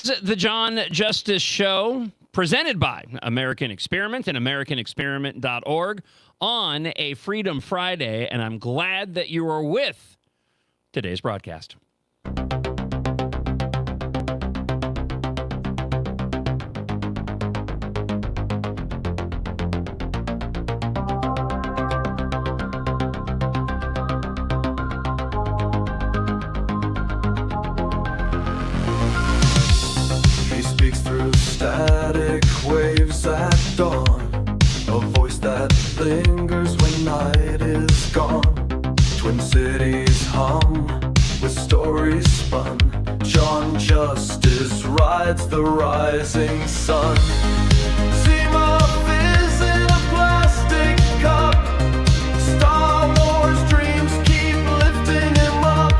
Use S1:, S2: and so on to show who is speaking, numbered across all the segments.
S1: The John Justice Show, presented by American Experiment and AmericanExperiment.org on a Freedom Friday, and I'm glad that you are with today's broadcast.
S2: Static waves at dawn, a voice that lingers when night is gone. Twin cities hum with stories spun. John Justice rides the rising sun. Zima fizz in a plastic cup. Star Wars dreams keep lifting him up.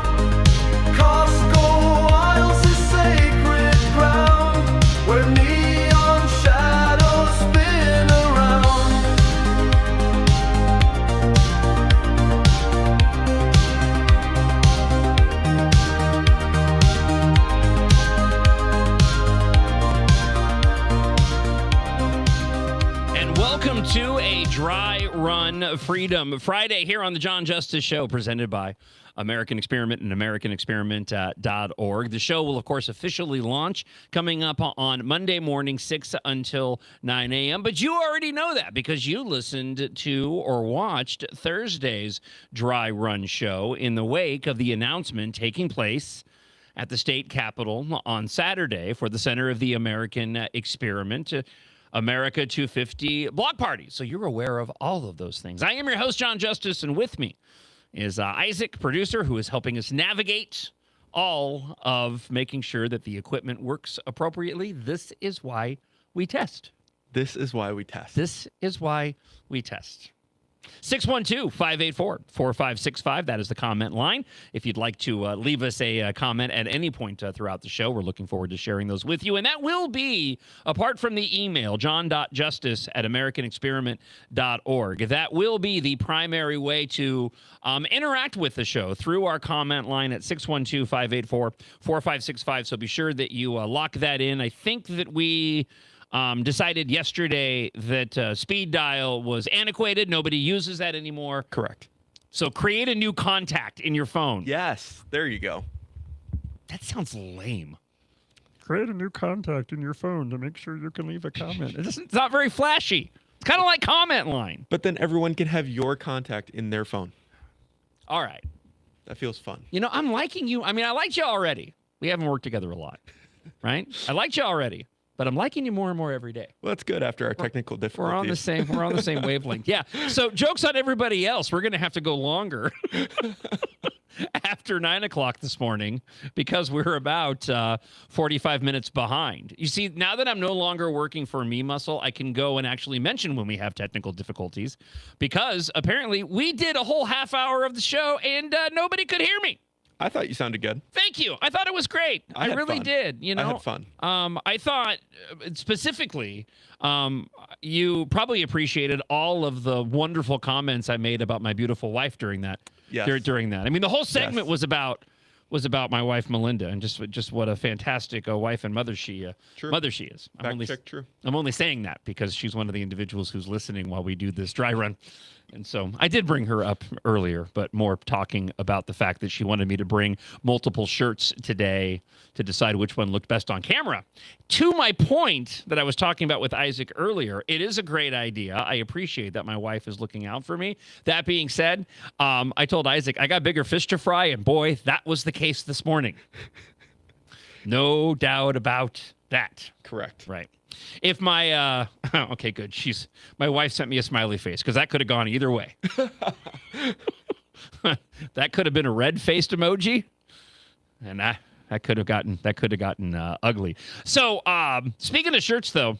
S2: Costco aisles is sacred ground where neon shadows spin around.
S1: And welcome to a Dry Run Freedom Friday here on the John Justice Show, presented by American Experiment and AmericanExperiment.org. The show will, of course, officially launch coming up on Monday morning, 6 until 9 a.m. But you already know that because you listened to or watched Thursday's Dry Run show in the wake of the announcement taking place at the state capitol on Saturday for the Center of the American Experiment, America 250 block party. So you're aware of all of those things. I am your host, John Justice, and with me is Isaac, producer, who is helping us navigate all of making sure that the equipment works appropriately. This is why we test.
S3: This is why we test.
S1: This is why we test. 612-584-4565. That is the comment line. If you'd like to leave us a comment at any point throughout the show, we're looking forward to sharing those with you. And that will be, apart from the email, john.justice@americanexperiment.org. That will be the primary way to interact with the show through our comment line at 612-584-4565. So be sure that you lock that in. I think that we decided yesterday that speed dial was antiquated. Nobody uses that anymore.
S3: Correct.
S1: So create a new contact in your phone.
S3: Yes, there you go.
S1: That sounds lame.
S4: Create a new contact in your phone to make sure you can leave a comment.
S1: It's not very flashy. It's kind of like comment line.
S3: But then everyone can have your contact in their phone.
S1: All right.
S3: That feels fun.
S1: You know, I'm liking you. I mean, I liked you already. We haven't worked together a lot, right? I liked you already. But I'm liking you more and more every day.
S3: Well, that's good after our technical difficulties.
S1: We're on the same wavelength. Yeah. So jokes on everybody else. We're going to have to go longer after 9 o'clock this morning because we're about 45 minutes behind. You see, now that I'm no longer working for Me Muscle, I can go and actually mention when we have technical difficulties because apparently we did a whole half hour of the show and nobody could hear me.
S3: I thought you sounded good.
S1: Thank you. I thought it was great. I really
S3: fun.
S1: did. You know,
S3: I had fun.
S1: I thought specifically, you probably appreciated all of the wonderful comments I made about my beautiful wife during that.
S3: Yes.
S1: During that, I mean, the whole segment
S3: Yes.
S1: was about my wife Melinda and just what a fantastic wife and mother she is.
S3: True.
S1: I'm only saying that because she's one of the individuals who's listening while we do this dry run. And so I did bring her up earlier, but more talking about the fact that she wanted me to bring multiple shirts today to decide which one looked best on camera. To my point that I was talking about with Isaac earlier, it is a great idea. I appreciate that my wife is looking out for me. That being said, I told Isaac I got bigger fish to fry, and boy, that was the case this morning. No doubt about that.
S3: Correct.
S1: Right. If my okay, good. My wife sent me a smiley face because that could have gone either way. That could have been a red-faced emoji, and that could have gotten ugly. So, speaking of shirts, though,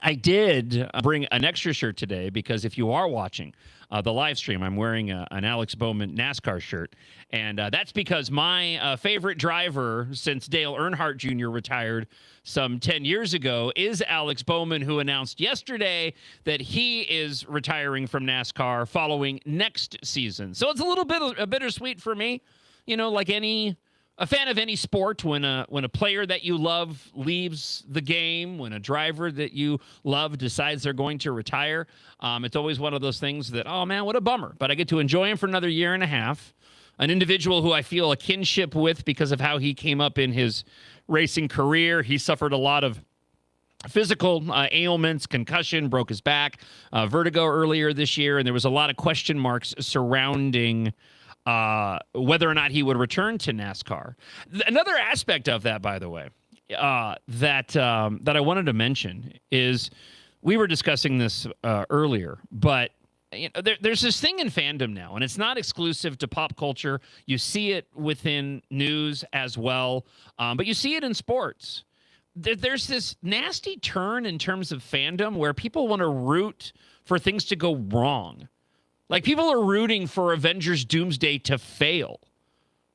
S1: I did bring an extra shirt today because if you are watching the live stream, I'm wearing an Alex Bowman NASCAR shirt. And that's because my favorite driver since Dale Earnhardt Jr. retired some 10 years ago is Alex Bowman, who announced yesterday that he is retiring from NASCAR following next season. So it's a little bit bittersweet for me, you know, like any a fan of any sport, when a player that you love leaves the game, when a driver that you love decides they're going to retire, it's always one of those things that, oh man, what a bummer. But I get to enjoy him for another year and a half. An individual who I feel a kinship with because of how he came up in his racing career. He suffered a lot of physical ailments, concussion, broke his back, vertigo earlier this year, and there was a lot of question marks surrounding whether or not he would return to NASCAR. Another aspect of that, by the way, that I wanted to mention is we were discussing this earlier, but there's this thing in fandom now, and it's not exclusive to pop culture. You see it within news as well, but you see it in sports. There's this nasty turn in terms of fandom where people want to root for things to go wrong. Like, people are rooting for Avengers Doomsday to fail.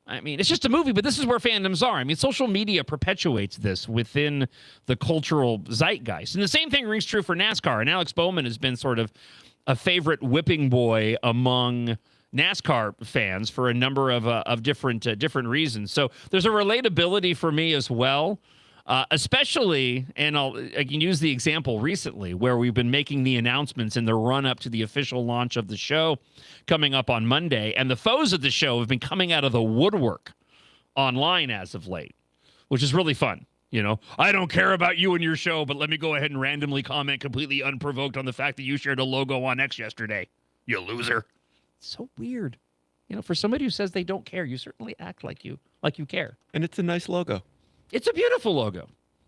S1: I mean, it's just a movie, but this is where fandoms are. I mean, social media perpetuates this within the cultural zeitgeist. And the same thing rings true for NASCAR. And Alex Bowman has been sort of a favorite whipping boy among NASCAR fans for a number of different reasons. So there's a relatability for me as well. Especially, and I can use the example recently where we've been making the announcements in the run-up to the official launch of the show coming up on Monday, and the foes of the show have been coming out of the woodwork online as of late, which is really fun. You know, I don't care about you and your show, but let me go ahead and randomly comment completely unprovoked on the fact that you shared a logo on X yesterday. You loser. It's so weird. You know, for somebody who says they don't care, you certainly act like you care.
S3: And it's a nice logo.
S1: It's a beautiful logo.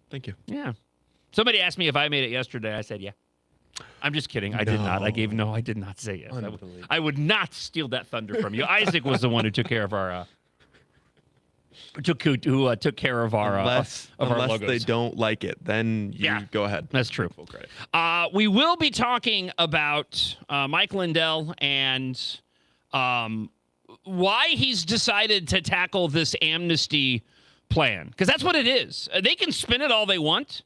S3: Thank you.
S1: Yeah. Somebody asked me if I made it yesterday. I said, yeah. I'm just kidding. I did not. I did not say yes. I would not steal that thunder from you. Isaac was the one who took care of our took care of our
S3: unless
S1: logos.
S3: They don't like it, then you go ahead.
S1: That's true.
S3: Full credit.
S1: We will be talking about Mike Lindell and why he's decided to tackle this amnesty plan, because that's what it is. They can spin it all they want.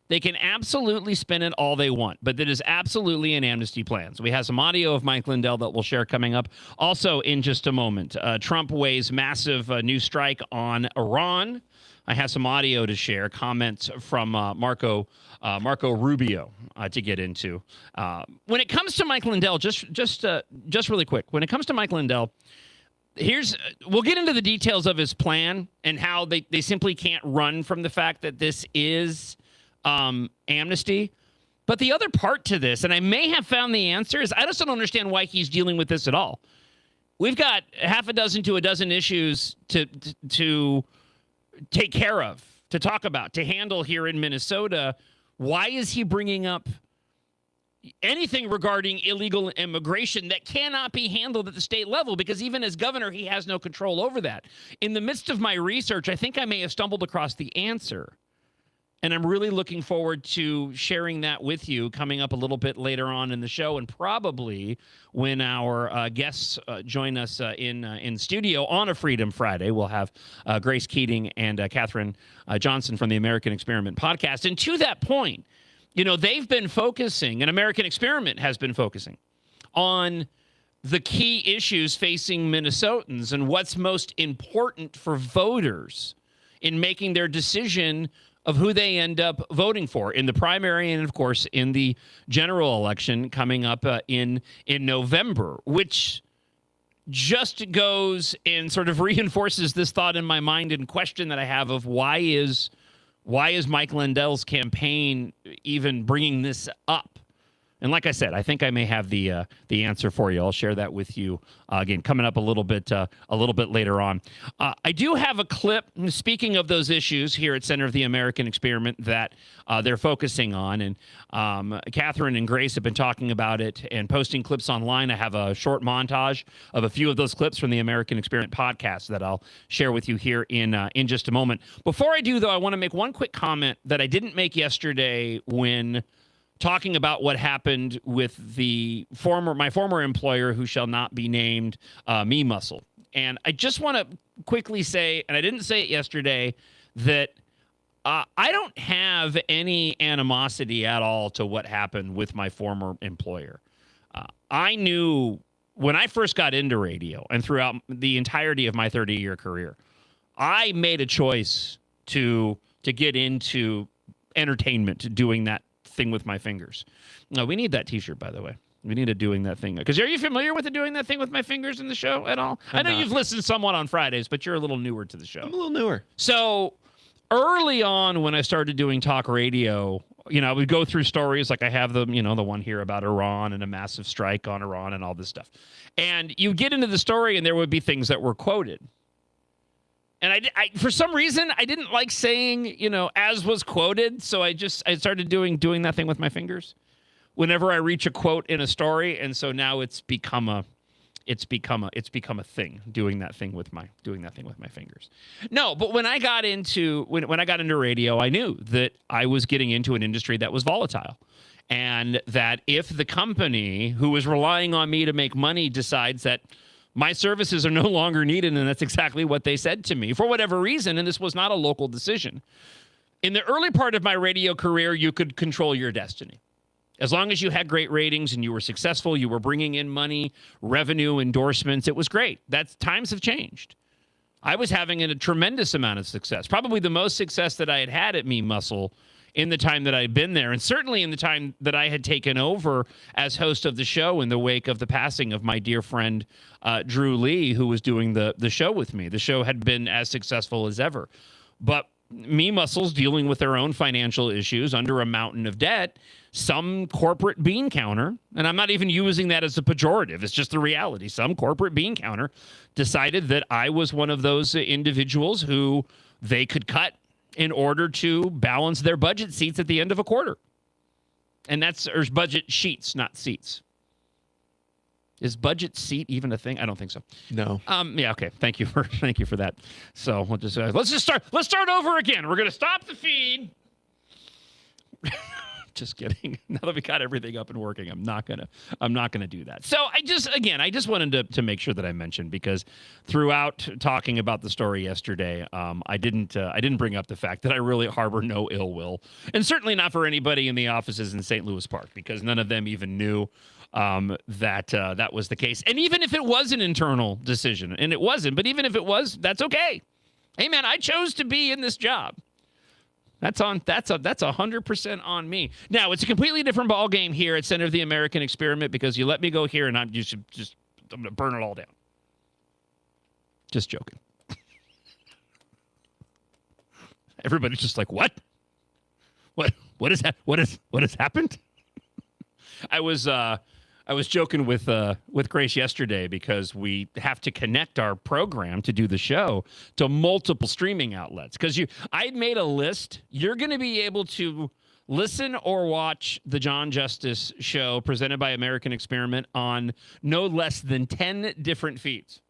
S1: They can absolutely spin it all they want, but that is absolutely an amnesty plan. So we have some audio of Mike Lindell that we'll share coming up. Also, in just a moment, Trump weighs massive new strike on Iran. I have some audio to share, comments from Marco Rubio to get into. When it comes to Mike Lindell, just really quick, when it comes to Mike Lindell, we'll get into the details of his plan and how they simply can't run from the fact that this is amnesty. But the other part to this, and I may have found the answer, is I just don't understand why he's dealing with this at all. We've got half a dozen to a dozen issues to take care of, to talk about, to handle here in Minnesota. Why is he bringing up anything regarding illegal immigration that cannot be handled at the state level? Because even as governor, he has no control over that. In the midst of my research, I think I may have stumbled across the answer. And I'm really looking forward to sharing that with you coming up a little bit later on in the show, and probably when our guests join us in studio on a Freedom Friday. We'll have Grace Keating and Katherine Johnson from the American Experiment podcast. And to that point, you know, they've been focusing, an American Experiment has been focusing on the key issues facing Minnesotans and what's most important for voters in making their decision of who they end up voting for in the primary and, of course, in the general election coming up in November, which just goes and sort of reinforces this thought in my mind and question that I have of why is Mike Lindell's campaign even bringing this up? And like I said, I think I may have the answer for you. I'll share that with you again coming up a little bit later on. I do have a clip, speaking of those issues here at Center of the American Experiment, that they're focusing on. And Katherine and Grace have been talking about it and posting clips online. I have a short montage of a few of those clips from the American Experiment podcast that I'll share with you here in just a moment. Before I do, though, I want to make one quick comment that I didn't make yesterday when talking about what happened with my former employer, who shall not be named, Me Muscle. And I just want to quickly say, and I didn't say it yesterday, that I don't have any animosity at all to what happened with my former employer. I knew when I first got into radio and throughout the entirety of my 30-year career, I made a choice to get into entertainment, doing that thing with my fingers. No, we need that T-shirt, by the way. We need a doing that thing. Because are you familiar with the doing that thing with my fingers in the show at all? I know you've listened somewhat on Fridays, but you're a little newer to the show.
S3: I'm a little newer.
S1: So early on when I started doing talk radio, I would go through stories like I have the one here about Iran and a massive strike on Iran and all this stuff. And you get into the story and there would be things that were quoted. And I for some reason, I didn't like saying, as was quoted. So I started doing that thing with my fingers whenever I reach a quote in a story. And so now it's become a thing, doing that thing with my fingers. No, but when I got into when I got into radio, I knew that I was getting into an industry that was volatile. And that if the company who was relying on me to make money decides that my services are no longer needed, and that's exactly what they said to me for whatever reason, and this was not a local decision. In the early part of my radio career, you could control your destiny. As long as you had great ratings and you were successful, you were bringing in money, revenue, endorsements, it was great. Times have changed. I was having a tremendous amount of success, probably the most success that I had at Me Muscle in the time that I'd been there, and certainly in the time that I had taken over as host of the show in the wake of the passing of my dear friend Drew Lee, who was doing the show with me. The show had been as successful as ever. But Me Muscle's dealing with their own financial issues under a mountain of debt. Some corporate bean counter, and I'm not even using that as a pejorative, it's just the reality. Some corporate bean counter decided that I was one of those individuals who they could cut in order to balance their budget seats at the end of a quarter. And or budget sheets, not seats. Is budget seat even a thing? I don't think so.
S3: No.
S1: Yeah. Okay. Thank you for that. So we'll just let's start over again. We're gonna stop the feed. Just kidding. Now that we got everything up and working, I'm not gonna do that. So I just wanted to make sure that I mentioned, because throughout talking about the story yesterday, I didn't bring up the fact that I really harbor no ill will, and certainly not for anybody in the offices in St. Louis Park, because none of them even knew that was the case. And even if it was an internal decision, and it wasn't, but even if it was, that's okay. Hey man, I chose to be in this job. That's 100% on me. Now, it's a completely different ball game here at Center of the American Experiment, because you let me go here and I'm going to burn it all down. Just joking. Everybody's just like, what? What has happened? I was joking with Grace yesterday, because we have to connect our program to do the show to multiple streaming outlets. Because I made a list. You're going to be able to listen or watch the John Justice Show presented by American Experiment on no less than 10 different feeds,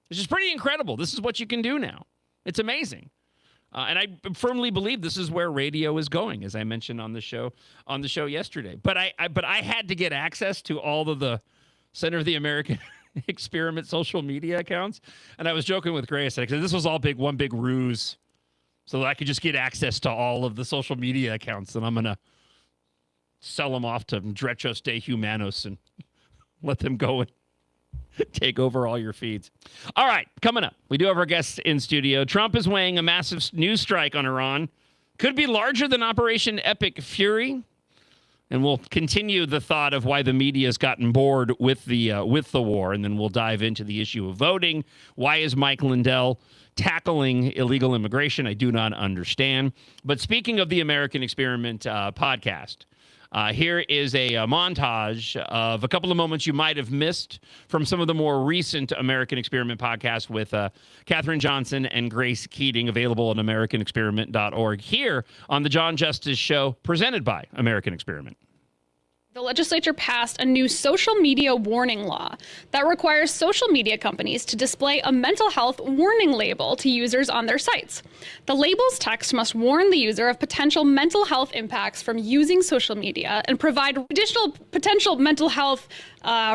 S1: which is pretty incredible. This is what you can do now. It's amazing. And I firmly believe this is where radio is going, as I mentioned on the show yesterday. But I had to get access to all of the Center of the American Experiment social media accounts, and I was joking with Grace. I said this was all one big ruse, so that I could just get access to all of the social media accounts, and I'm gonna sell them off to Drechos de Humanos and let them go and take over all your feeds. All right, coming up, we do have our guests in studio. Trump is weighing a massive news strike on Iran. Could be larger than Operation Epic Fury. And we'll continue the thought of why the media has gotten bored with the war, and then we'll dive into the issue of voting. Why is Mike Lindell tackling illegal immigration? I do not understand. But speaking of the American Experiment podcast, here is a montage of a couple of moments you might have missed from some of the more recent American Experiment podcasts with Katherine Johnson and Grace Keating, available on AmericanExperiment.org, here on the John Justice Show, presented by American Experiment.
S5: The legislature passed a new social media warning law that requires social media companies to display a mental health warning label to users on their sites. The label's text must warn the user of potential mental health impacts from using social media and provide additional potential mental health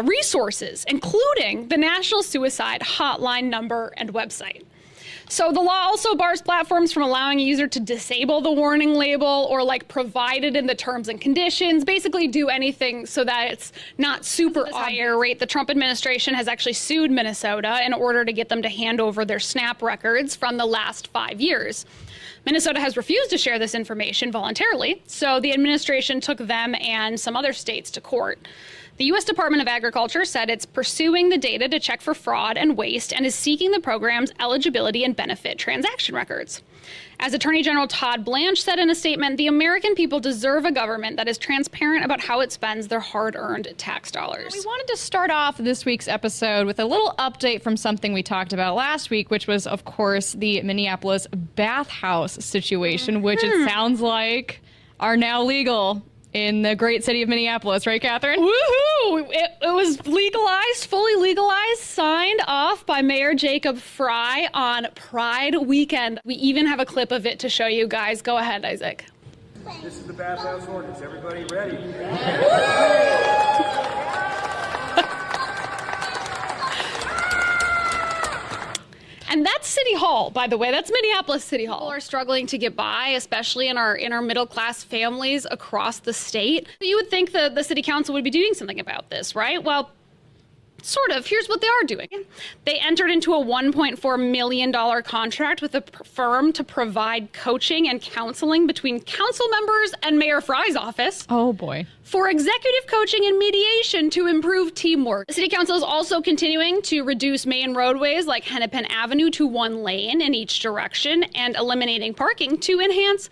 S5: resources, including the National Suicide Hotline number and website. So the law also bars platforms from allowing a user to disable the warning label or like provide it in the terms and conditions, basically do anything so that it's not super higher rate. The Trump administration has actually sued Minnesota in order to get them to hand over their SNAP records from the last 5 years. Minnesota has refused to share this information voluntarily, so the administration took them and some other states to court. The U.S. Department of Agriculture said it's pursuing the data to check for fraud and waste and is seeking the program's eligibility and benefit transaction records. As Attorney General Todd Blanche said in a statement, the American people deserve a government that is transparent about how it spends their hard-earned tax dollars.
S6: We wanted to start off this week's episode with a little update from something we talked about last week, which was, of course, the Minneapolis bathhouse situation, which it sounds like are now legal in the great city of Minneapolis, right, Catherine?
S5: Woohoo! It was legalized, fully legalized, signed off by Mayor Jacob Fry on Pride weekend. We even have a clip of it to show you guys. Go ahead, Isaac.
S7: This is the bathhouse ordinance. Everybody ready?
S5: And that's City Hall, by the way. That's Minneapolis City Hall. People are struggling to get by, especially in our middle class families across the state. You would think the city council would be doing something about this, right? Well, sort of. Here's what they are doing. They entered into a $1.4 million contract with a firm to provide coaching and counseling between council members and Mayor Fry's office.
S6: Oh, boy.
S5: For executive coaching and mediation to improve teamwork. The city council is also continuing to reduce main roadways like Hennepin Avenue to 1 lane in each direction and eliminating parking to enhance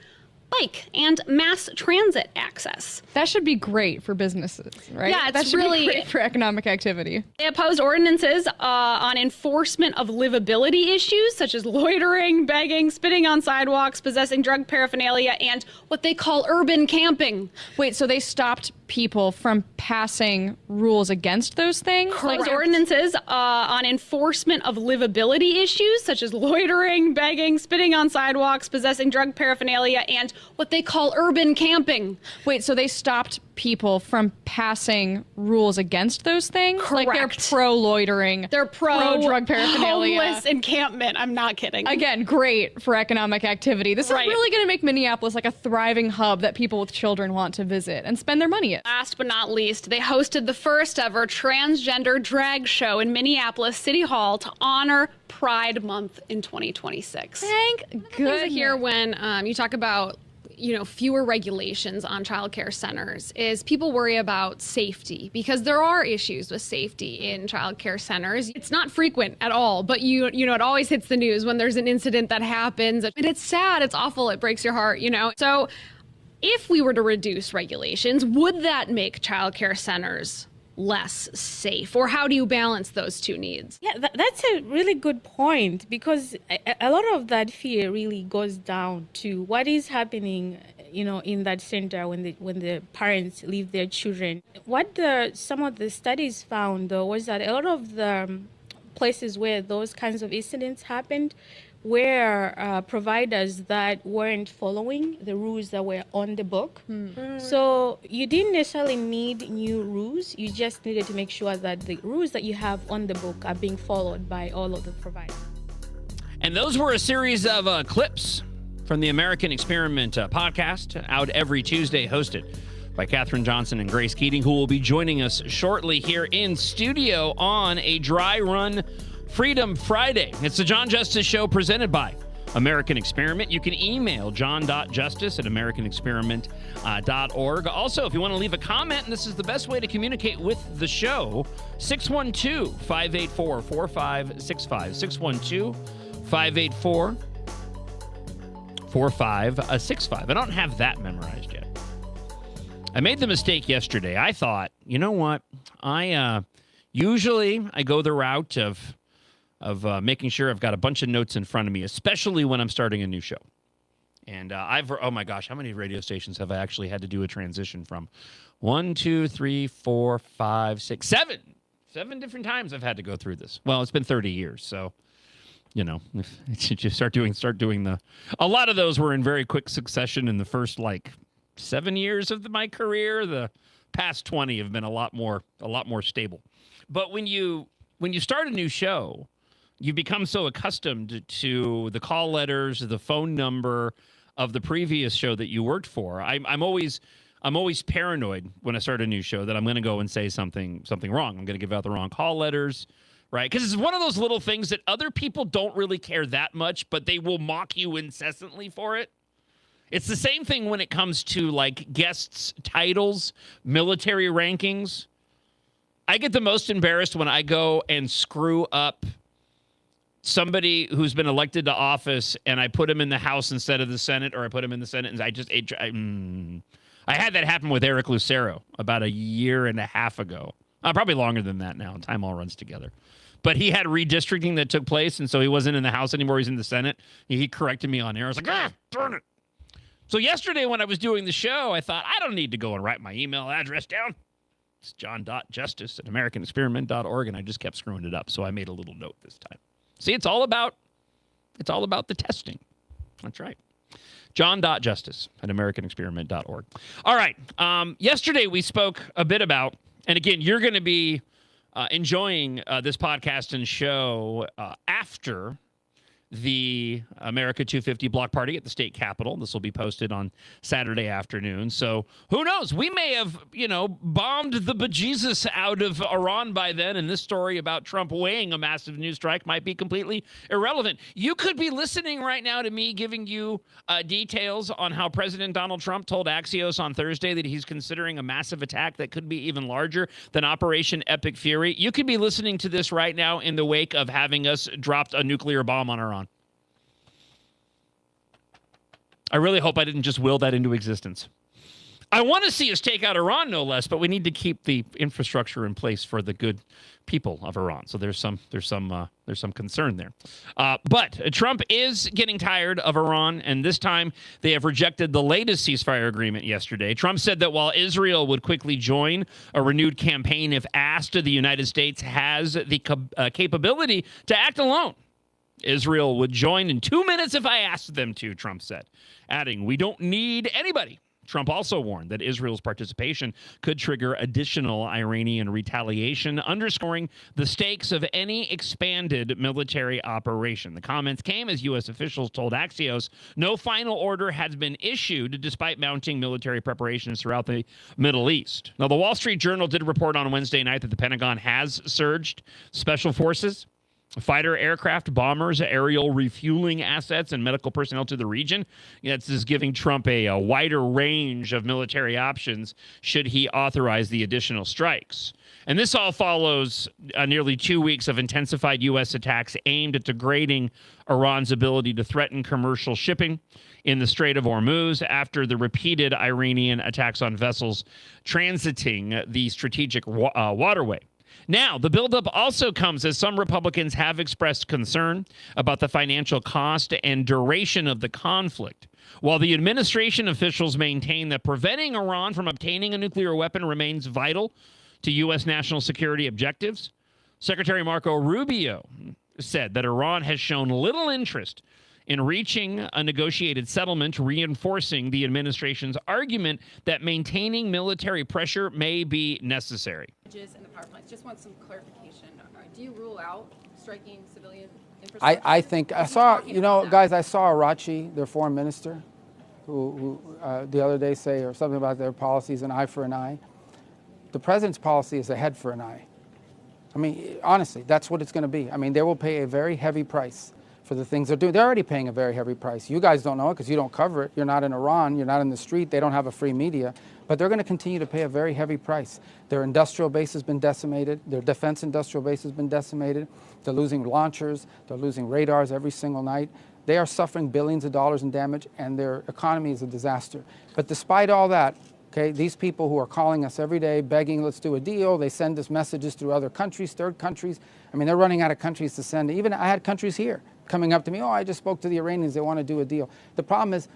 S5: bike and mass transit access.
S6: That should be great for businesses, right?
S5: Yeah, it's
S6: that should
S5: really
S6: be great for economic activity.
S5: They opposed ordinances on enforcement of livability issues such as loitering, begging, spitting on sidewalks, possessing drug paraphernalia, and what they call urban camping.
S6: Wait, so they stopped people from passing rules against those things?
S5: Correct. Ordinances on enforcement of livability issues such as loitering, begging, spitting on sidewalks, possessing drug paraphernalia, and what they call urban camping.
S6: Wait, so they stopped people from passing rules against those things?
S5: Correct.
S6: Like they're pro-loitering.
S5: They're
S6: pro-drug paraphernalia.
S5: homeless encampment. I'm not kidding.
S6: Again, great for economic activity. This
S5: Right.
S6: is really going to make Minneapolis like a thriving hub that people with children want to visit and spend their money at.
S5: Last but not least, they hosted the first ever transgender drag show in Minneapolis City Hall to honor Pride Month in 2026.
S6: Thank
S8: Things
S6: goodness.
S8: I hear when you talk about fewer regulations on childcare centers is people worry about safety because there are issues with safety in childcare centers. It's not frequent at all, but it always hits the news when there's an incident that happens, and it's sad, it's awful, it breaks your heart, So if we were to reduce regulations, would that make childcare centers less safe, or how do you balance those two needs?
S9: Yeah, that's a really good point, because a lot of that fear really goes down to what is happening, in that center when the parents leave their children. What some of the studies found, though, was that a lot of the places where those kinds of incidents happened were providers that weren't following the rules that were on the book. So you didn't necessarily need new rules. You just needed to make sure that the rules that you have on the book are being followed by all of the providers.
S1: And those were a series of clips from the American Experiment podcast, out every Tuesday, hosted by Katherine Johnson and Grace Keating, who will be joining us shortly here in studio on a dry run Freedom Friday. It's the John Justice Show presented by American Experiment. You can email john.justice@americanexperiment.org. Also, if you want to leave a comment, and this is the best way to communicate with the show, 612-584-4565. 612-584-4565. I don't have that memorized yet. I made the mistake yesterday. I thought, you know what? Usually I go the route of making sure I've got a bunch of notes in front of me, especially when I'm starting a new show. And oh my gosh, how many radio stations have I actually had to do a transition from? 1, 2, 3, 4, 5, 6, 7. 7 different times I've had to go through this. Well, it's been 30 years, so, if you start doing a lot of those were in very quick succession in the first, 7 years of my career. The past 20 have been a lot more stable. But when you start a new show, You've become so accustomed to the call letters, the phone number of the previous show that you worked for. I'm always paranoid when I start a new show that I'm going to go and say something wrong. I'm going to give out the wrong call letters, right? Because it's one of those little things that other people don't really care that much, but they will mock you incessantly for it. It's the same thing when it comes to like guests' titles, military rankings. I get the most embarrassed when I go and screw up somebody who's been elected to office and I put him in the House instead of the Senate, or I put him in the Senate and I had that happen with Eric Lucero about a year and a half ago. Probably longer than that now. Time all runs together. But he had redistricting that took place, and so he wasn't in the House anymore. He's in the Senate. He corrected me on air. I was like, darn it. So yesterday when I was doing the show, I thought, I don't need to go and write my email address down. It's john.justice@americanexperiment.org, and I just kept screwing it up. So I made a little note this time. See, it's all about the testing. That's right. john.justice@americanexperiment.org. All right. Yesterday we spoke a bit about, and again, you're going to be enjoying this podcast and show after the America 250 block party at the state capitol. This will be posted on Saturday afternoon. So who knows? We may have, bombed the bejesus out of Iran by then, and this story about Trump weighing a massive new strike might be completely irrelevant. You could be listening right now to me giving you details on how President Donald Trump told Axios on Thursday that he's considering a massive attack that could be even larger than Operation Epic Fury. You could be listening to this right now in the wake of having us dropped a nuclear bomb on Iran. I really hope I didn't just will that into existence. I want to see us take out Iran, no less, but we need to keep the infrastructure in place for the good people of Iran. So there's some concern there. But Trump is getting tired of Iran, and this time they have rejected the latest ceasefire agreement yesterday. Trump said that while Israel would quickly join a renewed campaign if asked, the United States has the capability to act alone. Israel would join in 2 minutes if I asked them to, Trump said, adding, "We don't need anybody." Trump also warned that Israel's participation could trigger additional Iranian retaliation, underscoring the stakes of any expanded military operation. The comments came as U.S. officials told Axios no final order has been issued despite mounting military preparations throughout the Middle East. Now, the Wall Street Journal did report on Wednesday night that the Pentagon has surged special forces, fighter aircraft, bombers, aerial refueling assets, and medical personnel to the region. This is giving Trump a wider range of military options should he authorize the additional strikes. And this all follows nearly 2 weeks of intensified U.S. attacks aimed at degrading Iran's ability to threaten commercial shipping in the Strait of Hormuz after the repeated Iranian attacks on vessels transiting the strategic waterway. Now, the buildup also comes as some Republicans have expressed concern about the financial cost and duration of the conflict. While the administration officials maintain that preventing Iran from obtaining a nuclear weapon remains vital to U.S. national security objectives, Secretary Marco Rubio said that Iran has shown little interest in reaching a negotiated settlement, reinforcing the administration's argument that maintaining military pressure may be necessary.
S10: And the power plants. Just want some clarification. Do you rule out striking civilian infrastructure?
S11: I think I saw, guys, I saw Arachi, their foreign minister, who the other day say or something about their policies, an eye for an eye. The president's policy is a head for an eye. I mean, honestly, that's what it's going to be. I mean, they will pay a very heavy price for the things they're doing. They're already paying a very heavy price. You guys don't know it because you don't cover it. You're not in Iran. You're not in the street. They don't have a free media. But they're going to continue to pay a very heavy price. Their industrial base has been decimated. Their defense industrial base has been decimated. They're losing launchers. They're losing radars every single night. They are suffering billions of dollars in damage, and their economy is a disaster. But despite all that, okay, these people who are calling us every day, begging, let's do a deal, they send us messages through other countries, third countries. I mean, they're running out of countries to send. Even I had countries here coming up to me, I just spoke to the Iranians, they want to do a deal. The problem is,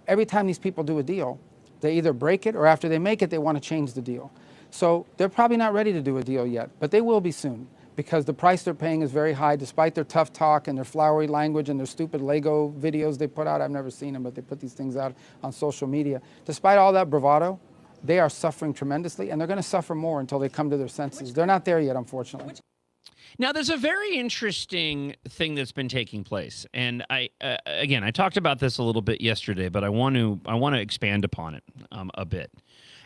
S11: every time these people do a deal, they either break it or after they make it, they want to change the deal. So they're probably not ready to do a deal yet, but they will be soon because the price they're paying is very high despite their tough talk and their flowery language and their stupid Lego videos they put out. I've never seen them, but they put these things out on social media. Despite all that bravado, they are suffering tremendously, and they're going to suffer more until they come to their senses. They're not there yet, unfortunately.
S1: Now, there's a very interesting thing that's been taking place, and I talked about this a little bit yesterday, but I want to expand upon it a bit,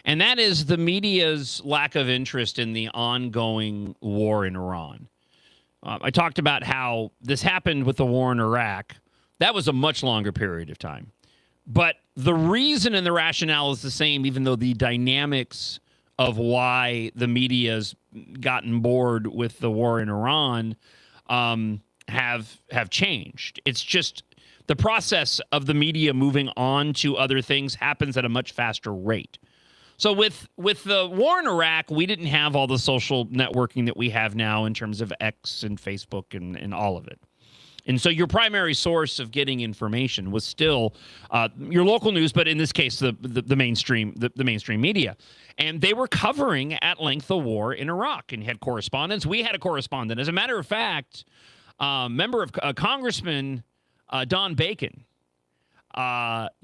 S1: and that is the media's lack of interest in the ongoing war in Iran. I talked about how this happened with the war in Iraq. That was a much longer period of time, but the reason and the rationale is the same, even though the dynamics of why the media's gotten bored with the war in Iran have changed. It's just the process of the media moving on to other things happens at a much faster rate. So with the war in Iraq, we didn't have all the social networking that we have now in terms of X and Facebook and all of it. And so your primary source of getting information was still your local news, but in this case, the mainstream media. And they were covering at length the war in Iraq and had correspondents. We had a correspondent. As a matter of fact, member of Congressman Don Bacon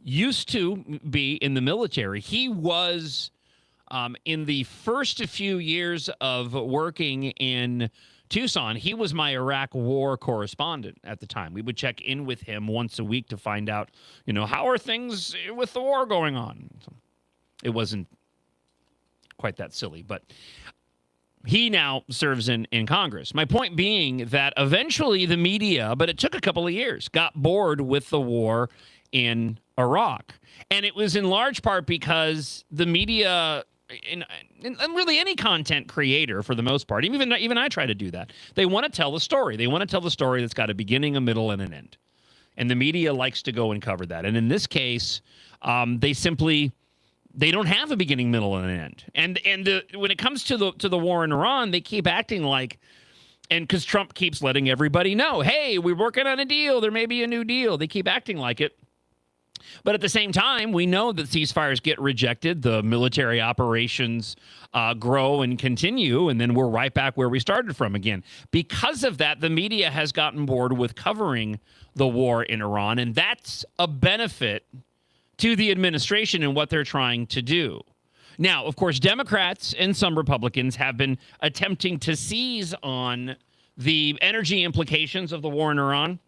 S1: used to be in the military. He was in the first few years of working in Tucson, he was my Iraq war correspondent at the time. We would check in with him once a week to find out, how are things with the war going on? It wasn't quite that silly, but he now serves in Congress. My point being that eventually the media, but it took a couple of years, got bored with the war in Iraq. And it was in large part because the media, and really any content creator for the most part, even I try to do that. They want to tell the story. They want to tell the story that's got a beginning, a middle, and an end. And the media likes to go and cover that. And in this case, they don't have a beginning, middle, and an end. And when it comes to the war in Iran, they keep acting like, and because Trump keeps letting everybody know, hey, we're working on a deal. There may be a new deal. They keep acting like it. But at the same time, we know that ceasefires get rejected. The military operations grow and continue, and then we're right back where we started from again. Because of that, the media has gotten bored with covering the war in Iran, and that's a benefit to the administration and what they're trying to do. Now, of course, Democrats and some Republicans have been attempting to seize on the energy implications of the war in Iran,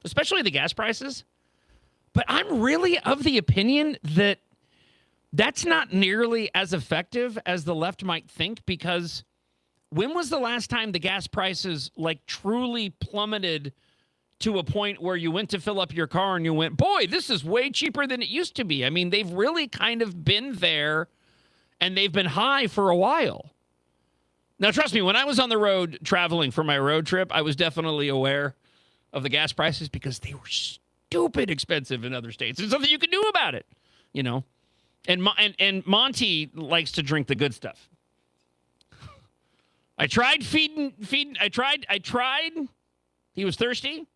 S1: especially the gas prices. But I'm really of the opinion that that's not nearly as effective as the left might think, because when was the last time the gas prices truly plummeted to a point where you went to fill up your car and you went, boy, this is way cheaper than it used to be? I mean, they've really kind of been there and they've been high for a while. Now, trust me, when I was on the road traveling for my road trip, I was definitely aware of the gas prices because they were stupid expensive in other states. There's nothing you can do about it, And Monty likes to drink the good stuff. I tried feeding. I tried. He was thirsty.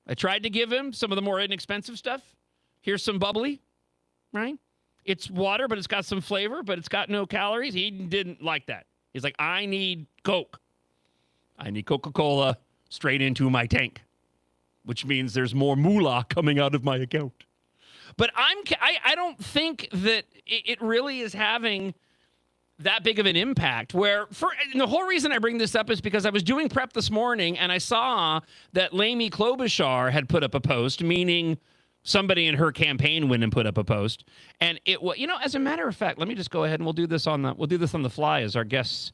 S1: I tried to give him some of the more inexpensive stuff. Here's some bubbly, right? It's water, but it's got some flavor, but it's got no calories. He didn't like that. He's like, I need Coke. I need Coca-Cola straight into my tank, which means there's more moolah coming out of my account. But I don't think that it really is having that big of an impact. And the whole reason I bring this up is because I was doing prep this morning and I saw that Laimi Klobuchar had put up a post, meaning somebody in her campaign went and put up a post. And it was, as a matter of fact, let me just go ahead and we'll do this on the fly as our guests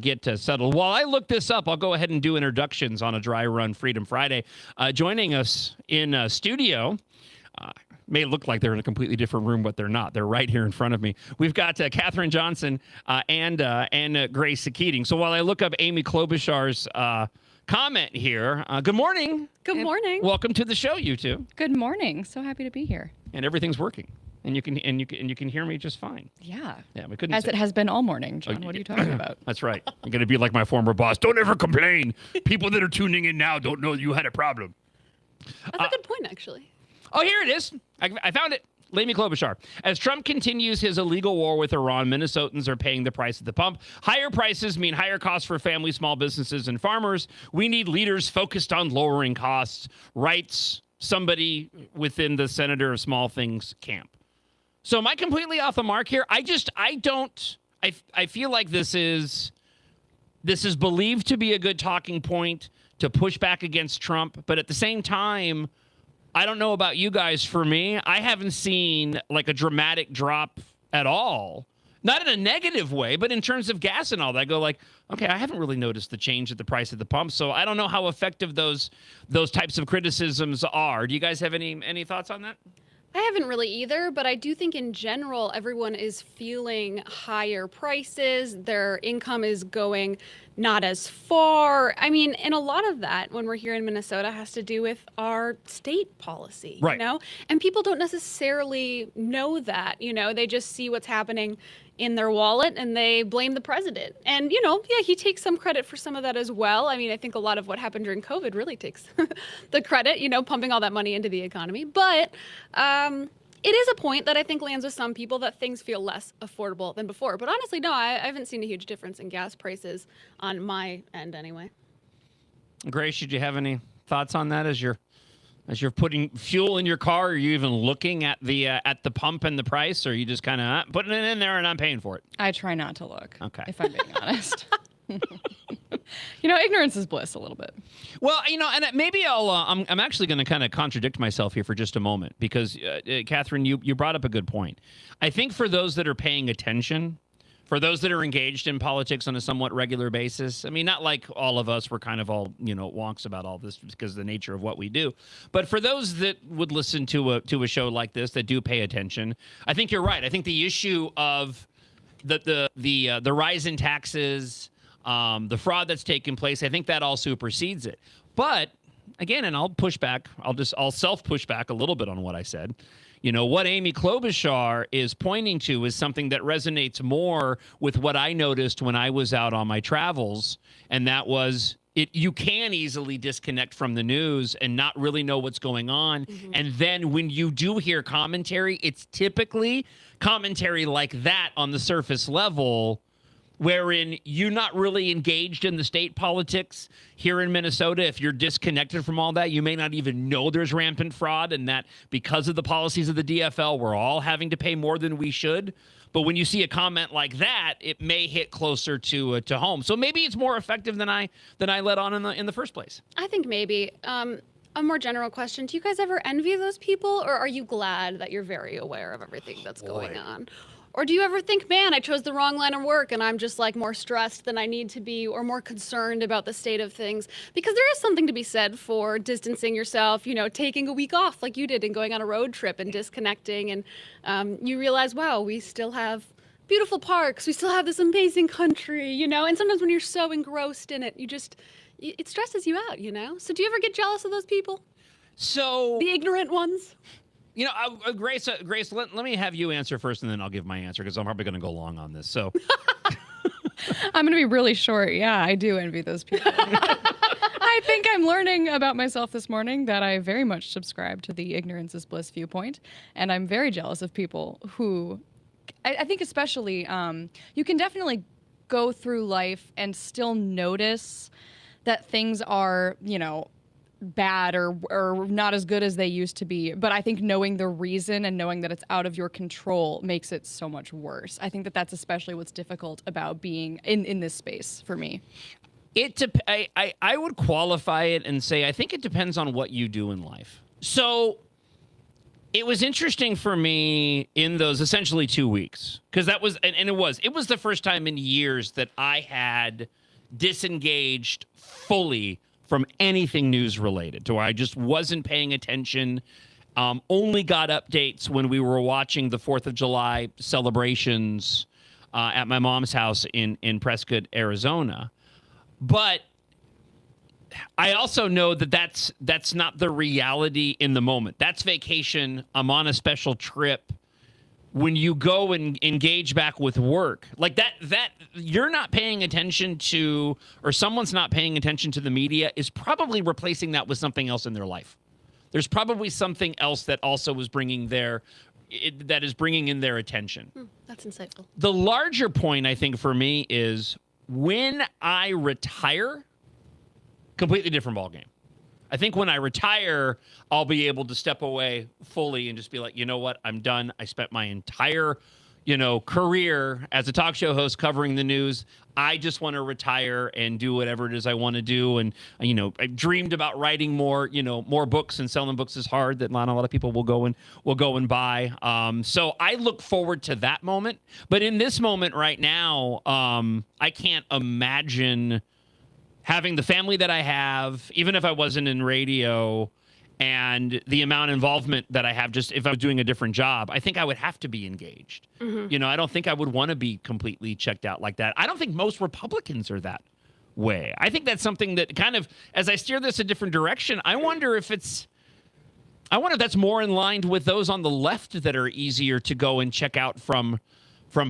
S1: get settled. While I look this up, I'll go ahead and do introductions on a Dry Run Freedom Friday. Joining us in studio, may look like they're in a completely different room, but they're not. They're right here in front of me. We've got Katherine Johnson and Grace Keating. So while I look up Amy Klobuchar's comment here, good morning.
S5: Good morning.
S1: Welcome to the show, you two.
S6: Good morning. So happy to be here.
S1: And everything's working, and you can hear me just fine.
S6: Yeah.
S1: Yeah, we couldn't.
S6: As it has been all morning, John. What are you talking about?
S1: That's right. I'm going to be like my former boss. Don't ever complain. People that are tuning in now don't know you had a problem.
S5: That's a good point, actually.
S1: Oh, here it is. I found it. Laimi Klobuchar. As Trump continues his illegal war with Iran, Minnesotans are paying the price at the pump. Higher prices mean higher costs for families, small businesses, and farmers. We need leaders focused on lowering costs, writes somebody within the Senator of Small Things camp. So am I completely off the mark here? I feel like this is This is believed to be a good talking point to push back against Trump, but at the same time, I don't know about you guys. For me, I haven't seen like a dramatic drop at all. Not in a negative way, but in terms of gas and all that. I go like, okay, I haven't really noticed the change at the price at the pump, so I don't know how effective those types of criticisms are. Do you guys have any thoughts on that?
S8: I haven't really either, but I do think in general, everyone is feeling higher prices. Their income is going not as far. I mean, and a lot of that, when we're here in Minnesota, has to do with our state policy,
S1: right.
S8: You know? And people don't necessarily know that, you know? They just see what's happening in their wallet and they blame the president. And, you know, yeah, he takes some credit for some of that as well. I mean, I think a lot of what happened during COVID really takes the credit, you know, pumping all that money into the economy. But it is a point that I think lands with some people that things feel less affordable than before. But honestly, no, I haven't seen a huge difference in gas prices on my end anyway.
S1: Grace, did you have any thoughts on that as you're putting fuel in your car? Are you even looking at the pump and the price, or are you just kind of putting it in there and I'm paying for it?
S6: I try not to look.
S1: Okay.
S6: If I'm being honest. You know, ignorance is bliss a little bit.
S1: Well, you know, and maybe I'm actually going to kind of contradict myself here for just a moment because, Catherine, you brought up a good point. I think for those that are paying attention, for those that are engaged in politics on a somewhat regular basis, I mean, not like all of us, we're kind of all, you know, wonks about all this because of the nature of what we do. But for those that would listen to a show like this that do pay attention, I think you're right. I think the issue of the rise in taxes, the fraud that's taken place, I think that all supersedes it. But again, and I'll self push back a little bit on what I said. You know, what Amy Klobuchar is pointing to is something that resonates more with what I noticed when I was out on my travels, and that was you can easily disconnect from the news and not really know what's going on. Mm-hmm. And then when you do hear commentary, it's typically commentary like that on the surface level, wherein you're not really engaged in the state politics here in Minnesota. If you're disconnected from all that, you may not even know there's rampant fraud and that because of the policies of the DFL, we're all having to pay more than we should. But when you see a comment like that, it may hit closer to home. So maybe it's more effective than I let on in the first place.
S8: I think maybe. A more general question. Do you guys ever envy those people, or are you glad that you're very aware of everything that's going on? Or do you ever think, man, I chose the wrong line of work and I'm just like more stressed than I need to be or more concerned about the state of things? Because there is something to be said for distancing yourself, you know, taking a week off like you did and going on a road trip and disconnecting. And you realize, wow, we still have beautiful parks. We still have this amazing country, you know, and sometimes when you're so engrossed in it, it stresses you out, you know? So do you ever get jealous of those people?
S1: So
S8: the ignorant ones?
S1: You know, Grace, let me have you answer first, and then I'll give my answer because I'm probably going to go long on this. So
S6: I'm going to be really short. Yeah, I do envy those people. I think I'm learning about myself this morning that I very much subscribe to the ignorance is bliss viewpoint, and I'm very jealous of people who, I think especially, you can definitely go through life and still notice that things are, you know, bad or not as good as they used to be. But I think knowing the reason and knowing that it's out of your control makes it so much worse. I think that that's especially what's difficult about being in this space for me.
S1: I would qualify it and say I think it depends on what you do in life. So it was interesting for me in those essentially 2 weeks because that was and it was the first time in years that I had disengaged fully from anything news related to where I just wasn't paying attention. Only got updates when we were watching the 4th of July celebrations at my mom's house in Prescott, Arizona. But I also know that that's not the reality in the moment. That's vacation. I'm on a special trip. When you go and engage back with work, like that you're not paying attention to, or someone's not paying attention to the media is probably replacing that with something else in their life. There's probably something else that also is bringing in their attention.
S8: That's insightful.
S1: The larger point, I think, for me is when I retire, completely different ballgame. I think when I retire, I'll be able to step away fully and just be like, you know what, I'm done. I spent my entire, career as a talk show host covering the news. I just want to retire and do whatever it is I want to do. And, I dreamed about writing more books, and selling books is hard that not a lot of people will go and buy. So I look forward to that moment. But in this moment right now, I can't imagine having the family that I have, even if I wasn't in radio, and the amount of involvement that I have just if I was doing a different job. I think I would have to be engaged.
S5: Mm-hmm.
S1: I don't think I would want to be completely checked out like that. I don't think most Republicans are that way. I think that's something that kind of, as I steer this a different direction, I wonder if that's more in line with those on the left that are easier to go and check out from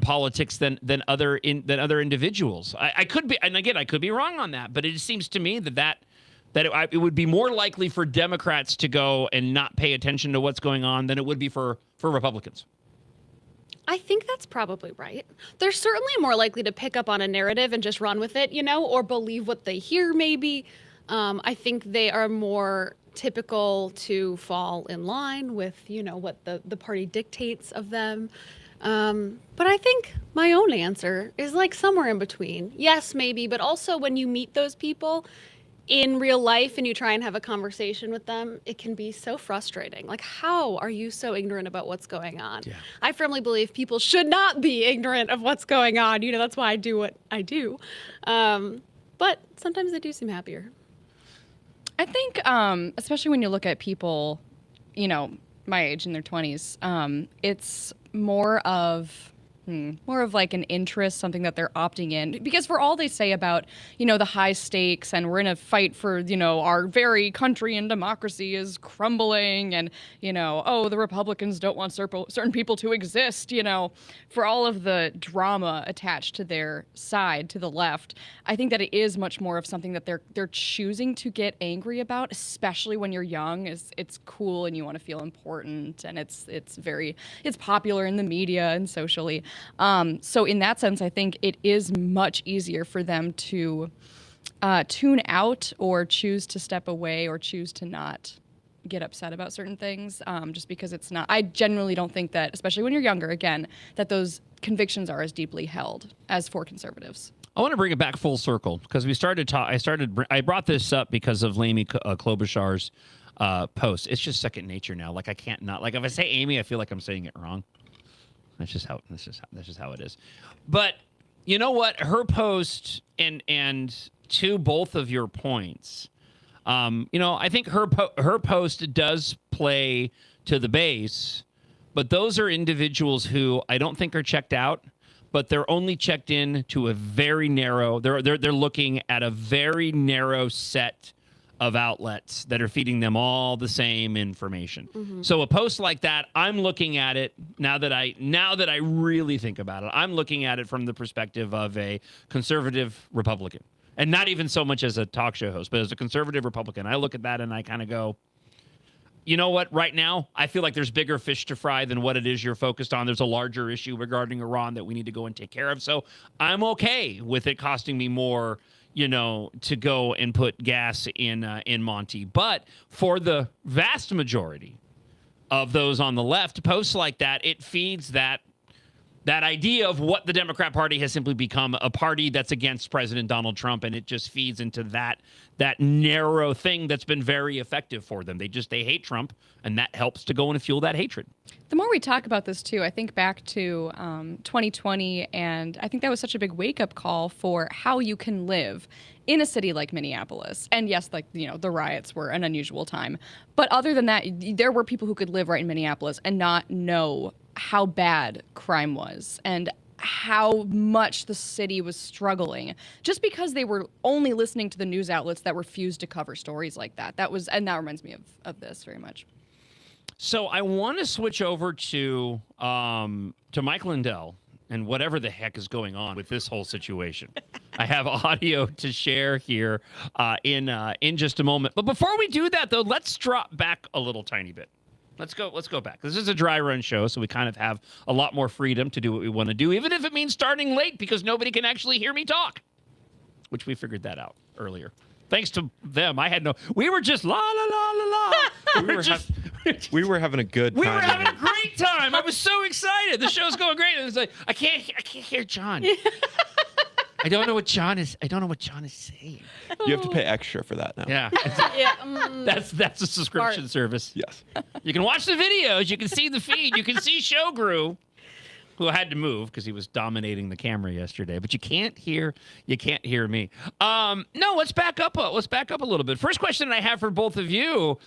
S1: politics than other individuals. I could be, and again, I could be wrong on that, but it seems to me that it would be more likely for Democrats to go and not pay attention to what's going on than it would be for Republicans.
S5: I think that's probably right. They're certainly more likely to pick up on a narrative and just run with it, or believe what they hear maybe. I think they are more typical to fall in line with, what the party dictates of them. But I think my own answer is like somewhere in between. Yes, maybe, but also when you meet those people in real life and you try and have a conversation with them, it can be so frustrating. Like, how are you so ignorant about what's going on? Yeah. I firmly believe people should not be ignorant of what's going on. That's why I do what I do. But sometimes they do seem happier.
S6: I think, especially when you look at people, my age in their 20s, it's more of like an interest, something that they're opting in. Because for all they say about, the high stakes and we're in a fight for, our very country and democracy is crumbling and, the Republicans don't want certain people to exist, for all of the drama attached to their side, to the left, I think that it is much more of something that they're choosing to get angry about, especially when you're young. It's cool and you want to feel important, and it's popular in the media and socially. So in that sense, I think it is much easier for them to tune out or choose to step away or choose to not get upset about certain things, just because it's not. I generally don't think that, especially when you're younger, again, that those convictions are as deeply held as for conservatives.
S1: I want to bring it back full circle because I brought this up because of Amy Klobuchar's post. It's just second nature now. Like I can't not, like if I say Amy, I feel like I'm saying it wrong. That's just how it is. But you know what? Her post and to both of your points, I think her post does play to the base, but those are individuals who I don't think are checked out, but they're only checked in to a very narrow. They're looking at a very narrow set of outlets that are feeding them all the same information. Mm-hmm. So a post like that, I'm looking at it now that I really think about it. I'm looking at it from the perspective of a conservative Republican, and not even so much as a talk show host, but as a conservative Republican. I look at that and I kind of go, you know what? Right now, I feel like there's bigger fish to fry than what it is you're focused on. There's a larger issue regarding Iran that we need to go and take care of. So I'm okay with it costing me more, to go and put gas in Monty. But for the vast majority of those on the left, posts like that, it feeds that idea of what the Democrat Party has simply become, a party that's against President Donald Trump, and it just feeds into that narrow thing that's been very effective for them. They hate Trump, and that helps to go and fuel that hatred.
S6: The more we talk about this, too, I think back to 2020, and I think that was such a big wake-up call for how you can live in a city like Minneapolis. And yes, the riots were an unusual time. But other than that, there were people who could live right in Minneapolis and not know how bad crime was and how much the city was struggling just because they were only listening to the news outlets that refused to cover stories like that. And that reminds me of this very much.
S1: So I want to switch over to Mike Lindell and whatever the heck is going on with this whole situation. I have audio to share here in just a moment. But before we do that, though, let's drop back a little tiny bit. Let's go back. This is a dry run show, so we kind of have a lot more freedom to do what we want to do, even if it means starting late because nobody can actually hear me talk, which we figured that out earlier. Thanks to them, we were just la la la la la.
S3: We were having a good time.
S1: We were having a great time. I was so excited. The show's going great. And it's like, I can't hear John. I don't know what John is saying.
S3: You have to pay extra for that now.
S1: Yeah. That's a subscription service.
S3: Yes.
S1: You can watch the videos, you can see the feed, you can see Showgrew, who had to move because he was dominating the camera yesterday. But you can't hear me. No, let's back up a little bit. First question I have for both of you.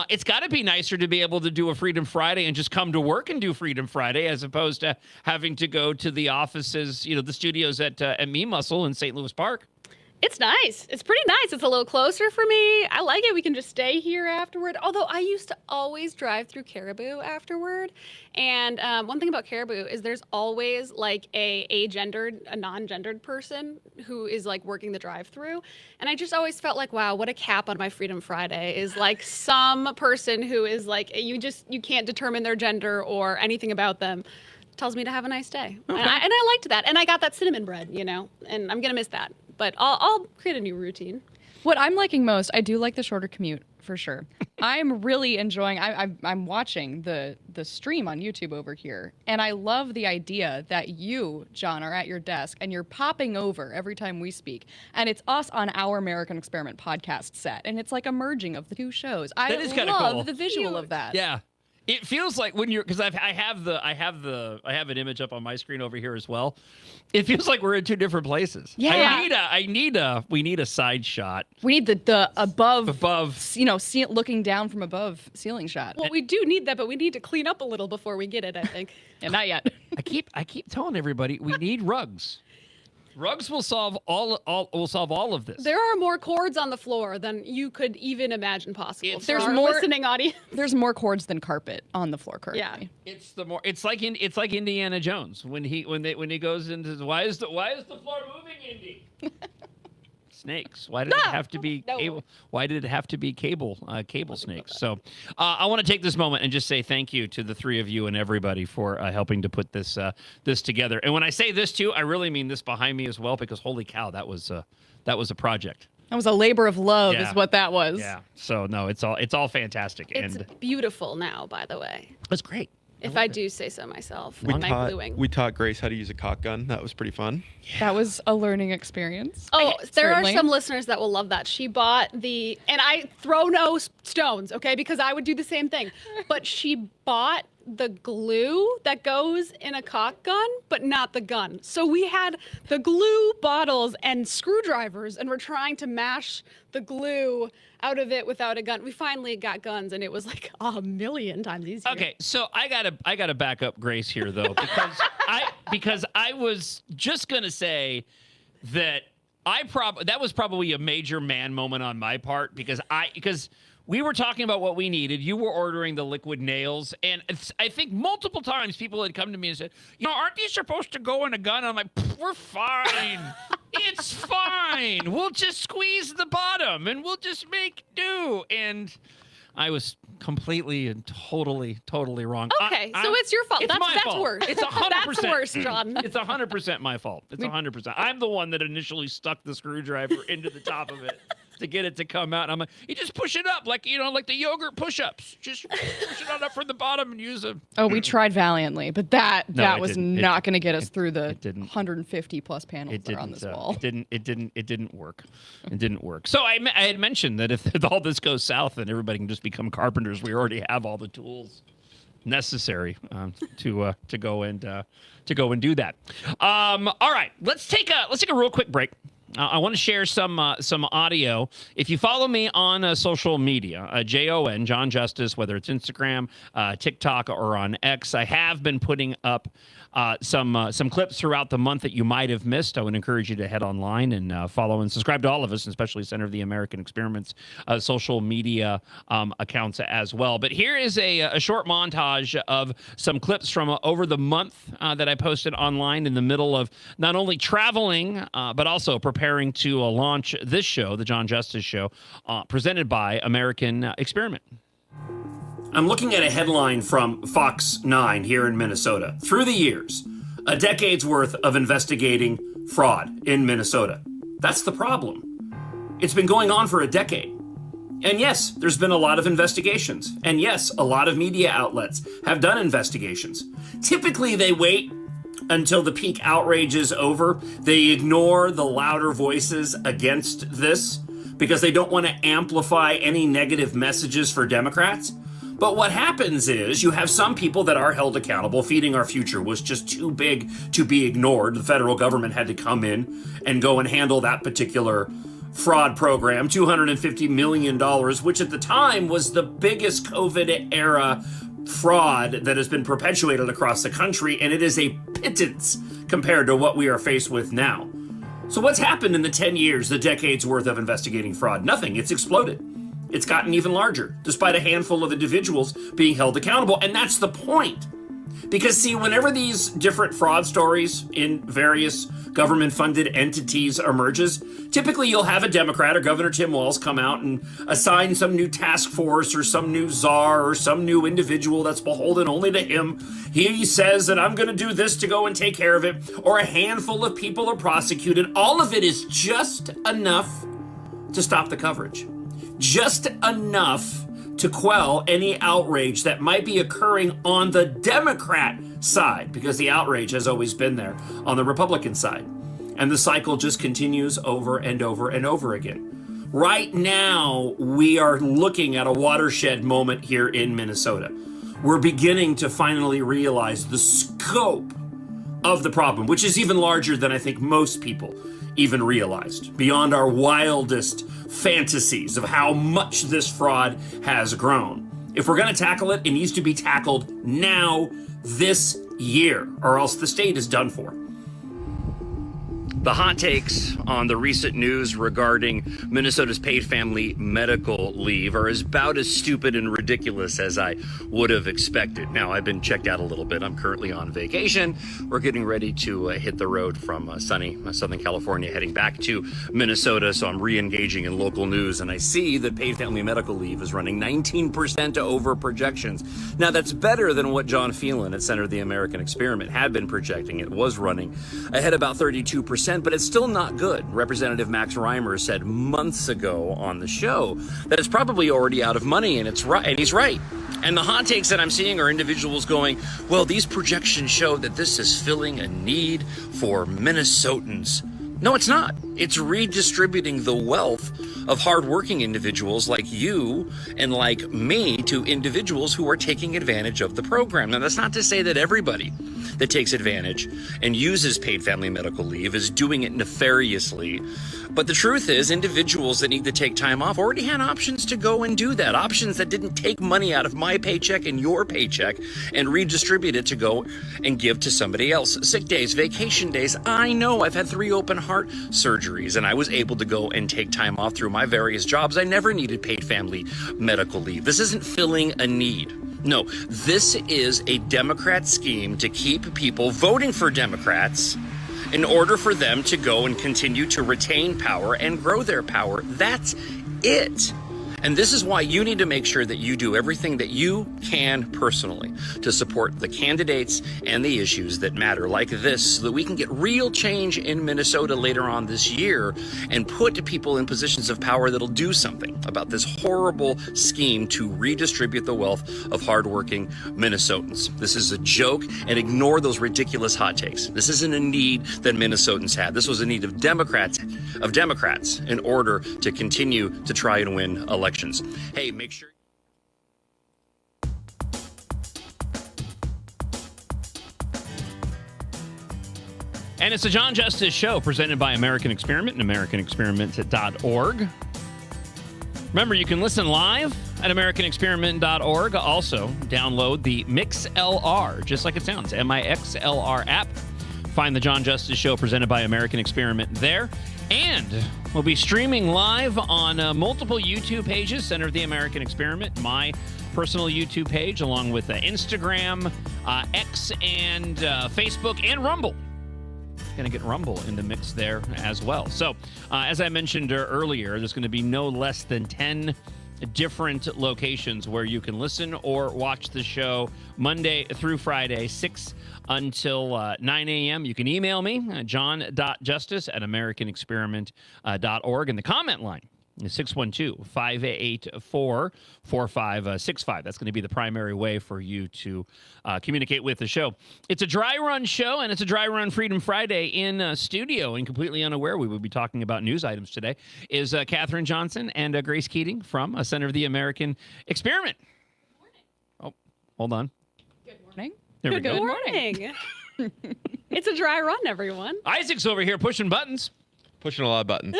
S1: It's got to be nicer to be able to do a Freedom Friday and just come to work and do Freedom Friday as opposed to having to go to the offices, the studios at Me Muscle in St. Louis Park.
S5: It's nice. It's pretty nice. It's a little closer for me. I like it. We can just stay here afterward. Although I used to always drive through Caribou afterward. And one thing about Caribou is there's always like a non-gendered person who is like working the drive-through. And I just always felt like, wow, what a cap on my Freedom Friday is like some person who is like, you can't determine their gender or anything about them. Tells me to have a nice day. Okay. And I liked that. And I got that cinnamon bread, and I'm going to miss that. But I'll create a new routine.
S6: What I'm liking most, I do like the shorter commute for sure. I'm really enjoying. I'm watching the stream on YouTube over here, and I love the idea that you, John, are at your desk and you're popping over every time we speak, and it's us on our American Experiment podcast set, and it's like a merging of the two shows. I love the visual of that.
S1: Yeah. It feels like when you're, because I have an image up on my screen over here as well. It feels like we're in two different places.
S6: Yeah.
S1: We need a side shot.
S6: We need the above, looking down from above ceiling shot.
S5: Well, we do need that, but we need to clean up a little before we get it, I think.
S6: And not yet.
S1: I keep telling everybody we need rugs. Rugs will solve all of this.
S5: There are more cords on the floor than you could even imagine possible.
S6: There's more
S5: listening audience.
S6: There's more cords than carpet on the floor currently.
S5: Yeah.
S1: It's like Indiana Jones when he goes into why is the floor moving, Indy? Snakes. Why did it have to be cable? Why did it have to be cable snakes? So I want to take this moment and just say thank you to the three of you and everybody for helping to put this together. And when I say this too, I really mean this behind me as well, because holy cow, that was a project.
S6: That was a labor of love, is what that was.
S1: Yeah. So no, it's all fantastic.
S5: It's beautiful now, by the way.
S1: That's great.
S5: If I do say so myself.
S3: We taught Grace how to use a caulk gun. That was pretty fun.
S6: Yeah. That was a learning experience.
S5: Oh, there are some listeners that will love that. She bought and I throw no stones, okay, because I would do the same thing. But she bought the glue that goes in a caulk gun, but not the gun. So we had the glue bottles and screwdrivers, and we're trying to mash the glue out of it without a gun. We finally got guns, and it was like a million times easier.
S1: Okay, so I gotta back up Grace here though, because I was just gonna say that that was probably a major man moment on my part, because we were talking about what we needed. You were ordering the liquid nails. And I think multiple times people had come to me and said, aren't these supposed to go in a gun? And I'm like, we're fine. It's fine. We'll just squeeze the bottom and we'll just make do. And I was completely and totally wrong.
S5: Okay, so it's your fault.
S1: It's my fault.
S5: Worse.
S1: It's 100%.
S5: That's worse, John.
S1: It's 100% my fault. It's 100%. I'm the one that initially stuck the screwdriver into the top of it to get it to come out. And I'm like, you just push it up like the yogurt push-ups. Just push it on up from the bottom and use them.
S6: Oh, we tried valiantly, but that was not going to get us through the 150 plus panels that are on this wall.
S1: It didn't work. It didn't work. So I had mentioned that if all this goes south and everybody can just become carpenters, we already have all the tools necessary to go and do that. All right, let's take a real quick break. I want to share some audio. If you follow me on social media, JON, John Justice, whether it's Instagram, TikTok, or on X, I have been putting up some clips throughout the month that you might have missed. I would encourage you to head online and follow and subscribe to all of us, and especially Center of the American Experiments social media accounts as well. But here is a short montage of some clips from over the month that I posted online in the middle of not only traveling, but also preparing to launch this show, The John Justice Show, presented by American Experiment. I'm looking at a headline from Fox 9 here in Minnesota. Through the years, a decade's worth of investigating fraud in Minnesota. That's the problem. It's been going on for a decade. And yes, there's been a lot of investigations. And yes, a lot of media outlets have done investigations. Typically, they wait until the peak outrage is over. They ignore the louder voices against this because they don't want to amplify any negative messages for Democrats. But what happens is you have some people that are held accountable. Feeding Our Future was just too big to be ignored. The federal government had to come in and go and handle that particular fraud program, $250 million, which at the time was the biggest COVID era fraud that has been perpetuated across the country, and it is a pittance compared to what we are faced with now. So what's happened in the 10 years, the decades worth of investigating fraud? Nothing. It's exploded. It's gotten even larger, despite a handful of individuals being held accountable. And that's the point. Because, see, whenever these different fraud stories in various government-funded entities emerges, typically you'll have a Democrat or Governor Tim Walz come out and assign some new task force or some new czar or some new individual that's beholden only to him. He says that I'm going to do this to go and take care of it, or a handful of people are prosecuted. All of it is just enough to stop the coverage. Just enough to quell any outrage that might be occurring on the Democrat side, because the outrage has always been there on the Republican side. And the cycle just continues over and over and over again. Right now, we are looking at a watershed moment here in Minnesota. We're beginning to finally realize the scope of the problem, which is even larger than I think most people even realized, beyond our wildest fantasies of how much this fraud has grown. If we're going to tackle it, it needs to be tackled now, this year, or else the state is done for. The hot takes on the recent news regarding Minnesota's paid family medical leave are about as stupid and ridiculous as I would have expected. Now, I've been checked out a little bit. I'm currently on vacation. We're getting ready to hit the road from sunny Southern California, heading back to Minnesota. So I'm re-engaging in local news, and I see that paid family medical leave is running 19% over projections. Now, that's better than what John Phelan at Center of the American Experiment had been projecting. It was running ahead about 32%. But it's still not good. Representative Max Reimer said months ago on the show that it's probably already out of money, and it's right, and he's right. And the hot takes that I'm seeing are individuals going, well, these projections show that this is filling a need for Minnesotans. No, it's not. It's redistributing the wealth of hardworking individuals like you and like me to individuals who are taking advantage of the program. Now, that's not to say that everybody that takes advantage and uses paid family medical leave is doing it nefariously. But the truth is, individuals that need to take time off already had options to go and do that. Options that didn't take money out of my paycheck and your paycheck and redistribute it to go and give to somebody else. Sick days, vacation days. I know I've had 3 open heart surgeries, and I was able to go and take time off through my various jobs. I never needed paid family medical leave. This isn't filling a need. No, this is a Democrat scheme to keep people voting for Democrats in order for them to go and continue to retain power and grow their power. That's it. And this is why you need to make sure that you do everything that you can personally to support the candidates and the issues that matter like this, so that we can get real change in Minnesota later on this year and put people in positions of power that'll do something about this horrible scheme to redistribute the wealth of hardworking Minnesotans. This is a joke, and ignore those ridiculous hot takes. This isn't a need that Minnesotans had. This was a need of Democrats in order to continue to try and win elections. Hey, make sure. And it's the John Justice Show, presented by American Experiment and AmericanExperiment.org. Remember, you can listen live at AmericanExperiment.org. Also, download the MixLR, just like it sounds, MixLR app. Find the John Justice Show, presented by American Experiment there. And we'll be streaming live on multiple YouTube pages, Center of the American Experiment, my personal YouTube page, along with Instagram, X, and Facebook, and Rumble. Going to get Rumble in the mix there as well. So, as I mentioned earlier, there's going to be no less than 10 different locations where you can listen or watch the show Monday through Friday, 6 until 9 a.m. You can email me, john.justice@americanexperiment.org. And the comment line 612-584-4565. That's going to be the primary way for you to communicate with the show. It's a dry run show, and it's a dry run Freedom Friday in studio. And completely unaware we will be talking about news items today is Katherine Johnson and Grace Keating from Center of the American Experiment. Oh, hold on.
S6: Good morning.
S1: There we go.
S5: Good morning. It's a dry run, everyone.
S1: Isaac's over here pushing buttons.
S3: Pushing a lot of buttons.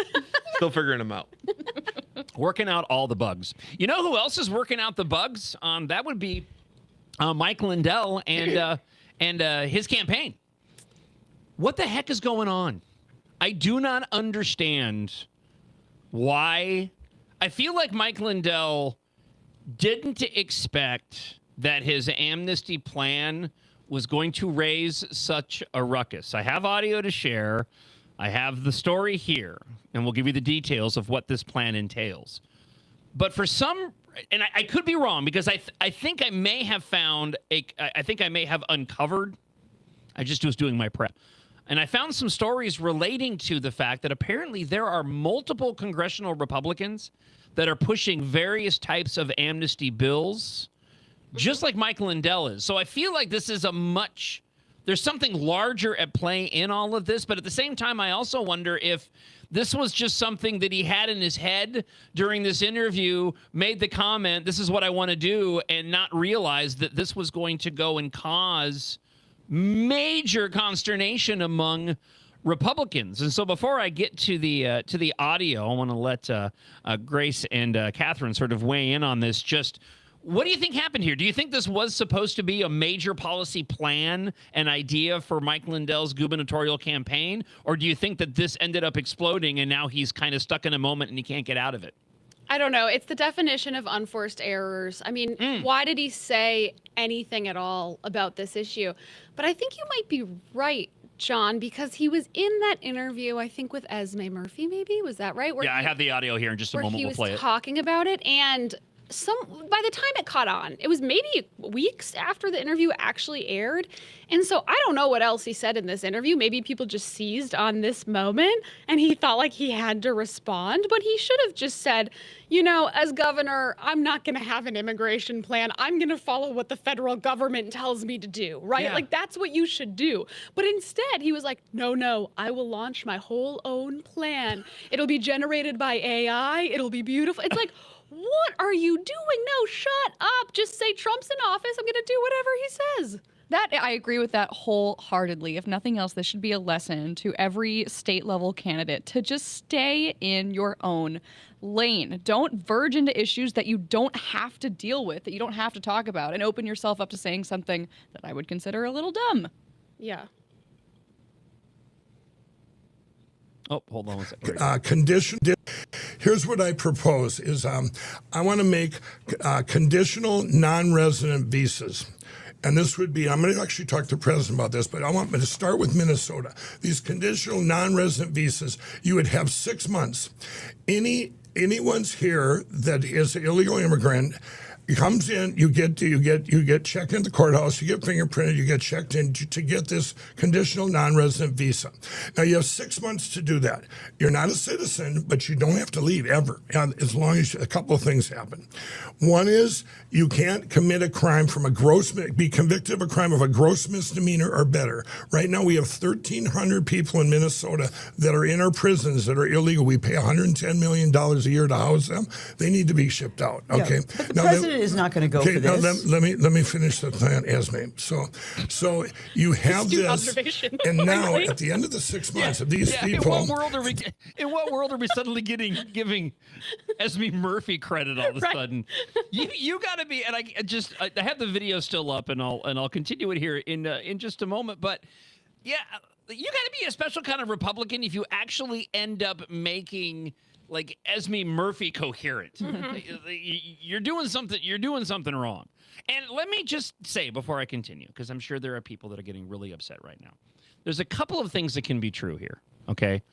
S3: Still figuring them out.
S1: Working out all the bugs. You know who else is working out the bugs? That would be Mike Lindell and his campaign. What the heck is going on? I do not understand why. I feel like Mike Lindell didn't expect that his amnesty plan was going to raise such a ruckus. I have audio to share. I have the story here, and we'll give you the details of what this plan entails. But for some, and I could be wrong, because I think I may have found I think I may have uncovered. I just was doing my prep, and I found some stories relating to the fact that apparently there are multiple congressional Republicans that are pushing various types of amnesty bills, just like Mike Lindell is. So I feel like this is there's something larger at play in all of this, but at the same time, I also wonder if this was just something that he had in his head during this interview, made the comment, this is what I want to do, and not realize that this was going to go and cause major consternation among Republicans. And so before I get to the audio, I want to let Grace and Katherine sort of weigh in on this. Just what do you think happened here? Do you think this was supposed to be a major policy plan, an idea for Mike Lindell's gubernatorial campaign? Or do you think that this ended up exploding and now he's kind of stuck in a moment and he can't get out of it?
S5: I don't know. It's the definition of unforced errors. I mean, why did he say anything at all about this issue? But I think you might be right, John, because he was in that interview, I think, with Esme Murphy, maybe? Was that right?
S1: I have the audio here in just a moment. We'll play it.
S5: He was talking about it, and by the time it caught on, it was maybe weeks after the interview actually aired. And so I don't know what else he said in this interview. Maybe people just seized on this moment and he thought like he had to respond, but he should have just said, you know, as governor, I'm not going to have an immigration plan. I'm going to follow what the federal government tells me to do, right?
S1: Yeah.
S5: Like that's what you should do. But instead he was like, no, I will launch my whole own plan. It'll be generated by AI. It'll be beautiful. It's like, what are you doing? No, shut up. Just say Trump's in office. I'm going to do whatever he says.
S6: That I agree with that wholeheartedly. If nothing else, this should be a lesson to every state level candidate to just stay in your own lane. Don't verge into issues that you don't have to deal with, that you don't have to talk about, and open yourself up to saying something that I would consider a little dumb.
S5: Yeah.
S1: Oh, hold on one second.
S12: Condition. Here's what I propose is I want to make conditional non-resident visas. And this would be, I'm going to actually talk to the president about this, but I want to start with Minnesota. These conditional non-resident visas, you would have 6 months. Anyone's here that is an illegal immigrant comes in, you get checked in the courthouse, you get fingerprinted, you get checked in to get this conditional non-resident visa. Now you have 6 months to do that. You're not a citizen, but you don't have to leave ever, as long as a couple of things happen. One is you can't commit a crime be convicted of a crime of a gross misdemeanor or better. Right now we have 1,300 people in Minnesota that are in our prisons that are illegal. We pay $110 million a year to house them. They need to be shipped out. Okay.
S13: Yeah, but the president is not going to go for this.
S12: Now let me finish the plan, Esme. So you have this, and now at the end of the 6 months of these people,
S1: in what world are we suddenly giving Esme Murphy credit all of a sudden? You got to be, and I have the video still up, and I'll continue it here in just a moment. But yeah, you got to be a special kind of Republican if you actually end up making like Esme Murphy coherent. You're doing something wrong. And let me just say before I continue, because I'm sure there are people that are getting really upset right now. There's a couple of things that can be true here, okay?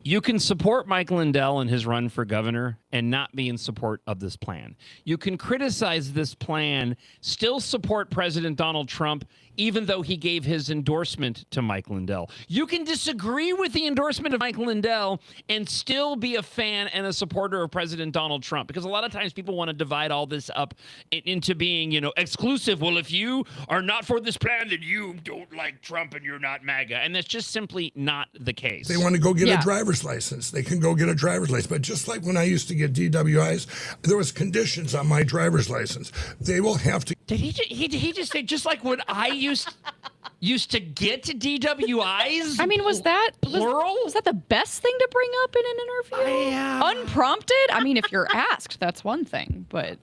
S1: You can support Mike Lindell in his run for governor and not be in support of this plan. You can criticize this plan, still support President Donald Trump, even though he gave his endorsement to Mike Lindell. You can disagree with the endorsement of Mike Lindell and still be a fan and a supporter of President Donald Trump, because a lot of times people want to divide all this up into being, exclusive. Well, if you are not for this plan, then you don't like Trump and you're not MAGA. And that's just simply not the case.
S12: They want to go get a driver's license. They can go get a driver's license. But just like when I used to get DWIs, there was conditions on my driver's license. They will have to.
S1: Did he just say, just like when I used to get DWIs?
S6: I mean, was that
S1: plural?
S6: Was that the best thing to bring up in an interview? Unprompted? I mean, if you're asked, that's one thing, but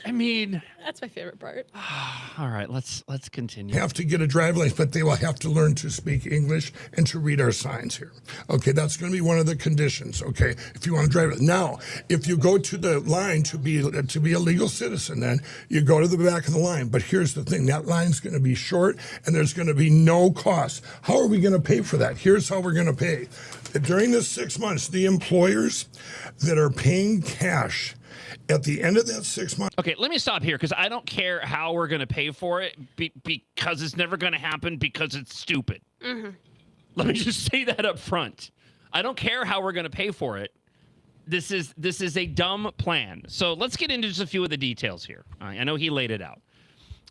S1: I mean,
S8: that's my favorite part.
S1: All right, let's continue.
S12: Have to get a driver's license, but they will have to learn to speak English and to read our signs here. Okay, that's going to be one of the conditions. Okay, if you want to drive it. Now, if you go to the line to be a legal citizen, then you go to the back of the line. But here's the thing: that line's going to be short, and there's going to be no cost. How are we going to pay for that? Here's how we're going to pay. During the 6 months, the employers that are paying cash at the end of that 6 months.
S1: Okay, let me stop here because I don't care how we're going to pay for it because it's never going to happen because it's stupid.
S5: Mm-hmm.
S1: Let me just say that up front. I don't care how we're going to pay for it. This is a dumb plan. So let's get into just a few of the details here. I know he laid it out,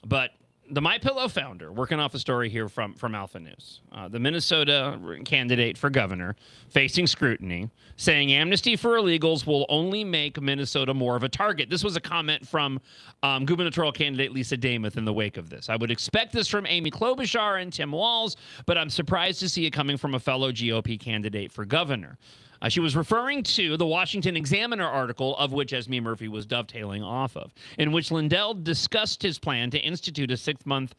S1: but the MyPillow founder, working off a story here from Alpha News, the Minnesota candidate for governor facing scrutiny, saying amnesty for illegals will only make Minnesota more of a target. This was a comment from gubernatorial candidate Lisa Damuth in the wake of this. I would expect this from Amy Klobuchar and Tim Walz, but I'm surprised to see it coming from a fellow GOP candidate for governor. She was referring to the Washington Examiner article, of which Esme Murphy was dovetailing off of, in which Lindell discussed his plan to institute a 6-month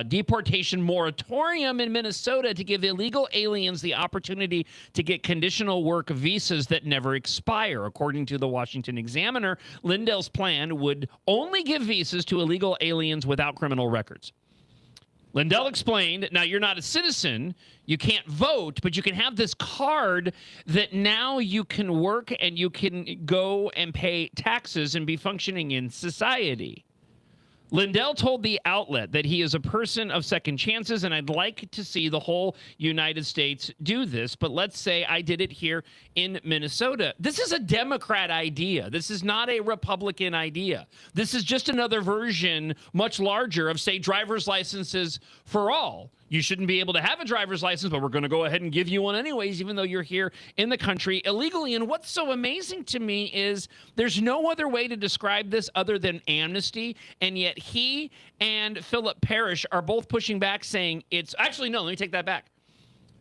S1: deportation moratorium in Minnesota to give illegal aliens the opportunity to get conditional work visas that never expire. According to the Washington Examiner, Lindell's plan would only give visas to illegal aliens without criminal records. Lindell explained, now you're not a citizen, you can't vote, but you can have this card that now you can work and you can go and pay taxes and be functioning in society. Lindell told the outlet that he is a person of second chances, and I'd like to see the whole United States do this, but let's say I did it here in Minnesota. This is a Democrat idea. This is not a Republican idea. This is just another version, much larger, of, say, driver's licenses for all. You shouldn't be able to have a driver's license, but we're going to go ahead and give you one anyways, even though you're here in the country illegally. And what's so amazing to me is there's no other way to describe this other than amnesty. And yet he and Philip Parrish are both pushing back, saying it's actually, no, let me take that back.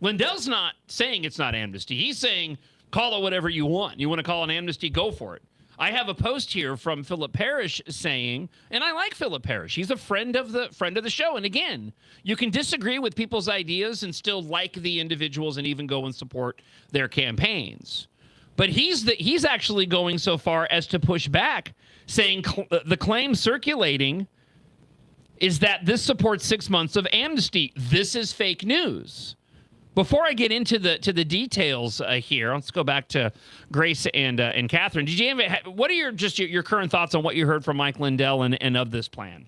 S1: Lindell's not saying it's not amnesty. He's saying call it whatever you want. You want to call it amnesty, go for it. I have a post here from Philip Parrish saying, and I like Philip Parrish. He's a friend of the show. And again, you can disagree with people's ideas and still like the individuals and even go and support their campaigns. But he's actually going so far as to push back, saying the claim circulating is that this supports 6 months of amnesty. This is fake news. Before I get into the details here, let's go back to Grace and Catherine. What are your current thoughts on what you heard from Mike Lindell and of this plan?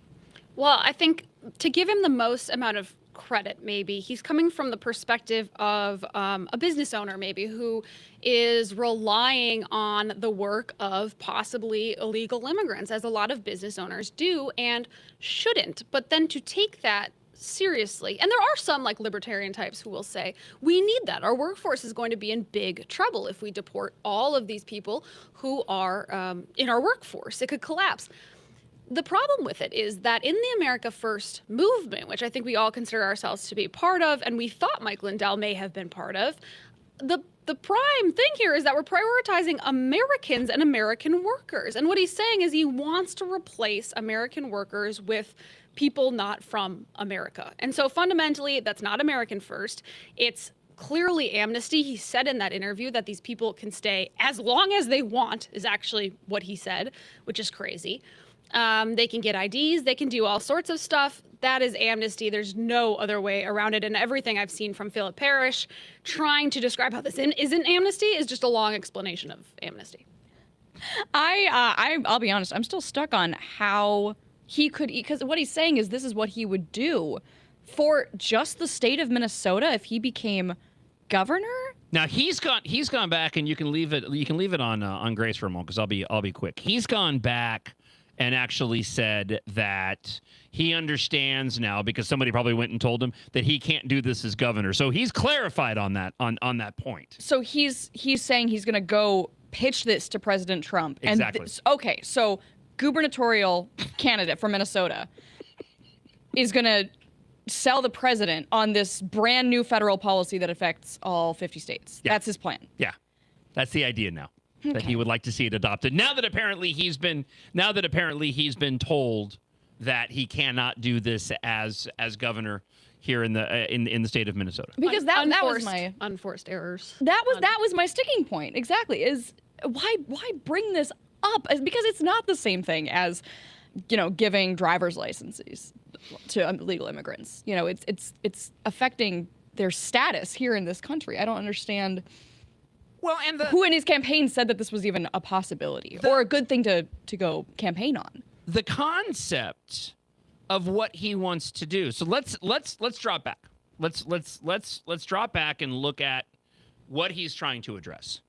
S5: Well, I think to give him the most amount of credit, maybe he's coming from the perspective of a business owner, maybe who is relying on the work of possibly illegal immigrants, as a lot of business owners do and shouldn't. But then to take that seriously. And there are some like libertarian types who will say, we need that. Our workforce is going to be in big trouble if we deport all of these people who are in our workforce. It could collapse. The problem with it is that in the America First movement, which I think we all consider ourselves to be part of, and we thought Mike Lindell may have been part of, the prime thing here is that we're prioritizing Americans and American workers. And what he's saying is he wants to replace American workers with people not from America. And so fundamentally, that's not American First. It's clearly amnesty. He said in that interview that these people can stay as long as they want, is actually what he said, which is crazy. They can get IDs. They can do all sorts of stuff. That is amnesty. There's no other way around it. And everything I've seen from Philip Parrish trying to describe how this isn't amnesty is just a long explanation of amnesty.
S6: I'll be honest, I'm still stuck on how he could, because what he's saying is this is what he would do for just the state of Minnesota if he became governor.
S1: Now he's gone back, and you can leave it on Grace for a moment because I'll be quick. He's gone back and actually said that he understands now because somebody probably went and told him that he can't do this as governor. So he's clarified on that point.
S6: So he's saying he's going to go pitch this to President Trump.
S1: Exactly.
S6: And okay, so gubernatorial candidate from Minnesota is going to sell the president on this brand new federal policy that affects all 50 states. Yeah. That's his plan.
S1: Yeah. That's the idea now. Okay. That he would like to see it adopted. Now that apparently he's been told that he cannot do this as governor here in the state of Minnesota.
S6: Because that was my
S5: unforced errors.
S6: That was my sticking point. Exactly. Is why bring this up? Because it's not the same thing as, giving driver's licenses to illegal immigrants. It's affecting their status here in this country. I don't understand.
S1: Well, and
S6: who in his campaign said that this was even a possibility or a good thing to go campaign on?
S1: The concept of what he wants to do. So let's drop back. Let's drop back and look at what he's trying to address.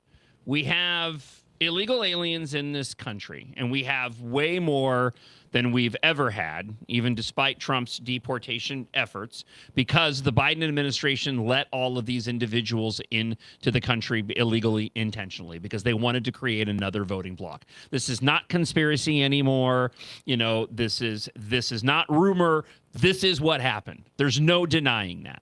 S1: We have illegal aliens in this country, and we have way more than we've ever had, even despite Trump's deportation efforts, because the Biden administration let all of these individuals into the country illegally, intentionally, because they wanted to create another voting bloc. This is not conspiracy anymore. This is not rumor. This is what happened. There's no denying that.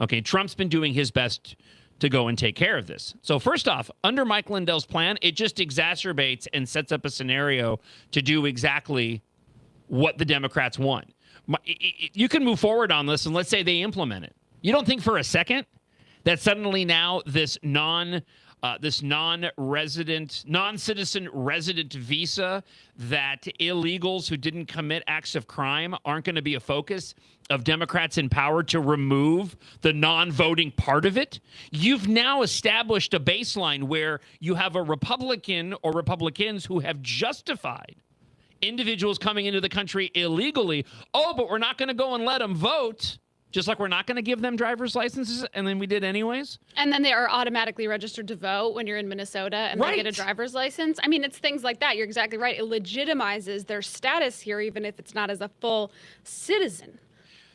S1: Okay, Trump's been doing his best to go and take care of this. So first off, under Mike Lindell's plan, it just exacerbates and sets up a scenario to do exactly what the Democrats want. You can move forward on this, and let's say they implement it. You don't think for a second that suddenly now this non-citizen resident visa, that illegals who didn't commit acts of crime aren't going to be a focus of Democrats in power to remove the non-voting part of it? You've now established a baseline where you have a Republican or Republicans who have justified individuals coming into the country illegally. Oh, but we're not going to go and let them vote. Just like we're not going to give them driver's licenses, and then we did anyways.
S5: And then they are automatically registered to vote when you're in Minnesota and they get a driver's license. I mean, it's things like that. You're exactly right. It legitimizes their status here, even if it's not as a full citizen.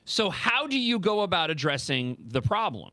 S1: So how do you go about addressing the problem?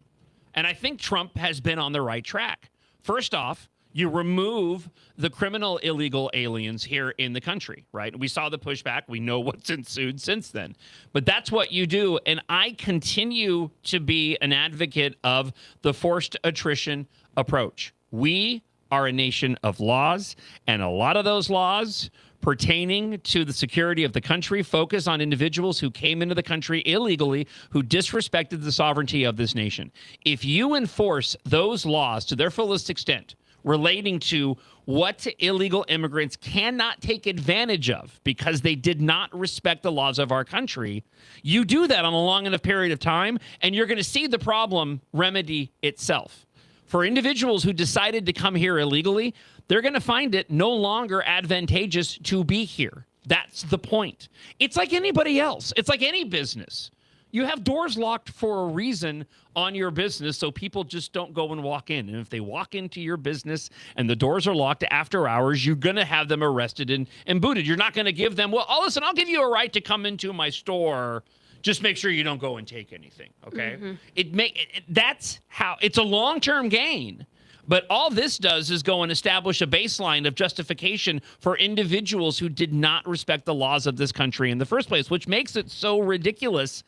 S1: And I think Trump has been on the right track. First off, you remove the criminal illegal aliens here in the country, right? We saw the pushback. We know what's ensued since then. But that's what you do. And I continue to be an advocate of the forced attrition approach. We are a nation of laws, and a lot of those laws pertaining to the security of the country focus on individuals who came into the country illegally, who disrespected the sovereignty of this nation. If you enforce those laws to their fullest extent, relating to what illegal immigrants cannot take advantage of because they did not respect the laws of our country, you do that on a long enough period of time, and you're going to see the problem remedy itself. For individuals who decided to come here illegally, they're going to find it no longer advantageous to be here. That's the point. It's like anybody else. It's like any business. You have doors locked for a reason on your business so people just don't go and walk in. And if they walk into your business and the doors are locked after hours, you're going to have them arrested and booted. You're not going to give them, well, oh, listen, I'll give you a right to come into my store. Just make sure you don't go and take anything, okay? Mm-hmm. That's how, it's a long-term gain. But all this does is go and establish a baseline of justification for individuals who did not respect the laws of this country in the first place, which makes it so ridiculous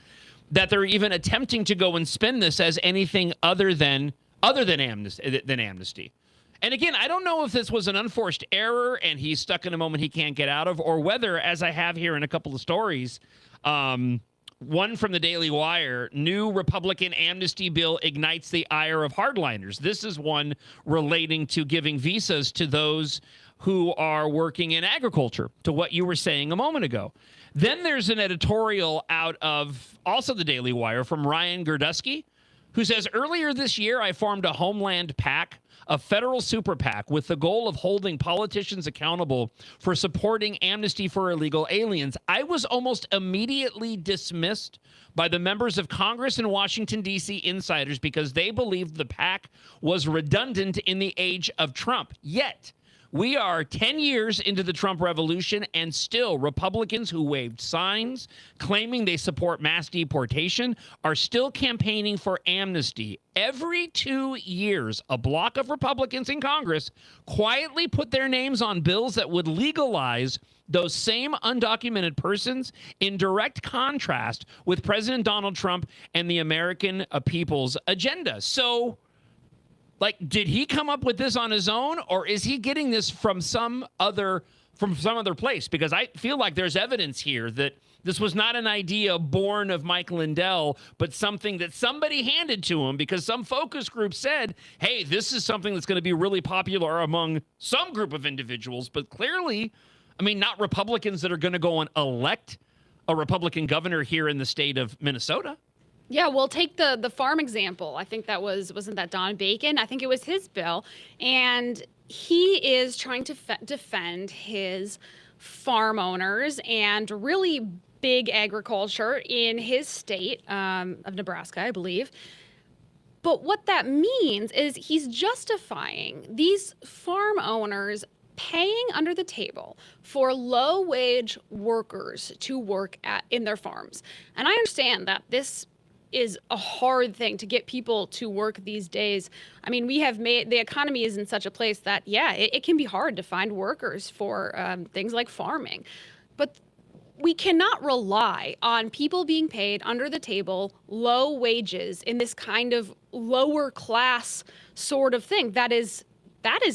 S1: that they're even attempting to go and spin this as anything other than amnesty. And again, I don't know if this was an unforced error and he's stuck in a moment he can't get out of, or whether, as I have here in a couple of stories, one from the Daily Wire, new Republican amnesty bill ignites the ire of hardliners. This is one relating to giving visas to those who are working in agriculture, to what you were saying a moment ago. Then there's an editorial out of also the Daily Wire from Ryan Girdusky, who says, earlier this year, I formed a Homeland PAC, a federal super PAC, with the goal of holding politicians accountable for supporting amnesty for illegal aliens. I was almost immediately dismissed by the members of Congress and Washington, D.C. insiders because they believed the PAC was redundant in the age of Trump. Yet, we are 10 years into the Trump revolution, and still Republicans who waved signs claiming they support mass deportation are still campaigning for amnesty. Every 2 years, a block of Republicans in Congress quietly put their names on bills that would legalize those same undocumented persons, in direct contrast with President Donald Trump and the American people's agenda. So, like, did he come up with this on his own, or is he getting this from some other place? Because I feel like there's evidence here that this was not an idea born of Mike Lindell, but something that somebody handed to him because some focus group said, hey, this is something that's going to be really popular among some group of individuals. But clearly, I mean, not Republicans that are going to go and elect a Republican governor here in the state of Minnesota.
S5: Yeah, well, take the farm example. I think that wasn't that Don Bacon? I think it was his bill. And he is trying to defend his farm owners and really big agriculture in his state of Nebraska, I believe. But what that means is he's justifying these farm owners paying under the table for low-wage workers to work in their farms. And I understand that this is a hard thing to get people to work these days. I mean, the economy is in such a place that, yeah, it can be hard to find workers for things like farming. But we cannot rely on people being paid under the table, low wages in this kind of lower class sort of thing. That is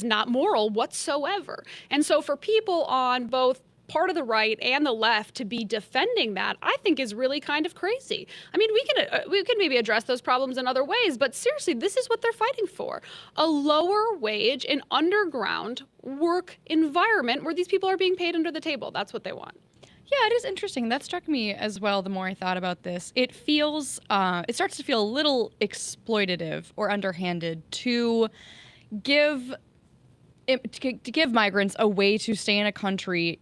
S5: not moral whatsoever. And so for people on both part of the right and the left to be defending that, I think is really kind of crazy. I mean, we can maybe address those problems in other ways, but seriously, this is what they're fighting for. A lower wage and underground work environment where these people are being paid under the table. That's what they want.
S6: Yeah, it is interesting. That struck me as well the more I thought about this. It starts to feel a little exploitative or underhanded to give migrants a way to stay in a country,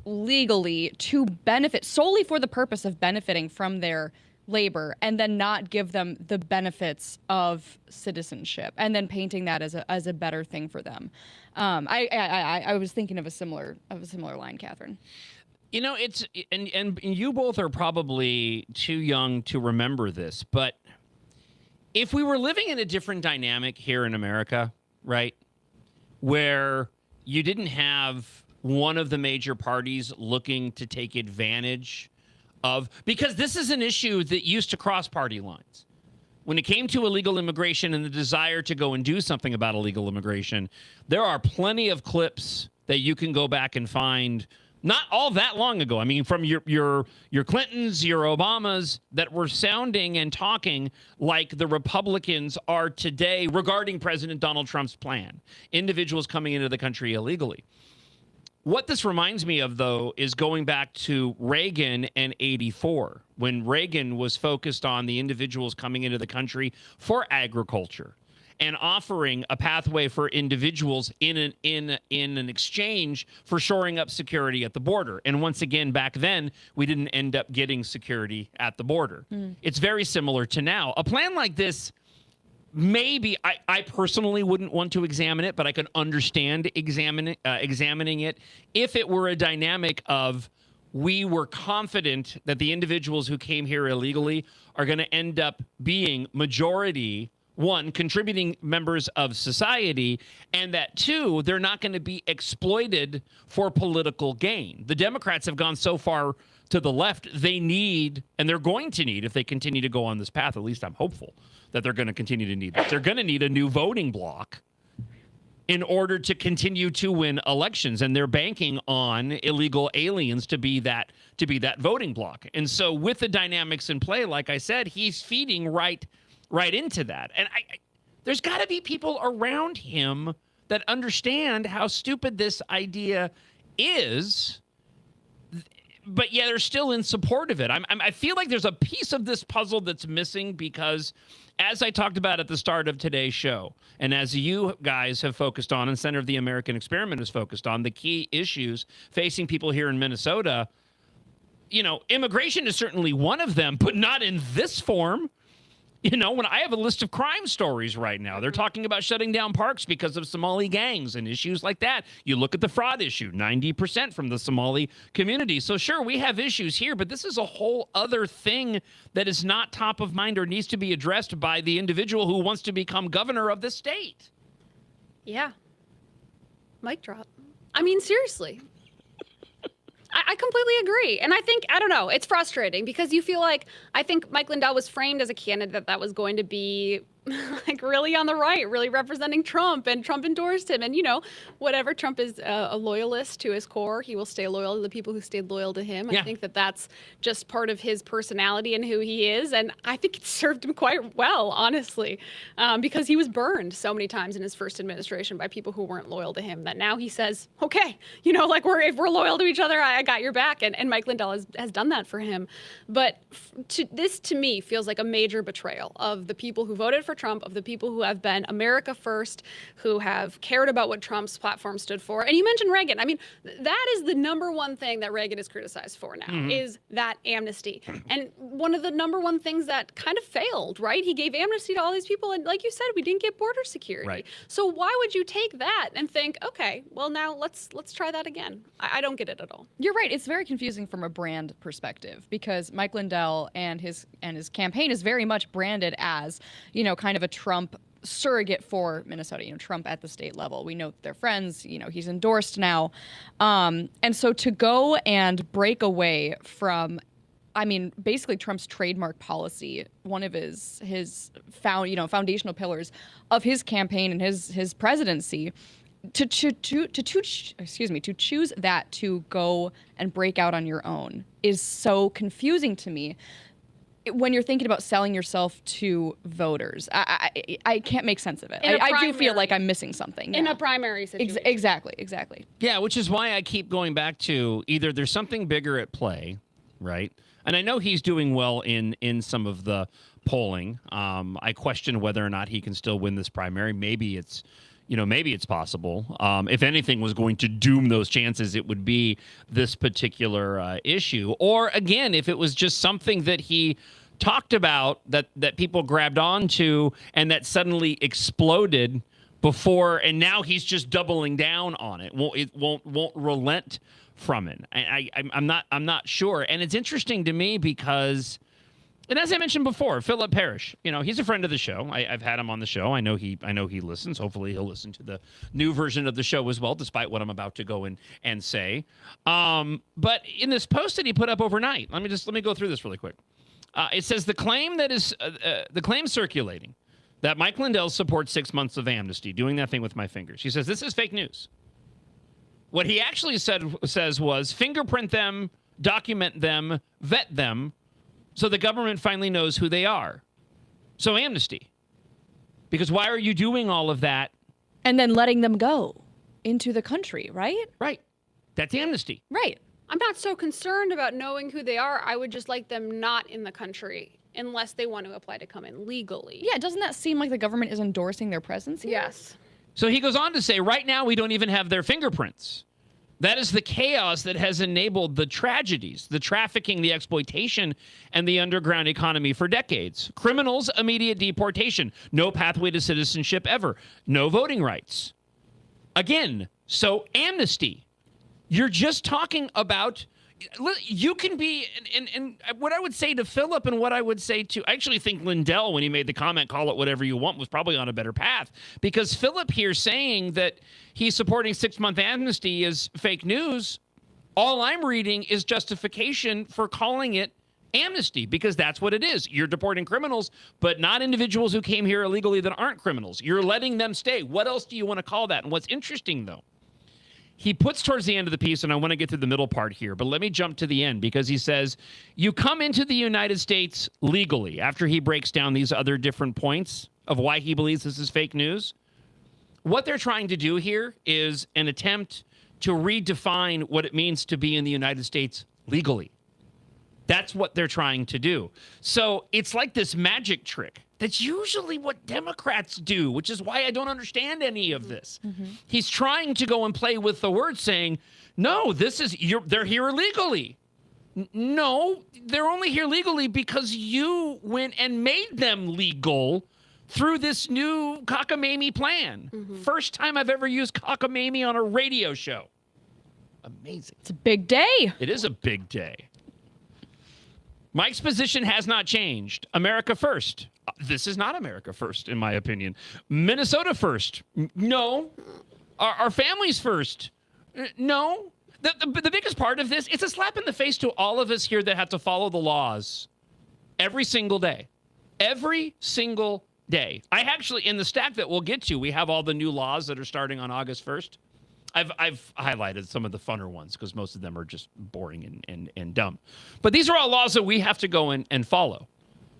S6: legally to benefit solely for the purpose of benefiting from their labor, and then not give them the benefits of citizenship, and then painting that as a better thing for them. I was thinking of a similar line, Catherine.
S1: It's and you both are probably too young to remember this, but if we were living in a different dynamic here in America, right, where you didn't have one of the major parties looking to take advantage of, because this is an issue that used to cross party lines. When it came to illegal immigration and the desire to go and do something about illegal immigration, there are plenty of clips that you can go back and find not all that long ago. I mean, from your Clintons, your Obamas, that were sounding and talking like the Republicans are today regarding President Donald Trump's plan, individuals coming into the country illegally. What this reminds me of, though, is going back to Reagan and '84, when Reagan was focused on the individuals coming into the country for agriculture and offering a pathway for individuals in an exchange for shoring up security at the border. And once again, back then, we didn't end up getting security at the border. It's very similar to now. A plan like this, maybe, I personally wouldn't want to examine it, but I could understand examining it if it were a dynamic of we were confident that the individuals who came here illegally are going to end up being majority, one, contributing members of society, and that, two, they're not going to be exploited for political gain. The Democrats have gone so far to the left, they need, and they're going to need, if they continue to go on this path, at least I'm hopeful that they're going to continue to need this. They're going to need a new voting bloc in order to continue to win elections, and they're banking on illegal aliens to be that voting bloc. And so with the dynamics in play, like I said, he's feeding right into that. And there's got to be people around him that understand how stupid this idea is. but yeah, they're still in support of it. I feel like there's a piece of this puzzle that's missing because, as I talked about at the start of today's show, and as you guys have focused on, and Center of the American Experiment has focused on, the key issues facing people here in Minnesota, immigration is certainly one of them, but not in this form. When I have a list of crime stories right now, they're talking about shutting down parks because of Somali gangs and issues like that. You look at the fraud issue, 90% from the Somali community. So sure, we have issues here, but this is a whole other thing that is not top of mind or needs to be addressed by the individual who wants to become governor of the state.
S5: Yeah. Mic drop. I mean, seriously. I completely agree. And I don't know, it's frustrating because you feel like, I think Mike Lindell was framed as a candidate that was going to be like really on the right, really representing Trump, and Trump endorsed him. And, whatever, Trump is a loyalist to his core. He will stay loyal to the people who stayed loyal to him. Yeah. I think that that's just part of his personality and who he is. And I think it served him quite well, honestly, because he was burned so many times in his first administration by people who weren't loyal to him that now he says, okay, if we're loyal to each other, I got your back. And Mike Lindell has done that for him. But this to me feels like a major betrayal of the people who voted for Trump, of the people who have been America first, who have cared about what Trump's platform stood for. And you mentioned Reagan. I mean, that is the number one thing that Reagan is criticized for now, is that amnesty. And one of the number one things that kind of failed, right? He gave amnesty to all these people. And like you said, we didn't get border security. Right. So why would you take that and think, okay, well, now let's try that again? I don't get it at all.
S6: You're right. It's very confusing from a brand perspective because Mike Lindell and his campaign is very much branded as, kind of a Trump surrogate for Minnesota, Trump at the state level. We know that they're friends, he's endorsed now. And so to go and break away from, basically Trump's trademark policy, one of his foundational pillars of his campaign and his presidency, to choose that to go and break out on your own is so confusing to me. When you're thinking about selling yourself to voters, I can't make sense of it. I do feel like I'm missing something.
S5: In a primary situation.
S6: Exactly.
S1: Yeah, which is why I keep going back to either there's something bigger at play, right? And I know he's doing well in some of the polling. I question whether or not he can still win this primary. Maybe it's possible. If anything was going to doom those chances, it would be this particular issue. Or again, if it was just something that he talked about that people grabbed onto and that suddenly exploded before, and now he's just doubling down on it. It won't relent from it. I'm not sure. And it's interesting to me because, and as I mentioned before, Philip Parrish, he's a friend of the show. I've had him on the show. I know he listens. Hopefully he'll listen to the new version of the show as well, despite what I'm about to go in and say. But in this post that he put up overnight, let me go through this really quick. It says the claim circulating that Mike Lindell supports 6 months of amnesty, doing that thing with my fingers. He says this is fake news. What he actually says was fingerprint them, document them, vet them, so the government finally knows who they are. So amnesty. Because why are you doing all of that?
S6: And then letting them go into the country, right?
S1: Right. That's amnesty.
S6: Right.
S5: I'm not so concerned about knowing who they are. I would just like them not in the country unless they want to apply to come in legally.
S6: Yeah, doesn't that seem like the government is endorsing their presence here?
S5: Yes.
S1: So he goes on to say, right now we don't even have their fingerprints. That is the chaos that has enabled the tragedies, the trafficking, the exploitation, and the underground economy for decades. Criminals, immediate deportation. No pathway to citizenship ever. No voting rights. Again, so amnesty. You're just talking about, you can be, and what I would say to Philip and what I would say to, I actually think Lindell, when he made the comment, call it whatever you want, was probably on a better path. Because Philip here saying that he's supporting 6-month amnesty is fake news. All I'm reading is justification for calling it amnesty, because that's what it is. You're deporting criminals, but not individuals who came here illegally that aren't criminals. You're letting them stay. What else do you want to call that? And what's interesting, though, he puts towards the end of the piece, and I want to get through the middle part here, but let me jump to the end, because he says, you come into the United States legally, after he breaks down these other different points of why he believes this is fake news. What they're trying to do here is an attempt to redefine what it means to be in the United States legally. That's what they're trying to do. So it's like this magic trick. That's usually what Democrats do, which is why I don't understand any of this. He's trying to go and play with the words, saying, no, they're here illegally. No, they're only here legally because you went and made them legal through this new cockamamie plan. First time I've ever used cockamamie on a radio show. Amazing.
S6: It's a big day.
S1: It is a big day. Mike's position has not changed. America first. This is not America first, in my opinion. Minnesota first. No. Our families first. No. The biggest part of this, it's a slap in the face to all of us here that have to follow the laws every single day. Every single day. I actually, in the stack that we'll get to, we have all the new laws that are starting on August 1st. I've highlighted some of the funner ones because most of them are just boring and dumb. But these are all laws that we have to go and follow.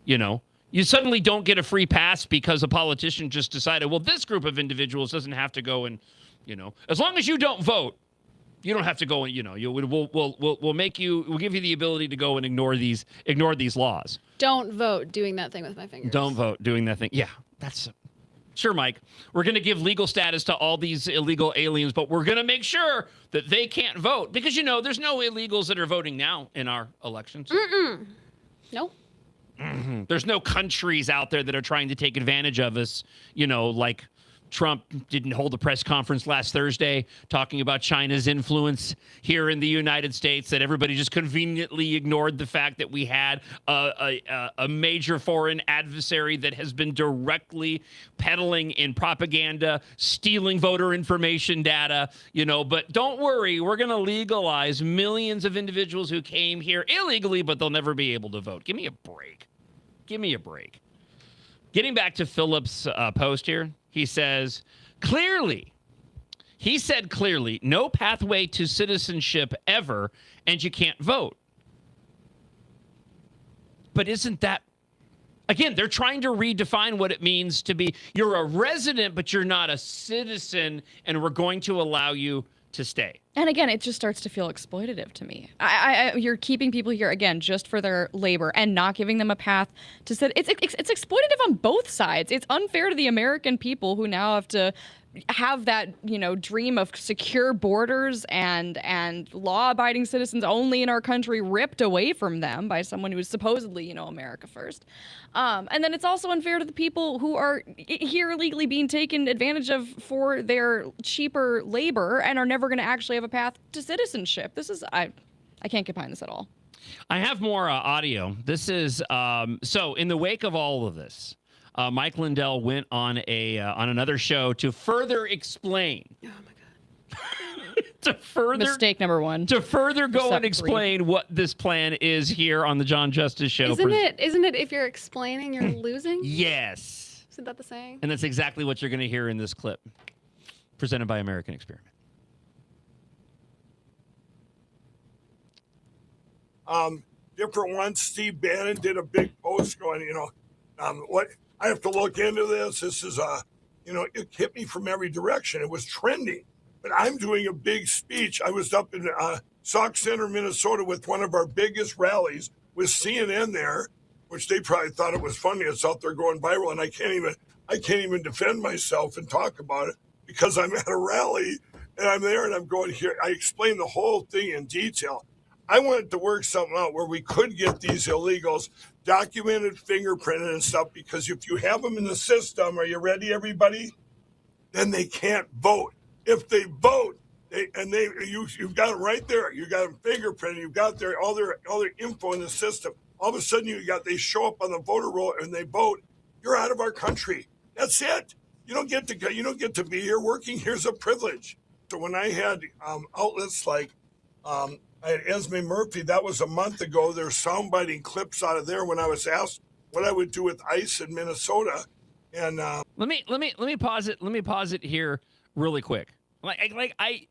S1: You know, you suddenly don't get a free pass because a politician just decided, well, this group of individuals doesn't have to go and, you know, as long as you don't vote, you don't have to go and, you know, we'll give you the ability to go and ignore these laws.
S8: Don't vote doing that thing with my fingers.
S1: Don't vote doing that thing. Yeah, that's sure, Mike. We're going to give legal status to all these illegal aliens, but we're going to make sure that they can't vote because, you know, there's no illegals that are voting now in our elections.
S8: Nope.
S1: There's no countries out there that are trying to take advantage of us, you know, like Trump didn't hold a press conference last Thursday talking about China's influence here in the United States, that everybody just conveniently ignored the fact that we had a major foreign adversary that has been directly peddling in propaganda, stealing voter information data, you know. But don't worry, we're going to legalize millions of individuals who came here illegally, but they'll never be able to vote. Give me a break. Give me a break. Getting back to Philip's post here, he says, clearly, no pathway to citizenship ever, and you can't vote. But isn't that, again, they're trying to redefine what it means to be, you're a resident, but you're not a citizen, and we're going to allow you to stay.
S6: And again, it just starts to feel exploitative to me. You're keeping people here, again, just for their labor and not giving them a path to sit. It's exploitative on both sides. It's unfair to the American people who now have to have that, you know, dream of secure borders and law-abiding citizens only in our country ripped away from them by someone who is supposedly, you know, America first. And then it's also unfair to the people who are here illegally being taken advantage of for their cheaper labor and are never going to actually have a path to citizenship. This is, I can't get behind this at all.
S1: I have more audio. This is, so in the wake of all of this, Mike Lindell went on another show to further explain. Oh my God!
S6: Mistake number one.
S1: To further go and explain what this plan is here on the John Justice Show.
S8: Isn't it? If you're explaining, you're losing.
S1: Yes.
S8: Isn't that the saying?
S1: And that's exactly what you're going to hear in this clip, presented by American Experiment.
S12: Different one, Steve Bannon did a big post going, you know, what I have to look into this. This is you know, it hit me from every direction. It was trending, but I'm doing a big speech. I was up in Sauk Center, Minnesota, with one of our biggest rallies with CNN there, which they probably thought it was funny. It's out there going viral, and I can't even defend myself and talk about it because I'm at a rally and I'm there and I'm going here. I explained the whole thing in detail. I wanted to work something out where we could get these illegals documented, fingerprinted and stuff, because if you have them in the system, are you ready, everybody? Then they can't vote. If they vote, you've got them right there. You got them fingerprinted. You've got all their info in the system. All of a sudden, they show up on the voter roll and they vote. You're out of our country. That's it. You don't get to be here. Working here's a privilege. So when I had outlets like I had Esme Murphy, that was a month ago. There's soundbiting clips out of there when I was asked what I would do with ICE in Minnesota. And
S1: let me pause it. Let me pause it here really quick. I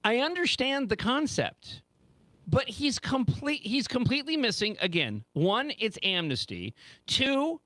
S1: understand the concept, but he's completely missing, again, one, it's amnesty. Two,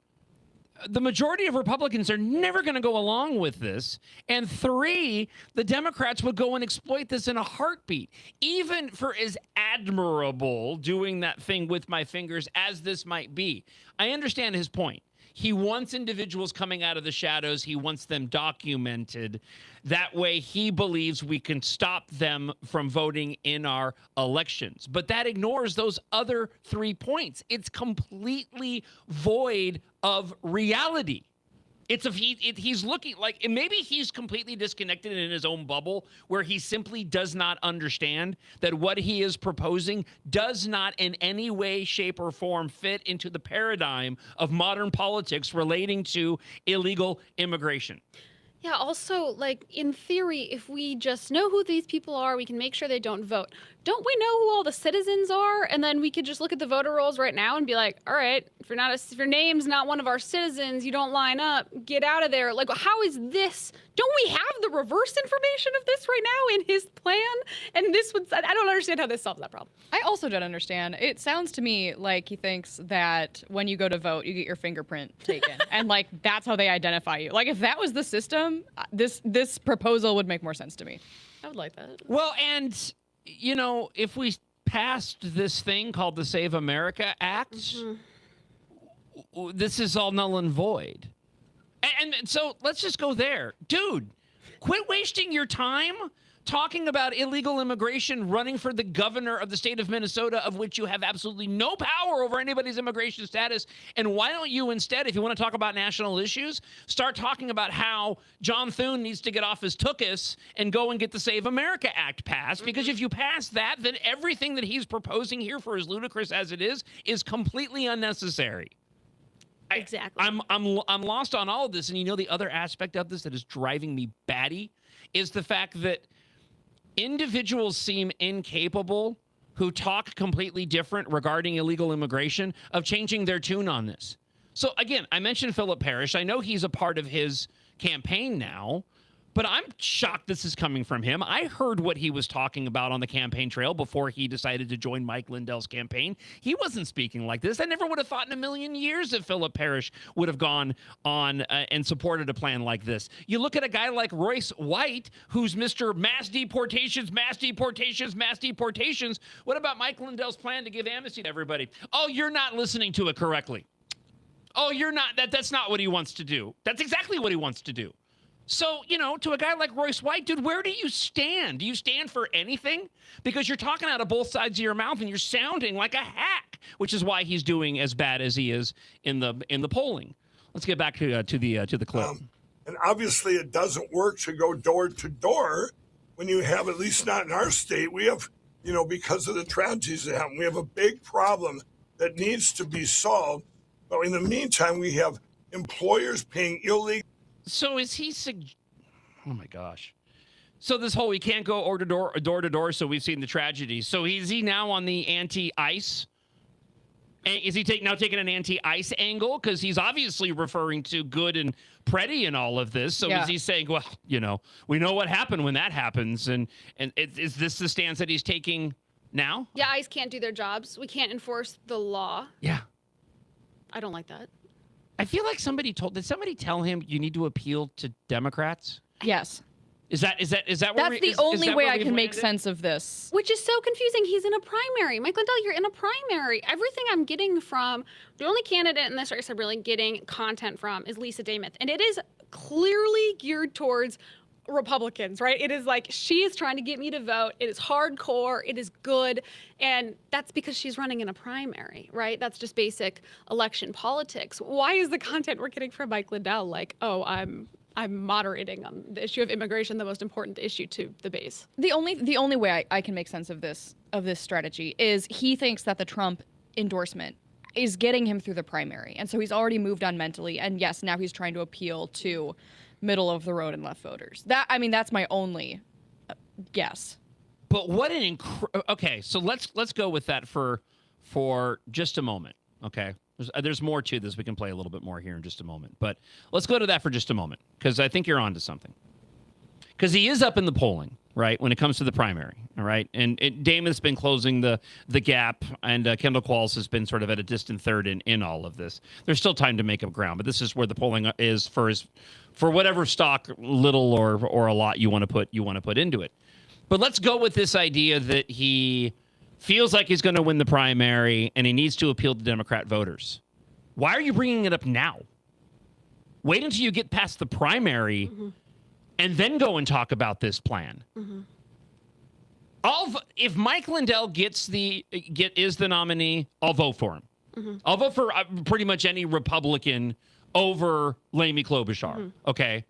S1: the majority of Republicans are never going to go along with this. And 3, the Democrats would go and exploit this in a heartbeat. Even for as admirable doing that thing with my fingers as this might be, I understand his point. He wants individuals coming out of the shadows. He wants them documented. That way, he believes we can stop them from voting in our elections. But that ignores those other 3 points. It's completely void of reality. He's looking like, and maybe he's completely disconnected in his own bubble where he simply does not understand that what he is proposing does not in any way, shape, or form fit into the paradigm of modern politics relating to illegal immigration.
S5: Yeah, also, like, in theory, if we just know who these people are, we can make sure they don't vote. Don't we know who all the citizens are? And then we could just look at the voter rolls right now and be like, all right, if your name's not one of our citizens, you don't line up, get out of there. Like, how is this? Don't we have the reverse information of this right now in his plan? And this would, I don't understand how this solves that problem.
S6: I also don't understand. It sounds to me like he thinks that when you go to vote, you get your fingerprint taken. And like, that's how they identify you. Like, if that was the system, this proposal would make more sense to me.
S5: I would like that.
S1: Well, and, you know, if we passed this thing called the Save America Act, this is all null and void. And so let's just go there. Dude, quit wasting your time talking about illegal immigration, running for the governor of the state of Minnesota, of which you have absolutely no power over anybody's immigration status. And why don't you instead, if you want to talk about national issues, start talking about how John Thune needs to get off his tuchus and go and get the Save America Act passed? Because if you pass that, then everything that he's proposing here, for as ludicrous as it is completely unnecessary.
S5: Exactly.
S1: I'm lost on all of this. And you know, the other aspect of this that is driving me batty is the fact that individuals seem incapable who talk completely different regarding illegal immigration of changing their tune on this. So again, I mentioned Philip Parrish. I know he's a part of his campaign now, but I'm shocked this is coming from him. I heard what he was talking about on the campaign trail before he decided to join Mike Lindell's campaign. He wasn't speaking like this. I never would have thought in a million years that Philip Parrish would have gone on and supported a plan like this. You look at a guy like Royce White, who's Mr. Mass Deportations, Mass Deportations, Mass Deportations. What about Mike Lindell's plan to give amnesty to everybody? Oh, you're not listening to it correctly. Oh, you're not. That's not what he wants to do. That's exactly what he wants to do. So, you know, to a guy like Royce White, dude, where do you stand? Do you stand for anything? Because you're talking out of both sides of your mouth and you're sounding like a hack, which is why he's doing as bad as he is in the polling. Let's get back to the clip.
S12: And obviously, it doesn't work to go door to door when you have, at least not in our state, we have, you know, because of the tragedies that happen, we have a big problem that needs to be solved. But in the meantime, we have employers paying illegal.
S1: So is he? Oh my gosh! So this whole we can't go door to door. So we've seen the tragedies. So is he now on the anti-ICE? Is he now taking an anti-ICE angle? Because he's obviously referring to Good and Preddy in all of this. So is he saying, well, you know, we know what happened when that happens, and is this the stance that he's taking now?
S5: Yeah, ICE can't do their jobs. We can't enforce the law.
S1: Yeah.
S5: I don't like that.
S1: I feel like did somebody tell him you need to appeal to Democrats?
S6: Yes.
S1: Is that where
S6: that's the only way I can make sense of this?
S5: Which is so confusing. He's in a primary. Mike Lindell, you're in a primary. Everything I'm getting from the only candidate in this race I'm really getting content from is Lisa Damith. And it is clearly geared towards Republicans, right? It is like, she is trying to get me to vote. It is hardcore. It is good. And that's because she's running in a primary, right? That's just basic election politics. Why is the content we're getting from Mike Lindell like, oh, I'm moderating on the issue of immigration, the most important issue to the base?
S6: The only way I can make sense of this strategy is he thinks that the Trump endorsement is getting him through the primary. And so he's already moved on mentally. And yes, now he's trying to appeal to middle of the road and left voters. That's my only guess.
S1: But what an okay, so let's go with that for just a moment. Okay, there's more to this. We can play a little bit more here in just a moment, but let's go to that for just a moment because I think you're onto something. Because he is up in the polling. right, when it comes to the primary, all right? And Damon's been closing the gap, and Kendall Qualls has been sort of at a distant third in all of this. There's still time to make up ground, but this is where the polling is for whatever stock, little or a lot you want to put into it. But let's go with this idea that he feels like he's going to win the primary and he needs to appeal to Democrat voters. Why are you bringing it up now? Wait until you get past the primary and then go and talk about this plan. If Mike Lindell is the nominee, I'll vote for him. I'll vote for pretty much any Republican over Laimi Klobuchar. Okay,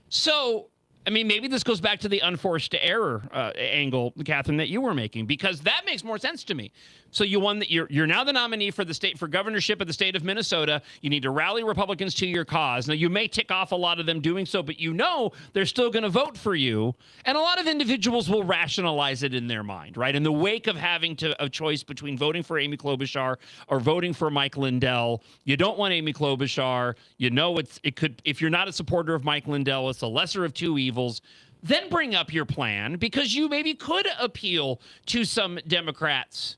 S1: so I mean, maybe this goes back to the unforced error angle, Catherine, that you were making, because that makes more sense to me. So you're now the nominee for governorship of the state of Minnesota. You need to rally Republicans to your cause. Now, you may tick off a lot of them doing so, but you know they're still going to vote for you. And a lot of individuals will rationalize it in their mind, right? In the wake of having a choice between voting for Amy Klobuchar or voting for Mike Lindell, you don't want Amy Klobuchar. You know it could, if you're not a supporter of Mike Lindell, it's the lesser of two evils. Then bring up your plan, because you maybe could appeal to some Democrats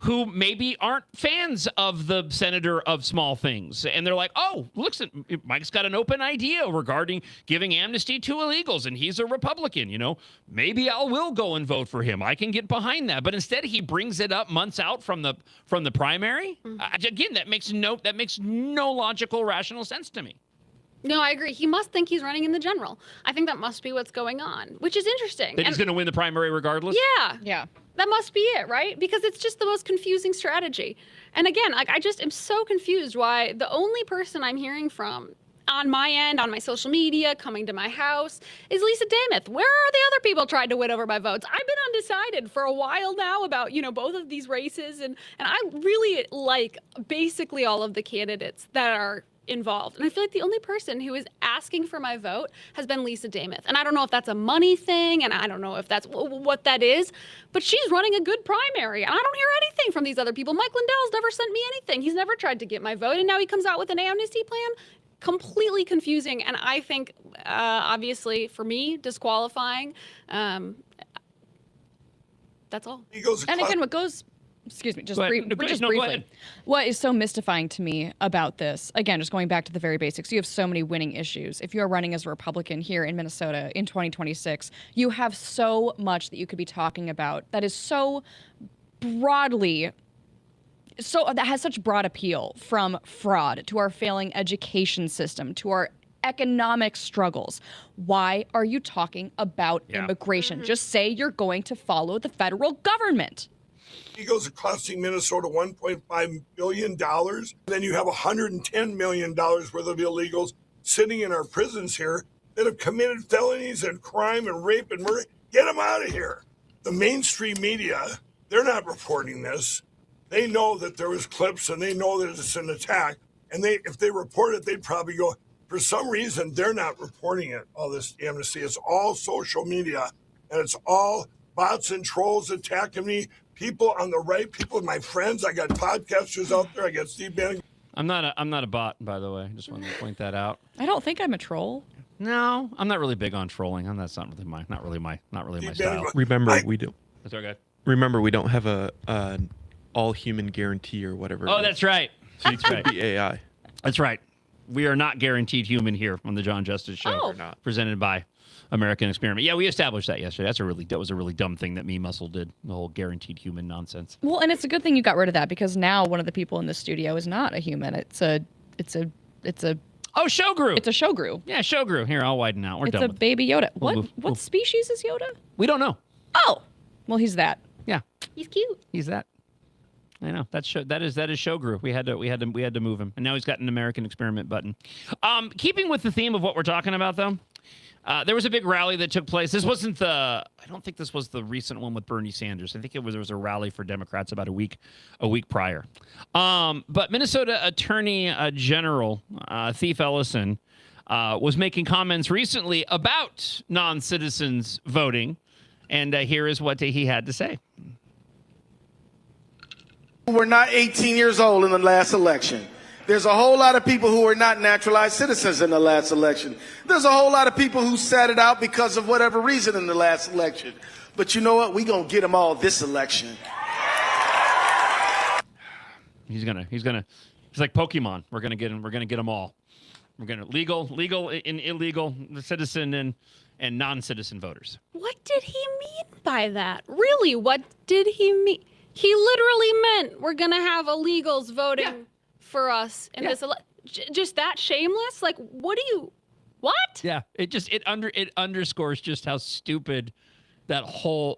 S1: who maybe aren't fans of the senator of small things. And they're like, oh, listen, Mike's got an open idea regarding giving amnesty to illegals, and he's a Republican, maybe I will go and vote for him. I can get behind that. But instead, he brings it up months out from the primary. Again, that makes no logical, rational sense to me.
S5: No, I agree. He must think he's running in the general. I think that must be what's going on, which is interesting.
S1: That he's going to win the primary regardless?
S5: Yeah. That must be it, right? Because it's just the most confusing strategy. And again, I just am so confused why the only person I'm hearing from on my end, on my social media, coming to my house, is Lisa Dameth. Where are the other people trying to win over my votes? I've been undecided for a while now about, both of these races. And I really like basically all of the candidates that are involved. And I feel like the only person who is asking for my vote has been Lisa Dameth. And I don't know if that's a money thing, and I don't know if that's what that is, but she's running a good primary. And I don't hear anything from these other people. Mike Lindell's never sent me anything. He's never tried to get my vote, and now he comes out with an amnesty plan. Completely confusing, and I think, obviously, for me, disqualifying. That's all.
S6: And again, what goes... Excuse me, just briefly. What is so mystifying to me about this, again, just going back to the very basics, you have so many winning issues. If you're running as a Republican here in Minnesota in 2026, you have so much that you could be talking about that is so broadly, that has such broad appeal, from fraud to our failing education system to our economic struggles. Why are you talking about immigration? Just say you're going to follow the federal government.
S12: Illegals are costing Minnesota $1.5 billion. Then you have $110 million worth of illegals sitting in our prisons here that have committed felonies and crime and rape and murder. Get them out of here. The mainstream media, they're not reporting this. They know that there was clips and they know that it's an attack. And if they report it, they'd probably go. For some reason, they're not reporting it, all this amnesty. It's all social media, and it's all bots and trolls attacking me. People on the right, people, my friends. I got podcasters out there. I got Steve Bannon. I'm
S1: not a bot, by the way. I just wanted to point that out.
S6: I don't think I'm a troll.
S1: No, I'm not really big on trolling. That's not really my style.
S3: Remember, we do.
S1: That's okay.
S3: Remember, we don't have a all human guarantee or whatever.
S1: Oh, that's right.
S3: So you could be AI.
S1: That's right. We are not guaranteed human here on the John Justice Show, presented by American Experiment. Yeah, we established that yesterday. That was a really dumb thing that Me Muscle did. The whole guaranteed human nonsense.
S6: Well, and it's a good thing you got rid of that, because now one of the people in the studio is not a human. It's a
S1: Shogru.
S6: It's a Shogru.
S1: Yeah, Shogru. Here, I'll widen out. We're done.
S6: It's a baby Yoda. What species is Yoda?
S1: We don't know.
S6: Oh, well, he's that.
S1: Yeah,
S5: he's cute.
S1: He's that. I know that is Shogru. We had to move him, and now he's got an American Experiment button. Keeping with the theme of what we're talking about, though, there was a big rally that took place. This wasn't I don't think this was the recent one with Bernie Sanders. I think there was a rally for Democrats about a week prior. But Minnesota Attorney General Thief Ellison was making comments recently about non-citizens voting, and here is what he had to say.
S14: Were not 18 years old in the last election. There's a whole lot of people who are not naturalized citizens in the last election. There's a whole lot of people who sat it out because of whatever reason in the last election. But you know what? We're going to get them all this election.
S1: He's like Pokemon. We're gonna get them all. We're gonna legal and illegal, citizen and non-citizen voters.
S8: What did he mean by that? Really, what did he mean? He literally meant we're gonna have illegals voting for us in this just that shameless? Like, what?
S1: Yeah, it underscores just how stupid that whole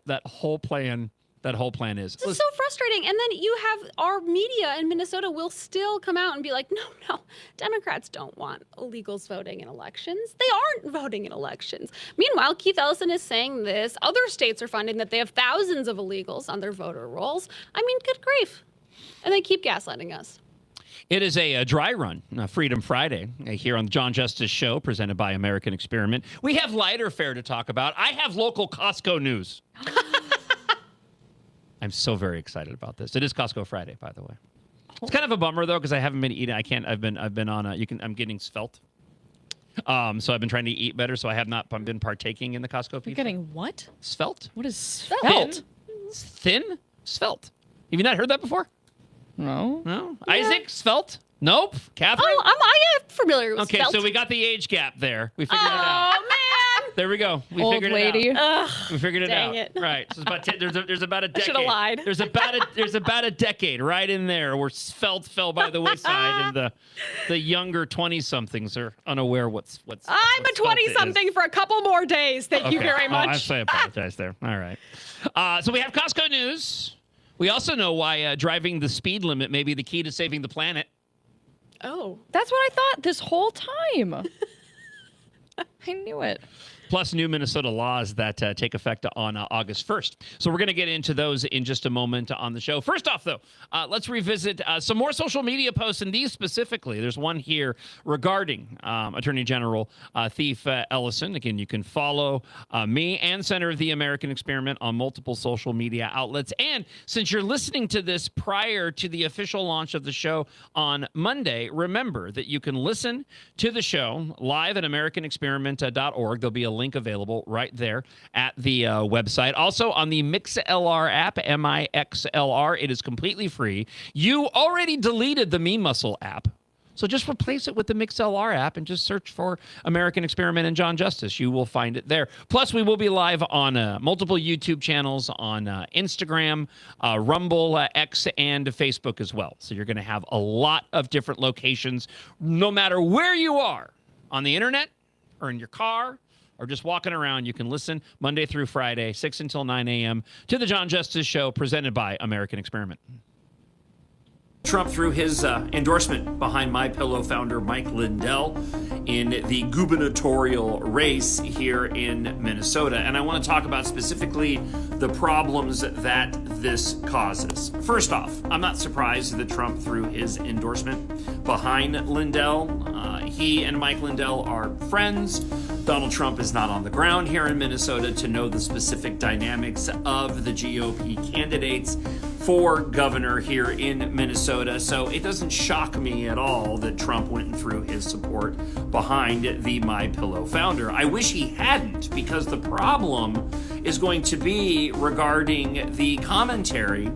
S1: plan is.
S8: This is so frustrating. And then you have our media in Minnesota will still come out and be like, no, Democrats don't want illegals voting in elections. They aren't voting in elections. Meanwhile, Keith Ellison is saying this. Other states are finding that they have thousands of illegals on their voter rolls. I mean, good grief. And they keep gaslighting us.
S1: It is a dry run, Freedom Friday, here on the John Justice Show, presented by American Experiment. We have lighter fare to talk about. I have local Costco news. I'm so very excited about this. It is Costco Friday, by the way. It's kind of a bummer though, because I haven't been eating. I've been on I'm getting svelte. So I've been trying to eat better. So I have not been partaking in the Costco pizza.
S6: You're getting what?
S1: Svelte.
S6: What is svelte?
S1: Thin? Svelte. Have you not heard that before?
S6: No.
S1: No. Yeah. Isaac Svelte? Nope. Catherine?
S8: Oh, I am familiar with
S1: Okay,
S8: svelte.
S1: so we got the age gap there. We figured it out.
S8: Oh, man.
S1: There we go. We
S6: Old
S1: figured
S6: lady.
S1: it out.
S8: Ugh,
S1: we figured it
S8: dang
S1: out.
S8: it.
S1: Right. So there's about a decade.
S8: I should have lied.
S1: There's about a decade right in there where Svelte fell by the wayside, and the younger 20-somethings are unaware what's.
S8: I'm a 20-something for a couple more days. Thank you very much.
S1: I apologize there. All right. So we have Costco news. We also know why driving the speed limit may be the key to saving the planet.
S8: Oh.
S6: That's what I thought this whole time. I knew it.
S1: Plus new Minnesota laws that take effect on August 1st. So we're going to get into those in just a moment on the show. First off, though, let's revisit some more social media posts, and these specifically. There's one here regarding Attorney General Keith Ellison. Again, you can follow me and Center of the American Experiment on multiple social media outlets. And since you're listening to this prior to the official launch of the show on Monday, remember that you can listen to the show live at AmericanExperiment.org. There'll be a link available right there at the website. Also on the MixLR app, MixLR, it is completely free. You already deleted the Me Muscle app, so just replace it with the MixLR app and just search for American Experiment and John Justice. You will find it there. Plus, we will be live on multiple YouTube channels, on Instagram, Rumble, X, and Facebook as well. So you're going to have a lot of different locations, no matter where you are on the internet or in your car, or just walking around. You can listen Monday through Friday, 6 until 9 a.m. to the John Justice Show, presented by American Experiment. Trump threw his endorsement behind MyPillow founder Mike Lindell in the gubernatorial race here in Minnesota. And I want to talk about specifically the problems that this causes. First off, I'm not surprised that Trump threw his endorsement behind Lindell. He and Mike Lindell are friends. Donald Trump is not on the ground here in Minnesota to know the specific dynamics of the GOP candidates for governor here in Minnesota. So it doesn't shock me at all that Trump went and threw his support behind the MyPillow founder. I wish he hadn't, because the problem is going to be regarding the commentary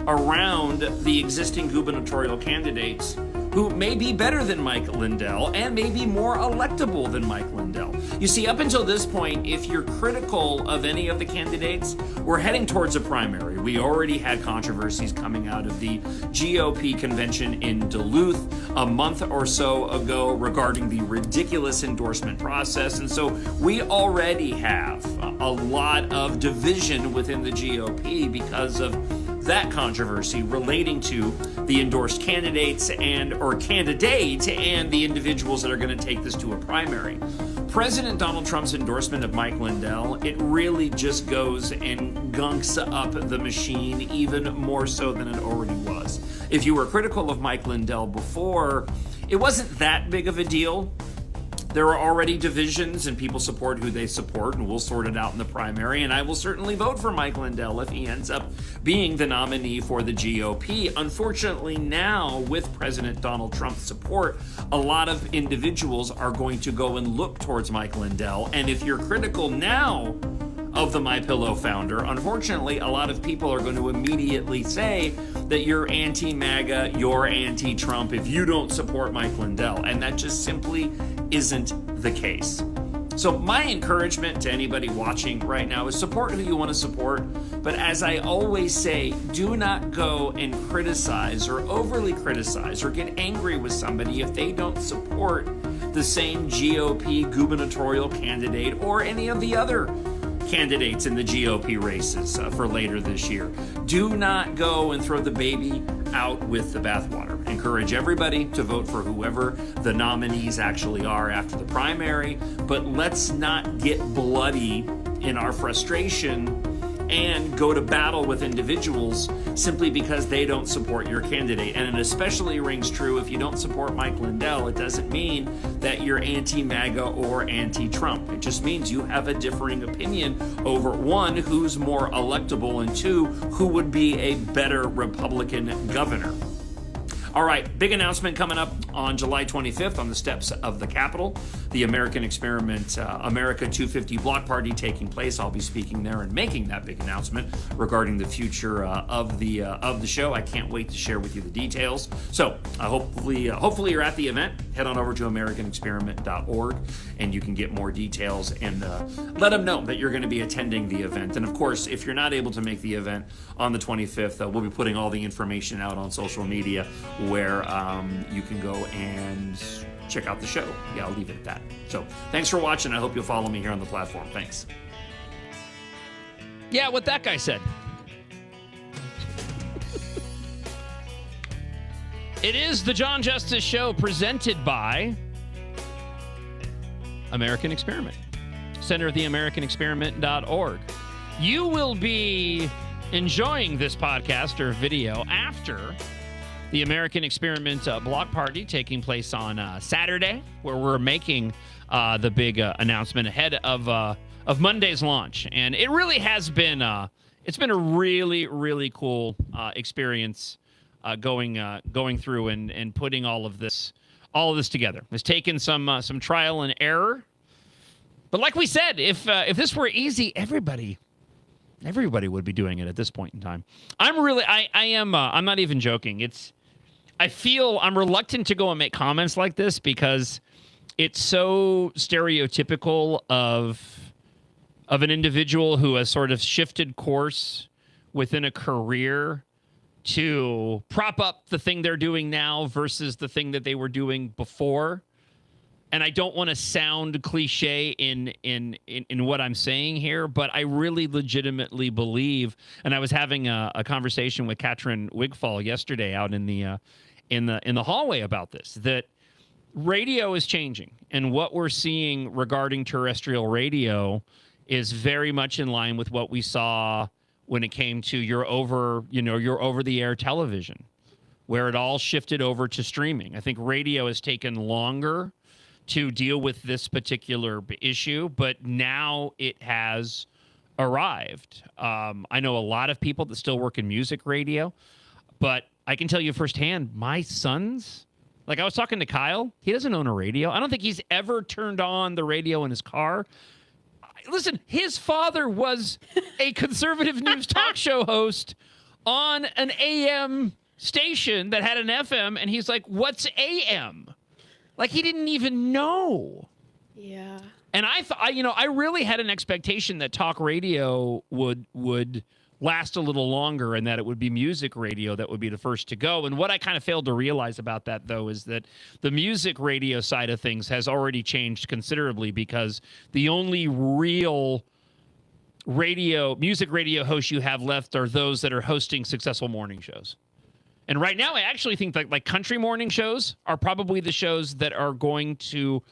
S1: around the existing gubernatorial candidates who may be better than Mike Lindell and may be more electable than Mike Lindell. You see, up until this point, if you're critical of any of the candidates, we're heading towards a primary. We already had controversies coming out of the GOP convention in Duluth a month or so ago regarding the ridiculous endorsement process. And so we already have a lot of division within the GOP because of that controversy relating to the endorsed candidates or candidate and the individuals that are going to take this to a primary. President Donald Trump's endorsement of Mike Lindell, it really just goes and gunks up the machine even more so than it already was. If you were critical of Mike Lindell before, it wasn't that big of a deal. There are already divisions, and people support who they support, and we'll sort it out in the primary. And I will certainly vote for Mike Lindell if he ends up being the nominee for the GOP. Unfortunately, now with President Donald Trump's support, a lot of individuals are going to go and look towards Mike Lindell. And if you're critical now of the MyPillow founder, unfortunately, a lot of people are going to immediately say that you're anti-MAGA, you're anti-Trump if you don't support Mike Lindell. And that just simply isn't the case. So my encouragement to anybody watching right now is support who you want to support. But as I always say, do not go and criticize or overly criticize or get angry with somebody if they don't support the same GOP gubernatorial candidate or any of the other candidates in the GOP races for later this year. Do not go and throw the baby out with the bathwater. Encourage everybody to vote for whoever the nominees actually are after the primary, but let's not get bloody in our frustration and go to battle with individuals simply because they don't support your candidate. And it especially rings true if you don't support Mike Lindell. It doesn't mean that you're anti-MAGA or anti-Trump. It just means you have a differing opinion over, one, who's more electable, and two, who would be a better Republican governor. All right, big announcement coming up on July 25th on the steps of the Capitol. The American Experiment America 250 block party taking place. I'll be speaking there and making that big announcement regarding the future of the show. I can't wait to share with you the details. So hopefully you're at the event. Head on over to AmericanExperiment.org and you can get more details and let them know that you're going to be attending the event. And of course, if you're not able to make the event on the 25th, we'll be putting all the information out on social media where you can go and check out the show. Yeah, I'll leave it at that. So thanks for watching. I hope you'll follow me here on the platform. Thanks. Yeah, what that guy said. It is the John Justice Show presented by American Experiment. Center of the AmericanExperiment.org. You will be enjoying this podcast or video after the American Experiment block party taking place on Saturday, where we're making the big announcement ahead of Monday's launch. And it really has been it's been a really, really cool experience going through and putting all of this together. It's taken some trial and error, but like we said, if this were easy, everybody would be doing it at this point in time. I'm not even joking. I feel I'm reluctant to go and make comments like this because it's so stereotypical of an individual who has sort of shifted course within a career to prop up the thing they're doing now versus the thing that they were doing before. And I don't want to sound cliche in what I'm saying here, but I really legitimately believe, and I was having a conversation with Katrin Wigfall yesterday out in the hallway about this, that radio is changing, and what we're seeing regarding terrestrial radio is very much in line with what we saw when it came to your over-the-air television, where it all shifted over to streaming. I think radio has taken longer to deal with this particular issue, but now it has arrived. I know a lot of people that still work in music radio, but I can tell you firsthand, my sons, like I was talking to Kyle, he doesn't own a radio. I don't think he's ever turned on the radio in his car. Listen, his father was a conservative news talk show host on an AM station that had an FM, and he's like, what's AM? Like, he didn't even know.
S5: Yeah.
S1: And I thought, I really had an expectation that talk radio would last a little longer and that it would be music radio that would be the first to go. And what I kind of failed to realize about that, though, is that the music radio side of things has already changed considerably, because the only real music radio hosts you have left are those that are hosting successful morning shows. And right now, I actually think that like country morning shows are probably the shows that are going to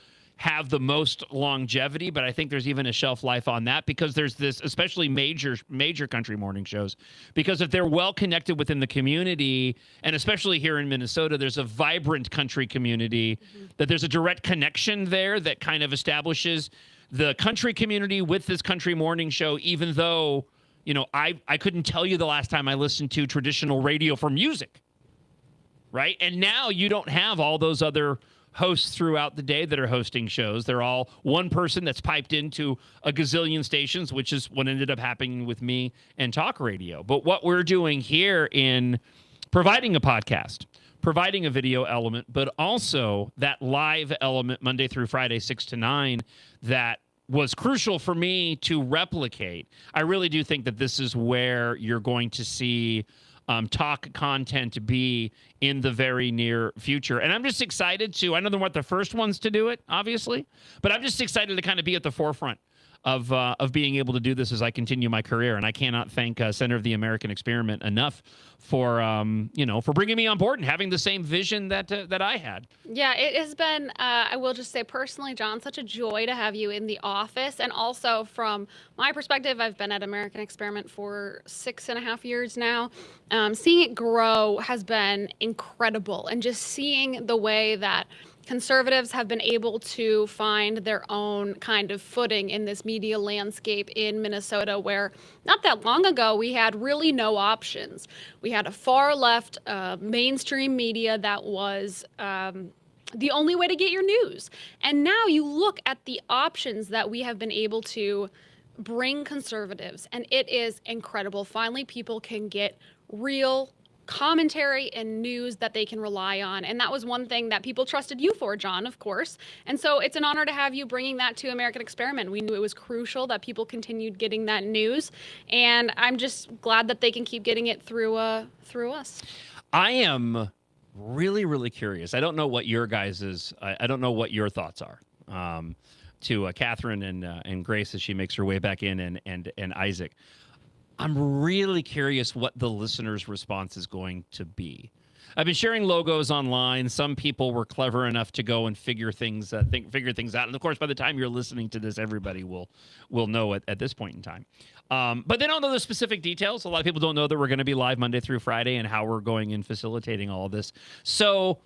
S1: have the most longevity, but I think there's even a shelf life on that because there's this, especially major country morning shows, because if they're well connected within the community, and especially here in Minnesota, there's a vibrant country community, that there's a direct connection there that kind of establishes the country community with this country morning show, even though, you know, I couldn't tell you the last time I listened to traditional radio for music, right? And now you don't have all those other hosts throughout the day that are hosting shows. They're all one person that's piped into a gazillion stations, which is what ended up happening with me and talk radio. But what we're doing here in providing a podcast, providing a video element, but also that live element Monday through Friday, 6 to 9, that was crucial for me to replicate. I really do think that this is where you're going to see talk content be in the very near future. And I'm just excited to, I know they're not the first ones to do it, obviously, but I'm just excited to kind of be at the forefront of being able to do this as I continue my career. And I cannot thank Center of the American Experiment enough for, for bringing me on board and having the same vision that I had.
S5: Yeah, it has been, I will just say personally, John, such a joy to have you in the office. And also from my perspective, I've been at American Experiment for 6.5 years now. Seeing it grow has been incredible. And just seeing the way that conservatives have been able to find their own kind of footing in this media landscape in Minnesota, where not that long ago we had really no options. We had a far left mainstream media that was the only way to get your news. And now you look at the options that we have been able to bring conservatives, and it is incredible. Finally, people can get real commentary and news that they can rely on. And that was one thing that people trusted you for, John, of course. And so it's an honor to have you bringing that to American Experiment. We knew it was crucial that people continued getting that news. And I'm just glad that they can keep getting it through us.
S1: I am really, really curious. I don't know what your guys's, I don't know what your thoughts are to Catherine and Grace as she makes her way back in and Isaac. I'm really curious what the listener's response is going to be. I've been sharing logos online. Some people were clever enough to go and figure things out. And of course, by the time you're listening to this, everybody will know it at this point in time. But they don't know the specific details. A lot of people don't know that we're going to be live Monday through Friday and how we're going and facilitating all of this. So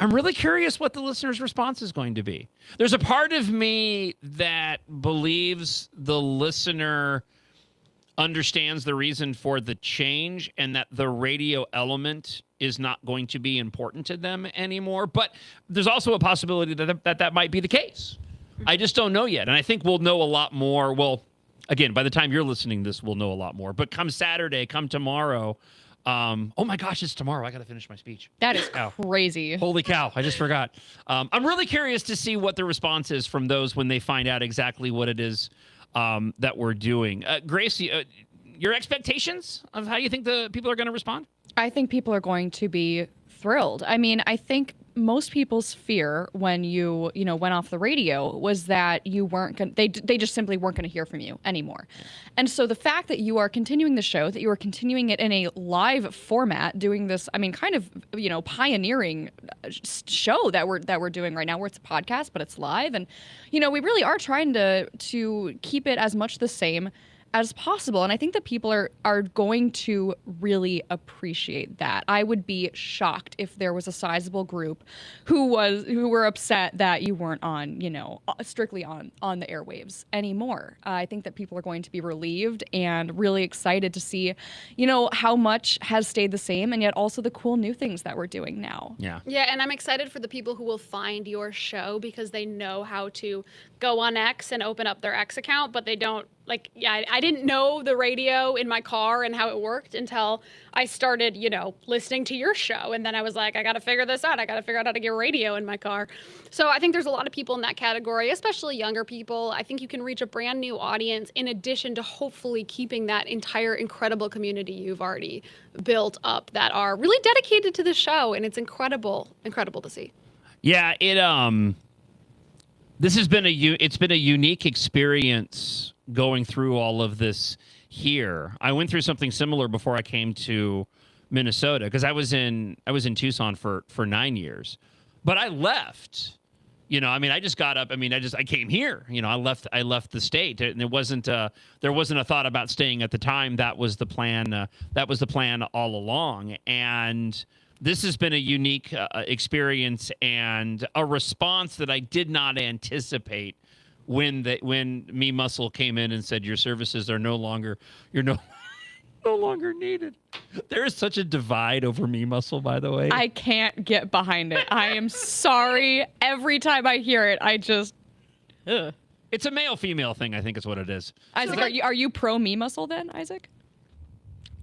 S1: I'm really curious what the listener's response is going to be. There's a part of me that believes the listener understands the reason for the change and that the radio element is not going to be important to them anymore. But there's also a possibility that might be the case. I just don't know yet. And I think we'll know a lot more. Well, again, by the time you're listening to this, we'll know a lot more. But come Saturday, come tomorrow. Oh my gosh, it's tomorrow. I got to finish my speech.
S6: That is crazy.
S1: Holy cow. I just forgot. I'm really curious to see what the response is from those when they find out exactly what it is that we're doing. Grace, your expectations of how you think the people are going to respond?
S6: I think people are going to be thrilled. I mean, I think most people's fear when you went off the radio was that you weren't going they just simply weren't going to hear from you anymore. And so the fact that you are continuing the show, that you are continuing it in a live format, doing this, I mean, kind of, pioneering show that we're doing right now, where it's a podcast, but it's live. And, we really are trying to keep it as much the same as possible. And I think that people are going to really appreciate that. I would be shocked if there was a sizable group who were upset that you weren't on, strictly on the airwaves anymore. I think that people are going to be relieved and really excited to see, how much has stayed the same, and yet also the cool new things that we're doing now.
S1: Yeah.
S5: Yeah, and I'm excited for the people who will find your show because they know how to go on X and open up their X account, but they don't. I didn't know the radio in my car and how it worked until I started, listening to your show. And then I was like, I got to figure this out. I got to figure out how to get radio in my car. So I think there's a lot of people in that category, especially younger people. I think you can reach a brand new audience in addition to hopefully keeping that entire incredible community you've already built up that are really dedicated to the show. And it's incredible to see.
S1: Yeah, this has been it's been a unique experience going through all of this here. I went through something similar before I came to Minnesota because I was in Tucson for 9 years, but I left, I mean, I just got up. I mean, I came here. I left the state, and there wasn't a thought about staying at the time. That was the plan. That was the plan all along. And this has been a unique experience and a response that I did not anticipate when Me Muscle came in and said your services are no longer needed. There is such a divide over Me Muscle, by the way.
S6: I can't get behind it. I am sorry. Every time I hear it, I just. Ugh.
S1: It's a male-female thing, I think is what it is.
S6: Isaac, are you pro Me Muscle then, Isaac?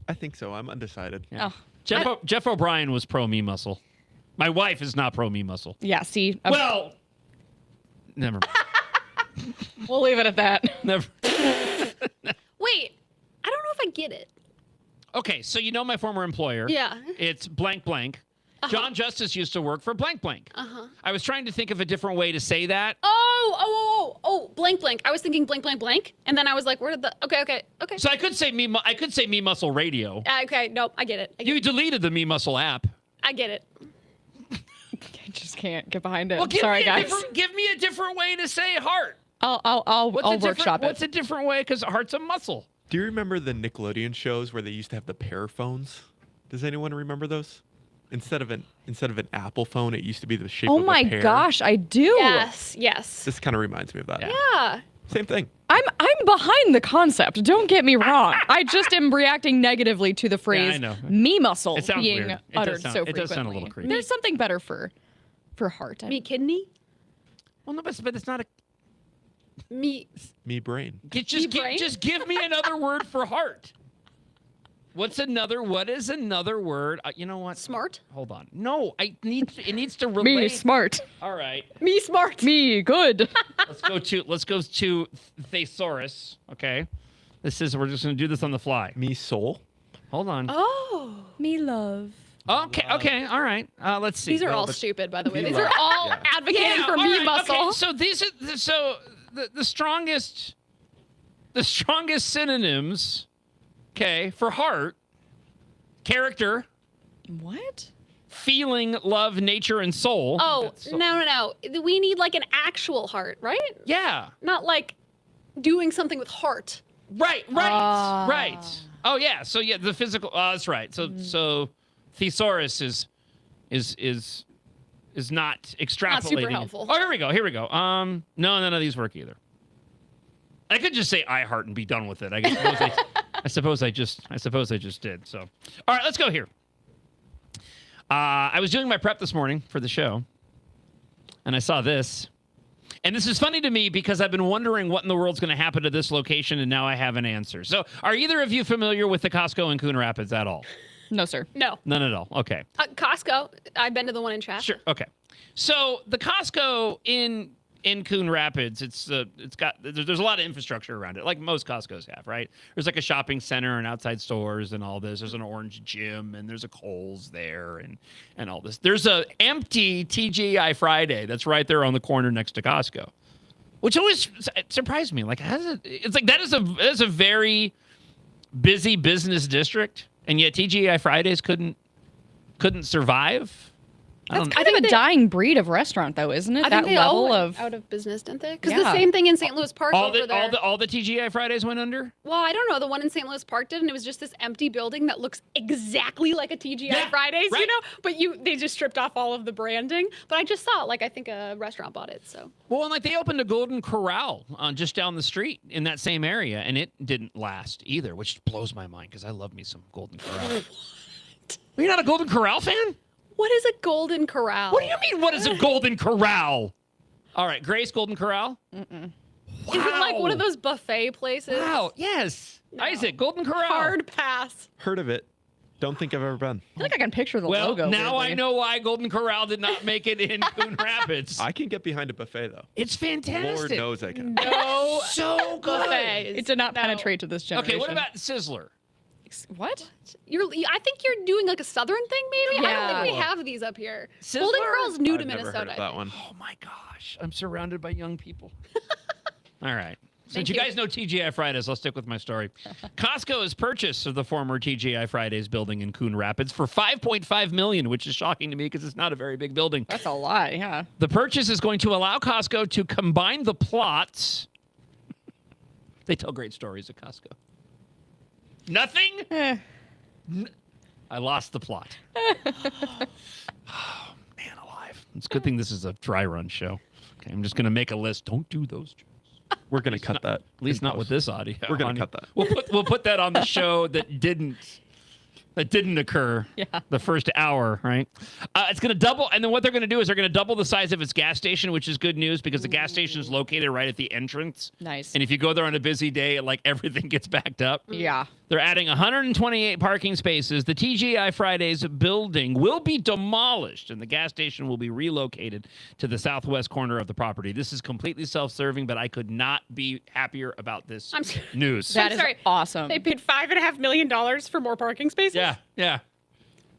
S3: I think so. I'm undecided.
S6: Yeah.
S1: Oh. Jeff O'Brien was pro Me Muscle. My wife is not pro Me Muscle.
S6: Yeah, see.
S1: Well, never mind.
S6: We'll leave it at that.
S1: Never.
S5: Wait, I don't know if I get it.
S1: Okay, so my former employer.
S5: Yeah.
S1: It's blank blank. John Justice used to work for blank blank. I was trying to think of a different way to say that.
S5: Oh, blank blank. I was thinking blank blank blank, and then I was like, where did the? Okay.
S1: So I could say Me Muscle Radio.
S5: Okay, nope, I get it.
S1: You deleted the Me Muscle app.
S5: I get it.
S6: I just can't get behind it.
S1: Well,
S6: Sorry, guys.
S1: Give me a different way to say heart.
S6: I'll workshop it.
S1: What's a different way? Because heart's a muscle.
S3: Do you remember the Nickelodeon shows where they used to have the pair phones? Does anyone remember those? Instead of an Apple phone, it used to be the shape of a pear.
S6: Oh my gosh, I do.
S5: Yes.
S3: This kind of reminds me of that.
S5: Yeah.
S3: Same thing.
S6: I'm behind the concept. Don't get me wrong. I just am reacting negatively to the phrase
S1: I know.
S6: Me Muscle
S1: It sounds
S6: being
S1: weird.
S6: uttered so frequently.
S1: It does sound a little creepy.
S6: There's something better for heart.
S5: Me kidney?
S1: Well, no, but it's not a
S5: Me
S3: brain.
S1: just give me another word for heart. What is another word? You know what?
S5: Smart?
S1: Hold on. No, it needs to relate.
S6: Me smart.
S1: All right.
S5: Me smart.
S6: Me good.
S1: Let's go to thesaurus. Okay. We're just going to do this on the fly.
S3: Me soul.
S1: Hold on.
S5: Oh.
S6: Me love.
S1: Okay. All right. Let's see.
S5: These are all stupid, by the way. These are all advocating for Me Muscle.
S1: Okay. So the strongest synonyms. Okay, for heart, character.
S6: What?
S1: Feeling, love, nature, and soul.
S5: Oh, no. We need like an actual heart, right?
S1: Yeah.
S5: Not like doing something with heart.
S1: Right. Oh, yeah. So, the physical. That's right. So thesaurus is not extrapolating.
S5: Not super helpful.
S1: Oh, here we go. No, none of these work either. I could just say I heart and be done with it. I suppose I just did. So, all right, let's go here. I was doing my prep this morning for the show, and I saw this. And this is funny to me because I've been wondering what in the world's going to happen to this location, and now I have an answer. So, are either of you familiar with the Costco in Coon Rapids at all?
S6: No, sir.
S5: No.
S1: None at all. Okay.
S5: Costco. I've been to the one in Shasta.
S1: Sure. Okay. So the Costco in Coon Rapids, there's a lot of infrastructure around it, like most Costco's have, right? There's like a shopping center and outside stores and all this. There's an orange gym and there's a Kohl's there and all this. There's a empty TGI Friday that's right there on the corner next to Costco, which always surprised me. Like, it's like that is a very busy business district, and yet TGI Fridays couldn't survive.
S6: That's kind of a dying breed of restaurant, though, isn't it?
S5: I think
S6: that
S5: they
S6: level
S5: all went
S6: of
S5: out of business, didn't they? Because the same thing in St. Louis Park over there.
S1: All the TGI Fridays went under?
S5: Well, I don't know. The one in St. Louis Park did, and it was just this empty building that looks exactly like a TGI Fridays,
S1: right.
S5: But they just stripped off all of the branding. But I just saw it. I think a restaurant bought it. So.
S1: Well, and they opened a Golden Corral just down the street in that same area, and it didn't last either, which blows my mind because I love me some Golden Corral. What? Are you not a Golden Corral fan?
S5: What is a Golden Corral?
S1: What do you mean, what is a Golden Corral? All right, Grace, Golden Corral?
S5: Mm-mm. Wow. Is it like one of those buffet places?
S1: Wow, yes. No. Isaac, Golden Corral.
S5: Hard pass.
S3: Heard of it. Don't think I've ever been.
S6: I feel like I can picture the logo.
S1: Well, now
S6: weirdly.
S1: I know why Golden Corral did not make it in Coon Rapids.
S3: I can get behind a buffet, though.
S1: It's fantastic.
S3: Lord knows I can.
S5: No,
S1: so good.
S5: Buffets.
S6: It did not penetrate to this generation.
S1: Okay, what about Sizzler?
S6: What?
S5: I think you're doing like a southern thing, maybe.
S6: Yeah.
S5: I don't think we have these up here.
S1: Sizzler?
S5: Golden Corral's new to
S3: I've never
S5: Minnesota.
S3: heard of that one.
S1: Oh my gosh, I'm surrounded by young people. All right, Since you guys know TGI Fridays, I'll stick with my story. Costco has purchased the former TGI Fridays building in Coon Rapids for $5.5 million, which is shocking to me because it's not a very big building.
S6: That's a lot, yeah.
S1: The purchase is going to allow Costco to combine the plots. They tell great stories at Costco. Nothing? I lost the plot. Oh, man alive. It's a good thing this is a dry run show. Okay, I'm just going to make a list. Don't do those jokes.
S3: We're going to cut that.
S1: At least not with this audio.
S3: We're going to cut that.
S1: We'll put that on the show that didn't occur the first hour, right? It's going to double. And then what they're going to do is they're going to double the size of its gas station, which is good news because the gas station is located right at the entrance.
S6: Nice.
S1: And if you go there on a busy day, like everything gets backed up.
S6: Yeah.
S1: They're adding 128 parking spaces. The TGI Fridays building will be demolished and the gas station will be relocated to the southwest corner of the property. This is completely self-serving, but I could not be happier about this news.
S6: That is awesome.
S8: They paid $5.5 million for more parking spaces?
S1: Yeah.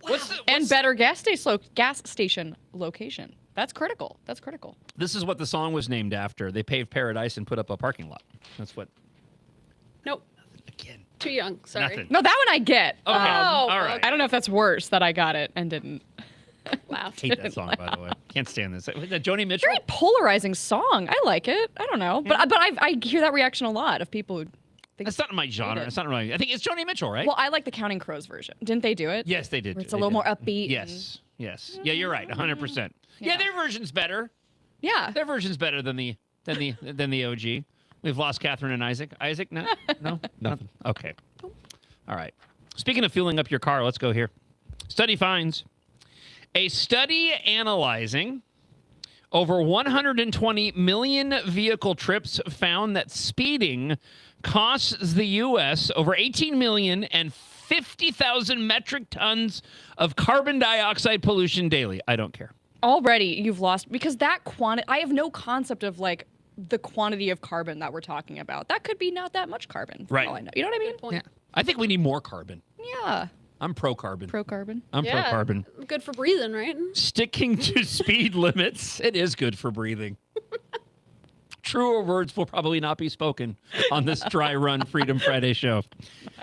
S8: Wow.
S6: And better gas station location. That's critical.
S1: This is what the song was named after. They paved paradise and put up a parking lot. That's what.
S8: Nope.
S1: Again.
S8: Too young. Sorry.
S1: Nothing.
S6: No, that one I get.
S1: Okay. All right.
S6: I don't know if that's worse that I got it and didn't.
S8: Wow.
S1: Hate that song, by the way. Can't stand this. Joni Mitchell.
S6: Very polarizing song. I like it. I don't know, but I hear that reaction a lot of people who think
S1: That's not my genre. It's not my. I think it's Joni Mitchell, right?
S6: Well, I like the Counting Crows version. Didn't they do it?
S1: Yes, they did.
S6: Where it's a little more upbeat.
S1: Yes. Yeah, you're right. 100%. Yeah, their version's better.
S6: Yeah.
S1: Their version's better than the OG. We've lost Catherine and Isaac. Isaac, no? Nothing. Okay. All right. Speaking of fueling up your car, let's go here. Study finds a study analyzing over 120 million vehicle trips found that speeding costs the U.S. over 18 million and 50,000 metric tons of carbon dioxide pollution daily. I don't care.
S6: Already you've lost because that quantity. I have no concept of like the quantity of carbon that we're talking about. That could be not that much carbon. For
S1: Right.
S6: all I know. You know what I mean?
S1: Yeah. I think we need more carbon.
S6: Yeah.
S1: I'm pro-carbon.
S6: Pro-carbon.
S1: I'm pro-carbon.
S8: Good for breathing, right?
S1: Sticking to speed limits. It is good for breathing. Truer words will probably not be spoken on this dry run Freedom Friday show.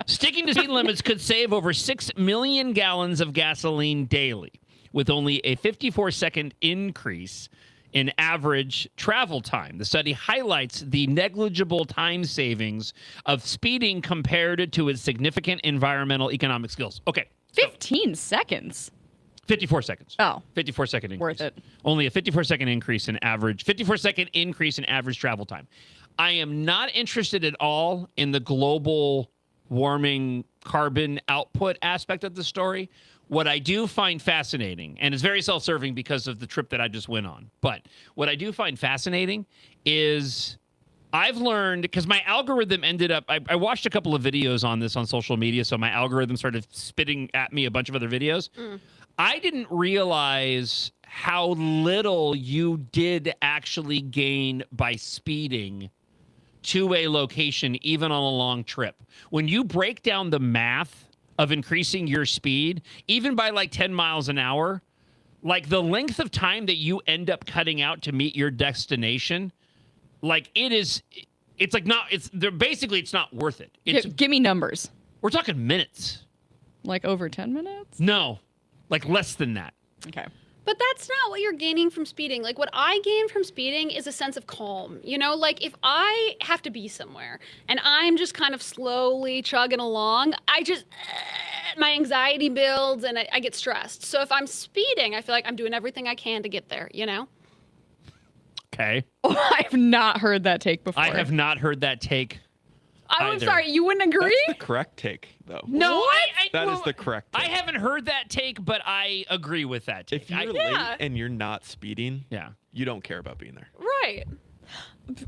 S1: Sticking to speed limits could save over 6 million gallons of gasoline daily, with only a 54-second increase in average travel time. The study highlights the negligible time savings of speeding compared to its significant environmental economic skills. Okay.
S6: 15 seconds.
S1: 54 seconds.
S6: Oh.
S1: 54-second increase.
S6: Worth it.
S1: Only a 54-second increase in average, 54-second increase in average travel time. I am not interested at all in the global warming carbon output aspect of the story. What I do find fascinating, and it's very self-serving because of the trip that I just went on, but what I do find fascinating is I've learned, because my algorithm ended up, I watched a couple of videos on this on social media, so my algorithm started spitting at me a bunch of other videos. I didn't realize how little you did actually gain by speeding to a location, even on a long trip. When you break down the math of increasing your speed, even by like 10 miles an hour, like the length of time that you end up cutting out to meet your destination, like it's not worth it.
S6: Give me numbers.
S1: We're talking minutes.
S6: Like over 10 minutes?
S1: No, like less than that.
S6: Okay.
S8: But that's not what you're gaining from speeding. Like, what I gain from speeding is a sense of calm. You know, like if I have to be somewhere and I'm just kind of slowly chugging along, my anxiety builds and I get stressed. So if I'm speeding, I feel like I'm doing everything I can to get there, you know?
S1: Okay.
S6: I've not heard that take before.
S1: I have not heard that take.
S8: I'm
S1: either.
S8: sorry, you wouldn't agree?
S3: That's the correct take, though.
S1: No,
S3: That is the correct take.
S1: I haven't heard that take, but I agree with that take.
S3: If you're late and you're not speeding, you don't care about being there.
S8: Right.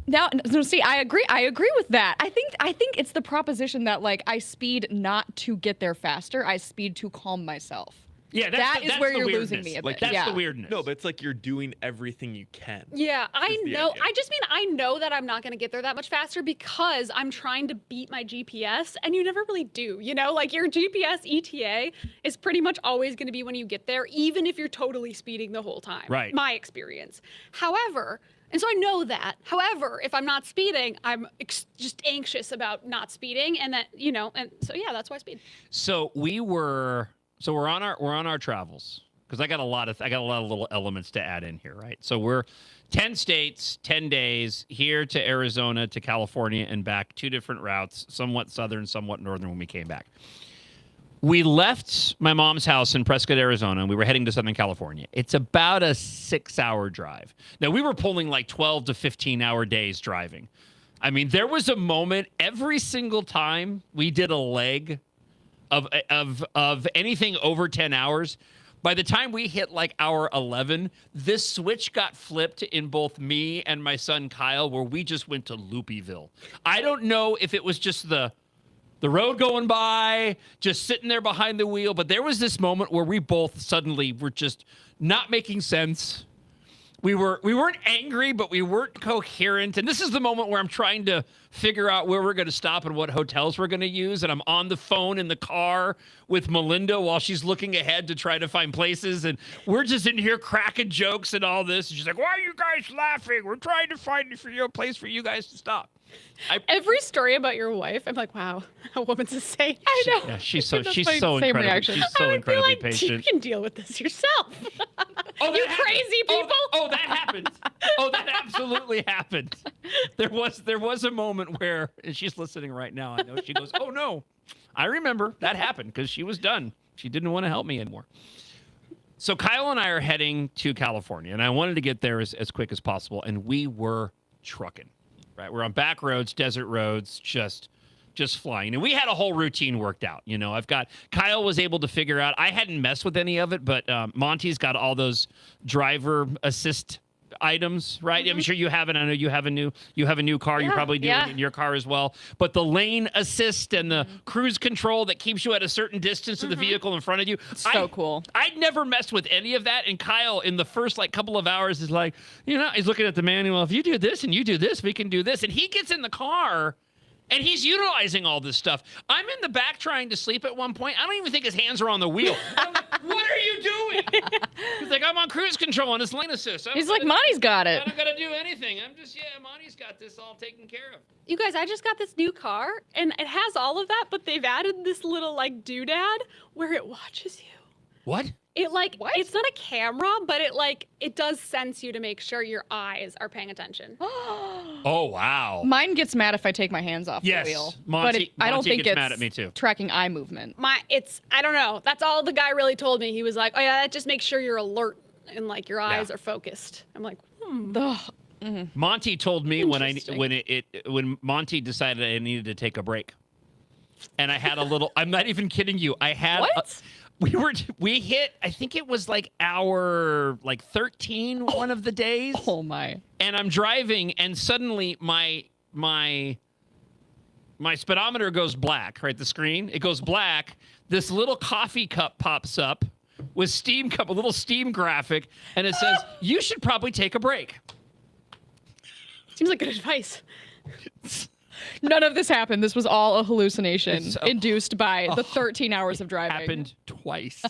S6: Now, so see, I agree. I agree with that. I think it's the proposition that like I speed not to get there faster. I speed to calm myself.
S1: Yeah,
S6: that is where you're losing me a bit.
S1: That's the weirdness.
S3: No, but it's like you're doing everything you can.
S8: Yeah, I
S3: the
S8: know.
S3: idea.
S8: I just mean I know that I'm not going to get there that much faster because I'm trying to beat my GPS, and you never really do. You know, like your GPS ETA is pretty much always going to be when you get there, even if you're totally speeding the whole time.
S1: Right.
S8: My experience. However,
S5: And so I know that. However, if I'm not speeding, I'm just anxious about not speeding, and that, you know, and so yeah, that's why I speed.
S1: So we're on our travels, because I got a lot of little elements to add in here, right? So we're 10 states, 10 days, here to Arizona to California and back, 2 different routes, somewhat southern, somewhat northern when we came back. We left my mom's house in Prescott, Arizona, and we were heading to Southern California. It's about a 6-hour drive. Now, we were pulling like 12 to 15-hour days driving. I mean, there was a moment every single time we did a leg of anything over 10 hours. By the time we hit like hour 11, this switch got flipped in both me and my son Kyle, where we just went to Loopyville. I don't know if it was just the road going by, just sitting there behind the wheel. But there was this moment where we both suddenly were just not making sense. We weren't angry, but we weren't coherent. And this is the moment where I'm trying to figure out where we're going to stop and what hotels we're going to use. And I'm on the phone in the car with Melinda while she's looking ahead to try to find places. And we're just in here cracking jokes and all this. And she's like, "Why are you guys laughing? We're trying to find a place for you guys to stop."
S5: Every story about your wife, I'm like, wow, a woman's a saint. I know.
S1: Yeah, she's so
S6: That's my
S1: incredibly,
S6: reaction.
S1: she's so incredibly
S5: You
S1: patient.
S5: can deal with this yourself. You crazy people.
S1: Oh, that happened. Oh, that absolutely happened. There was a moment where, and she's listening right now, I know, she goes, "Oh no, I remember that happened," because she was done. She didn't want to help me anymore. So Kyle and I are heading to California, and I wanted to get there as quick as possible, and we were trucking. Right, we're on back roads, desert roads, just flying. And we had a whole routine worked out. You know, Kyle was able to figure out, I hadn't messed with any of it, but Monty's got all those driver assist items, right? I'm sure you have it. I know you have a new car. You probably do it in your car as well. But the lane assist and the cruise control that keeps you at a certain distance of the vehicle in front of you.
S6: So cool.
S1: I'd never messed with any of that. And Kyle, in the first couple of hours, is like, he's looking at the manual. If you do this and you do this, we can do this. And he gets in the car and he's utilizing all this stuff. I'm in the back trying to sleep at one point. I don't even think his hands are on the wheel. I'm like, "What are you doing?" He's like, "I'm on cruise control on this lane assist."
S6: He's like, "Monty's got it.
S1: I don't got to do anything. Monty's got this all taken care of."
S5: You guys, I just got this new car, and it has all of that, but they've added this little doodad where it watches you.
S1: What?
S5: It it's not a camera, but it does sense you to make sure your eyes are paying attention.
S1: Oh wow!
S6: Mine gets mad if I take my hands off the wheel.
S1: Monty,
S6: but I don't think
S1: gets
S6: it's
S1: mad at me too.
S6: Tracking eye movement.
S5: I don't know. That's all the guy really told me. He was like, "Oh yeah, that just makes sure you're alert and your eyes are focused." I'm like,
S1: Monty told me when Monty decided I needed to take a break, and I had a little. I'm not even kidding you. I had.
S6: What?
S1: We hit, I think it was hour 13 one of the days.
S6: Oh my.
S1: And I'm driving and suddenly my speedometer goes black, right? The screen, it goes black. This little coffee cup pops up with a little steam graphic, and it says, "You should probably take a break."
S5: Seems like good advice.
S6: None of this happened. This was all a hallucination induced by the 13 hours of driving.
S1: Happened twice.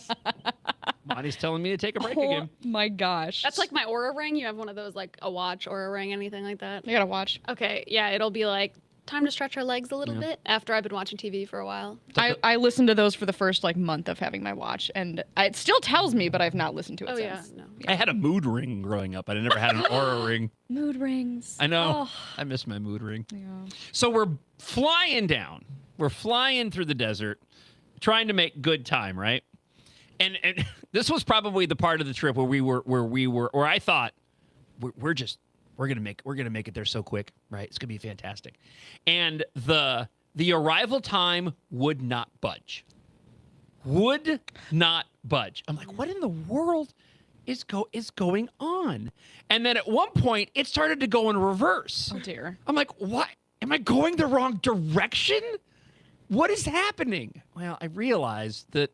S1: Monty's telling me to take a break again.
S6: Oh my gosh.
S5: That's like my Oura ring. You have one of those, a watch, Oura ring, anything like that?
S6: I got a watch.
S5: Okay, yeah, it'll be time to stretch our legs a little bit after I've been watching TV for a while.
S6: I listened to those for the first month of having my watch, and it still tells me, but I've not listened to it since.
S5: Yeah, no.
S1: I had a mood ring growing up. I never had an Oura ring.
S6: Mood rings.
S1: I know.
S6: Oh.
S1: I miss my mood ring.
S6: Yeah.
S1: So we're flying down. We're flying through the desert, trying to make good time, right? And this was probably the part of the trip where I thought we're gonna make it there so quick, right? It's gonna be fantastic. And the arrival time would not budge. Would not budge. I'm like, what in the world is going on? And then at one point, it started to go in reverse.
S6: Oh dear.
S1: I'm like, what? Am I going the wrong direction? What is happening? Well, I realized that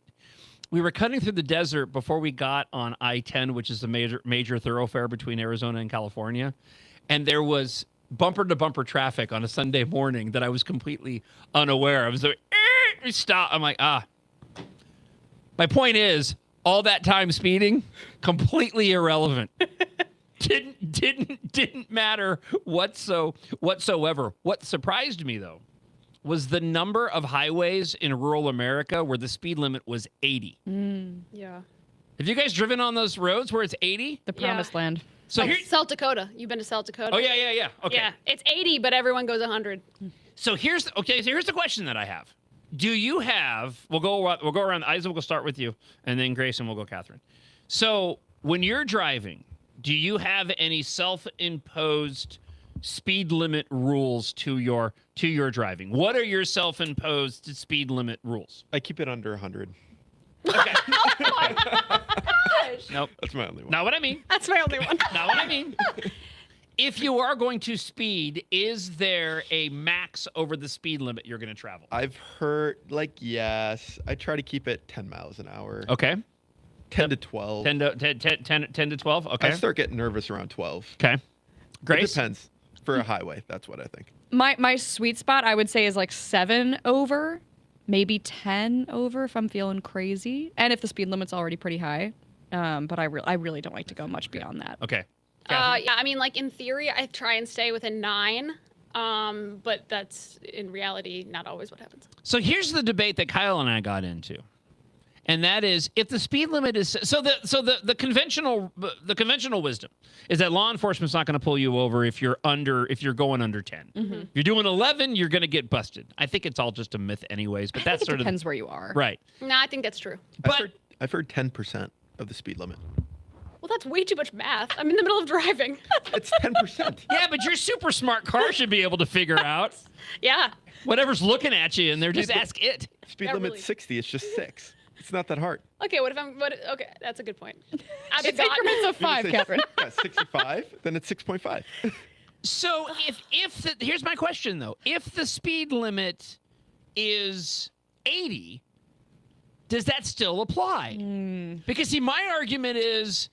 S1: we were cutting through the desert before we got on I-10, which is the major thoroughfare between Arizona and California. And there was bumper-to-bumper traffic on a Sunday morning that I was completely unaware of. I was like, stop. I'm like, My point is, all that time speeding, completely irrelevant Didn't matter whatsoever. What surprised me though was the number of highways in rural America where the speed limit was 80.
S5: Yeah.
S1: Have you guys driven on those roads where it's 80?
S6: The promised land.
S1: So here,
S5: South Dakota. You've been to South Dakota?
S1: oh yeah. Okay.
S5: Yeah, it's 80, but everyone goes 100.
S1: So here's the question that I have. Do you have? We'll go around. Isaac, we'll start with you, and then Grace, and we'll go Catherine. So when you're driving, do you have any self-imposed speed limit rules to your driving? What are your self-imposed speed limit rules?
S3: I keep it under 100.
S1: Okay.
S5: Gosh.
S1: Nope.
S3: That's my only one.
S1: Not what I mean.
S5: That's my only one.
S1: Not what I mean. If you are going to speed, is there a max over the speed limit you're going to travel?
S3: I've heard, yes. I try to keep it 10 miles an hour.
S1: Okay.
S3: 10 to 12.
S1: 10 to 12? Okay.
S3: I start getting nervous around 12.
S1: Okay. Grace?
S3: It depends. For a highway, that's what I think.
S6: My sweet spot, I would say, is like 7 over, maybe 10 over if I'm feeling crazy, and if the speed limit's already pretty high. But I really don't like to go much beyond that.
S1: Okay.
S5: Yeah, I mean, like in theory, I try and stay within 9, but that's in reality not always what happens.
S1: So here's the debate that Kyle and I got into, and that is if the speed limit is the conventional wisdom is that law enforcement's not going to pull you over if you're going under 10.
S6: Mm-hmm.
S1: If you're doing 11, you're going to get busted. I think it's all just a myth, anyways. But that's sort of
S6: depends where you are.
S1: Right.
S5: No, I think that's true.
S3: I've heard 10% of the speed limit.
S5: Well, that's way too much math. I'm in the middle of driving.
S3: It's 10%.
S1: Yeah, but your super smart car should be able to figure out.
S5: Yeah.
S1: Whatever's looking at you, and they're just ask it.
S3: Speed limit's 60. It's just 6. It's not that hard.
S5: Okay, okay, that's a good point.
S6: It's increments of 5, Catherine.
S3: Yeah, 65, then it's 6.5.
S1: So here's my question though: if the speed limit is 80, does that still apply? Because see, my argument is,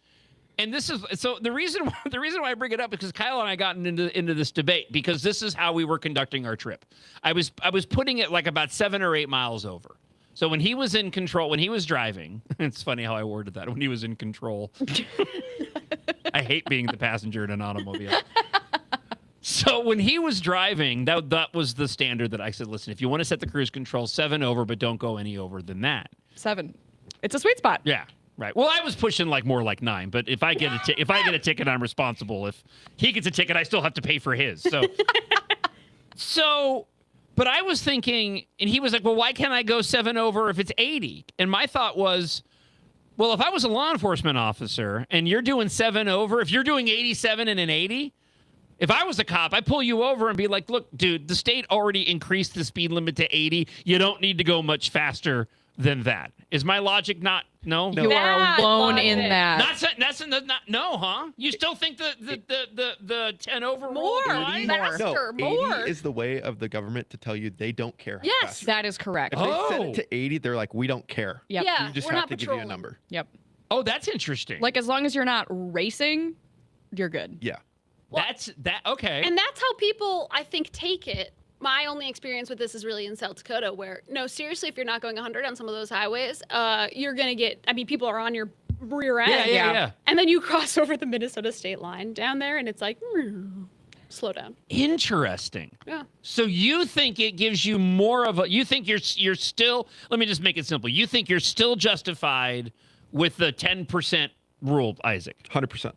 S1: and this is so the reason why I bring it up is because Kyle and I got into this debate because this is how we were conducting our trip. I was putting it like about 7 or 8 miles over. So when he was in control, when he was driving, it's funny how I worded that. When he was in control, I hate being the passenger in an automobile. So when he was driving, that was the standard that I said, listen, if you want to set the cruise control 7 over, but don't go any over than that.
S6: 7. It's a sweet spot.
S1: Yeah. Right. Well, I was pushing more like 9, but if I get a ticket, I'm responsible. If he gets a ticket, I still have to pay for his. So, but I was thinking, and he was like, well, why can't I go 7 over if it's 80? And my thought was, well, if I was a law enforcement officer and you're doing 7 over, if you're doing 87 and an 80, if I was a cop, I'd pull you over and be like, look, dude, the state already increased the speed limit to 80. You don't need to go much faster than that. Is my logic not? No?
S6: You are alone in that.
S1: Not no, huh? You still think the 10 over rule applies?
S5: Faster,
S3: no, 80
S5: more.
S3: is the way of the government to tell you they don't care.
S6: Yes,
S3: fast.
S6: that is correct.
S3: If they set it to 80, they're like, we don't care.
S6: Yep.
S5: Yeah,
S3: You just
S5: we're
S3: have
S5: not
S3: to give you
S5: patrolling.
S3: a number.
S6: Yep.
S1: Oh, that's interesting.
S6: Like as long as you're not racing, you're good.
S3: Yeah.
S1: Okay.
S5: And that's how people, I think, take it. My only experience with this is really in South Dakota, where, no, seriously, if you're not going 100 on some of those highways, you're going to get, people are on your rear end.
S1: Yeah.
S5: And then you cross over the Minnesota state line down there, and it's like, slow down.
S1: Interesting.
S5: Yeah.
S1: So you think it gives you more of a, you think you're still, let me just make it simple. You think you're still justified with the 10% rule, Isaac?
S3: 100%.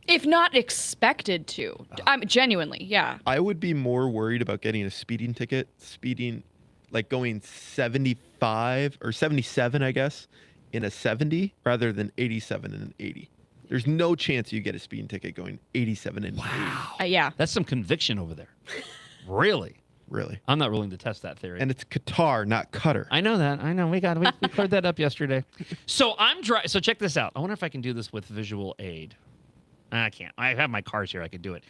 S6: If not expected to. Genuinely, yeah.
S3: I would be more worried about getting a speeding ticket, like going 75 or 77, I guess, in a 70 rather than 87 and an 80. There's no chance you get a speeding ticket going 87 and 80.
S6: Yeah.
S1: That's some conviction over there. Really?
S3: Really.
S1: I'm not willing to test that theory.
S3: And it's Qatar, not Qatar.
S1: I know that. I know. We cleared that up yesterday. So so check this out. I wonder if I can do this with visual aid. I can't. I have my cars here. I could do it.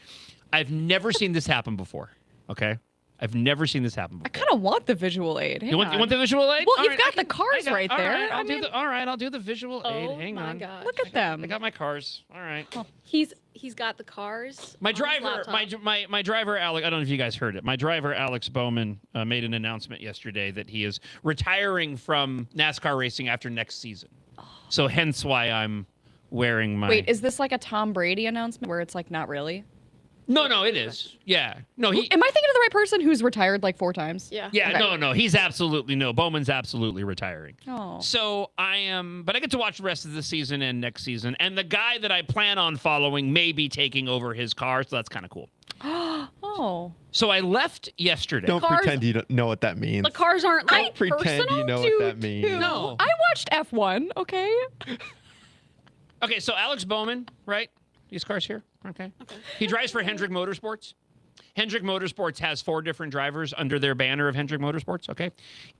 S1: I've never seen this happen before. Okay? I've never seen this happen before.
S6: I kind of want the visual aid.
S1: You want the visual aid?
S6: Well, you've got the cars right there.
S1: All right, I'll do the visual aid. Hang on.
S5: God.
S6: Look at them.
S1: I got my cars. All right.
S5: He's got the cars.
S1: My
S5: on his
S1: driver,
S5: laptop.
S1: my driver, Alex. I don't know if you guys heard it. My driver, Alex Bowman, made an announcement yesterday that he is retiring from NASCAR racing after next season. So hence why I'm wearing my.
S6: Wait, is this like a Tom Brady announcement where it's like not really?
S1: No, it is. Yeah. No,
S6: Am I thinking of the right person who's retired like 4 times?
S5: Yeah.
S1: Yeah,
S6: Okay.
S1: no. He's absolutely no. Bowman's absolutely retiring.
S6: Oh.
S1: So I am, but I get to watch the rest of the season and next season. And the guy that I plan on following may be taking over his car, so that's kind of cool.
S6: Oh.
S1: So I left yesterday.
S3: Don't pretend you don't know what that means.
S5: The cars aren't like
S3: Don't pretend
S5: personal
S3: you know
S5: to-
S3: what that means.
S1: No.
S6: I watched F1, okay?
S1: Okay, so Alex Bowman, right? These cars here. Okay. He drives for Hendrick Motorsports. Hendrick Motorsports has 4 different drivers under their banner of Hendrick Motorsports. Okay.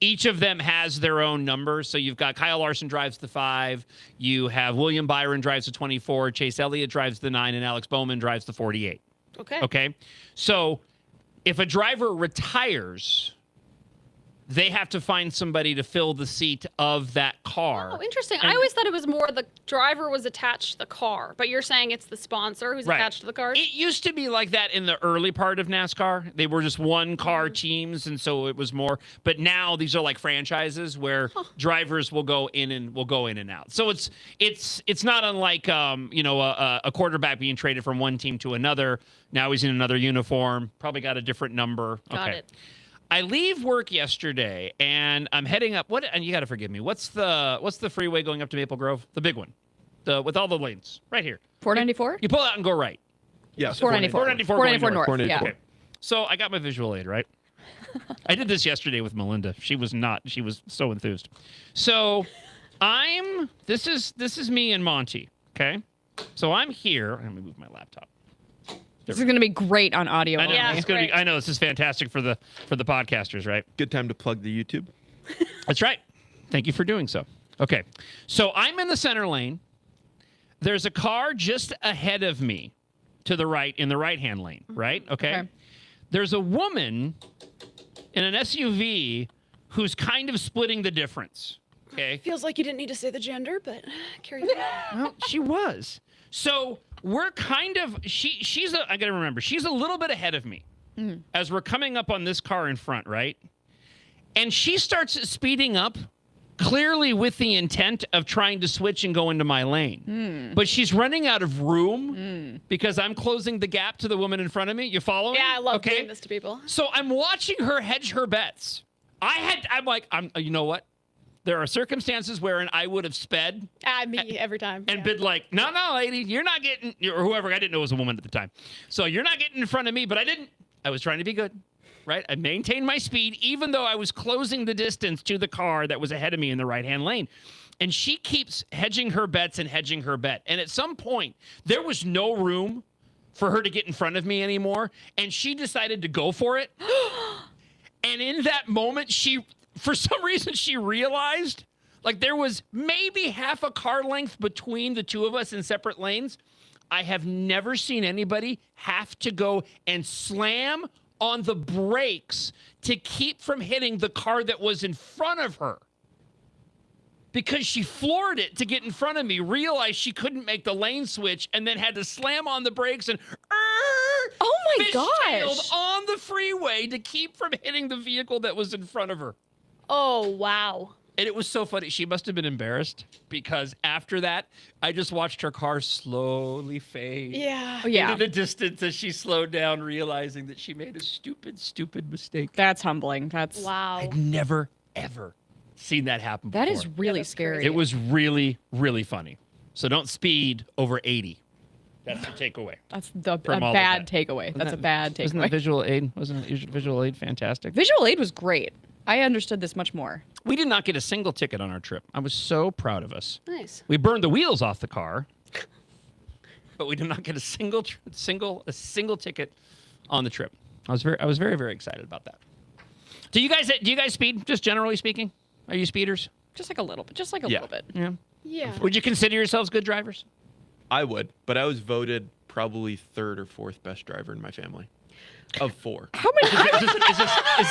S1: Each of them has their own numbers. So you've got Kyle Larson drives the 5. You have William Byron drives the 24. Chase Elliott drives the 9. And Alex Bowman drives the 48.
S5: Okay.
S1: Okay. So if a driver retires, they have to find somebody to fill the seat of that car.
S5: Oh, interesting.
S1: And-
S5: I always thought it was more the driver was attached to the car, but you're saying it's the sponsor who's
S1: Right.
S5: attached to the cars?
S1: It used to be like that in the early part of NASCAR. They were just one car teams, and so it was more. But now these are like franchises where drivers will go in and out. So it's not unlike a quarterback being traded from one team to another. Now he's in another uniform, probably got a different number.
S5: Got
S1: Okay.
S5: it.
S1: I leave work yesterday and I'm heading up. And you got to forgive me. What's the freeway going up to Maple Grove? The big one, with all the lanes right here.
S6: 494?
S1: You pull out and go right.
S3: Yes.
S6: 494.
S1: 494
S6: 494
S1: going
S6: north.
S3: 494.
S6: Yeah.
S1: Okay. So I got my visual aid, right? I did this yesterday with Melinda. She was so enthused. So this is me and Monty, okay? So I'm here. Let me move my laptop.
S6: This is going to be great on audio.
S1: I know,
S6: only.
S1: it's gonna be, I know this is fantastic for the podcasters, right?
S3: Good time to plug the YouTube.
S1: That's right. Thank you for doing so. Okay. So I'm in the center lane. There's a car just ahead of me to the right in the right-hand lane, right? Okay. There's a woman in an SUV who's kind of splitting the difference. Okay.
S5: Feels like you didn't need to say the gender, but carry on.
S1: Well, she was. So we're kind of I gotta remember, she's a little bit ahead of me as we're coming up on this car in front, right? And she starts speeding up, clearly with the intent of trying to switch and go into my lane. But she's running out of room because I'm closing the gap to the woman in front of me. You follow me?
S5: Yeah, I love doing this to people.
S1: So I'm watching her hedge her bets. You know what? There are circumstances wherein I would have sped
S5: Me every time.
S1: and been like, no, lady, you're not getting, or whoever, I didn't know it was a woman at the time. So you're not getting in front of me, but I didn't. I was trying to be good, right? I maintained my speed, even though I was closing the distance to the car that was ahead of me in the right-hand lane. And she keeps hedging her bets and hedging her bet. And at some point, there was no room for her to get in front of me anymore. And she decided to go for it. And in that moment, for some reason, she realized like there was maybe half a car length between the two of us in separate lanes. I have never seen anybody have to go and slam on the brakes to keep from hitting the car that was in front of her. Because she floored it to get in front of me, realized she couldn't make the lane switch, and then had to slam on the brakes and
S6: Oh my
S1: fishtailed
S6: gosh.
S1: on the freeway to keep from hitting the vehicle that was in front of her.
S5: Oh, wow.
S1: And it was so funny. She must have been embarrassed because after that, I just watched her car slowly fade
S5: Yeah.
S6: Oh, yeah.
S1: into the distance as she slowed down, realizing that she made a stupid mistake.
S6: That's humbling. That's
S5: Wow.
S1: I'd never, ever seen that happen before.
S6: That is really scary.
S1: It was really, really funny. So don't speed over 80. That's the takeaway.
S6: That's a
S1: From all of
S6: bad
S1: that.
S6: takeaway. That's a bad
S1: Wasn't that
S6: takeaway.
S1: visual aid? Wasn't visual aid fantastic?
S6: Visual aid was great. I understood this much more.
S1: We did not get a single ticket on our trip. I was so proud of us.
S5: Nice.
S1: We burned the wheels off the car, but we did not get a single ticket on the trip. I was very, very excited about that. Do you guys speed? Just generally speaking, are you speeders?
S6: Just like a little bit. Just like a little bit.
S1: Yeah.
S5: Yeah.
S1: Would you consider yourselves good drivers?
S3: I would, but I was voted probably 3rd or 4th best driver in my family of 4.
S6: How many?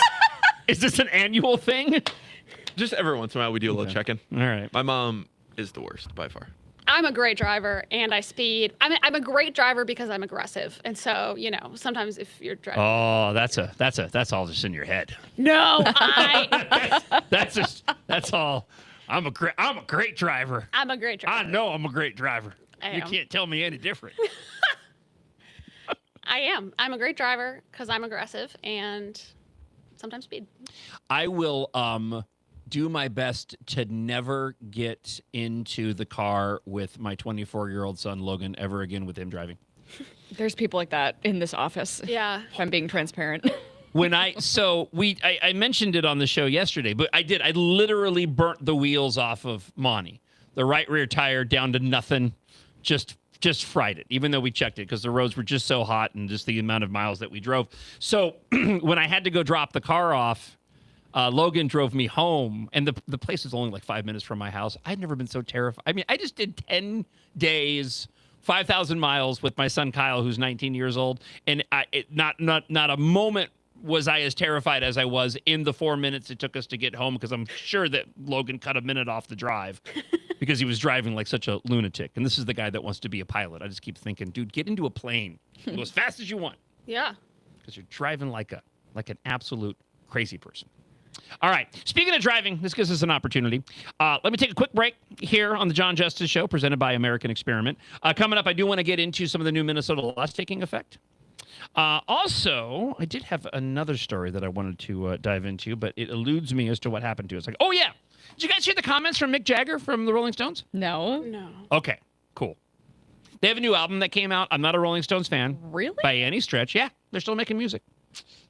S1: Is this an annual thing?
S3: Just every once in a while we do a little check-in.
S1: All right.
S3: My mom is the worst by far.
S5: I'm a great driver and I speed. I'm a great driver because I'm aggressive. And so, sometimes if you're driving.
S1: Oh, that's all just in your head.
S5: No,
S1: That's all. I'm a great driver.
S5: I'm a great driver.
S1: I know I'm a great driver.
S5: I
S1: You
S5: am.
S1: can't tell me any different.
S5: I am. I'm a great driver because I'm aggressive and sometimes speed.
S1: I will do my best to never get into the car with my 24-year-old son, Logan, ever again with him driving.
S6: There's people like that in this office.
S5: Yeah.
S6: If I'm being transparent.
S1: When I mentioned it on the show yesterday, but I literally burnt the wheels off of Monty. The right rear tire down to nothing, just fried it, even though we checked it because the roads were just so hot and just the amount of miles that we drove. So when I had to go drop the car off, Logan drove me home, and the place is only like 5 minutes from my house. I'd never been so terrified. I mean, I just did 10 days, 5,000 miles with my son Kyle, who's 19 years old, and not a moment was I as terrified as I was in the 4 minutes it took us to get home, because I'm sure that Logan cut a minute off the drive because he was driving like such a lunatic. And this is the guy that wants to be a pilot. I just keep thinking, dude, get into a plane. Go as fast as you want.
S5: Yeah.
S1: Because you're driving like an absolute crazy person. All right. Speaking of driving, this gives us an opportunity. Let me take a quick break here on the John Justice Show, presented by American Experiment. Coming up, I do want to get into some of the new Minnesota laws taking effect. Also, I did have another story that I wanted to dive into, but it eludes me as to what happened to it. It's like, oh, yeah. Did you guys hear the comments from Mick Jagger from the Rolling Stones?
S6: No.
S1: Okay, cool. They have a new album that came out. I'm not a Rolling Stones fan.
S6: Really?
S1: By any stretch. Yeah, they're still making music.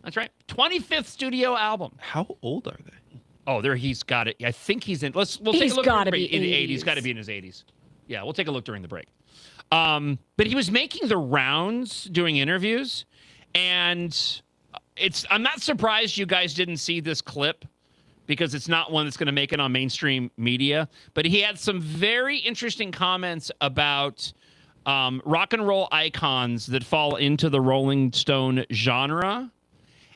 S1: That's right. 25th studio album.
S3: How old are they?
S1: Oh, he's got it. I think he's in. We'll take a look.
S6: Gotta
S1: in the 80s. Got to be in his 80s. Yeah, we'll take a look during the break. But he was making the rounds doing interviews, and I'm not surprised you guys didn't see this clip, because it's not one that's going to make it on mainstream media. But he had some very interesting comments about rock and roll icons that fall into the Rolling Stone genre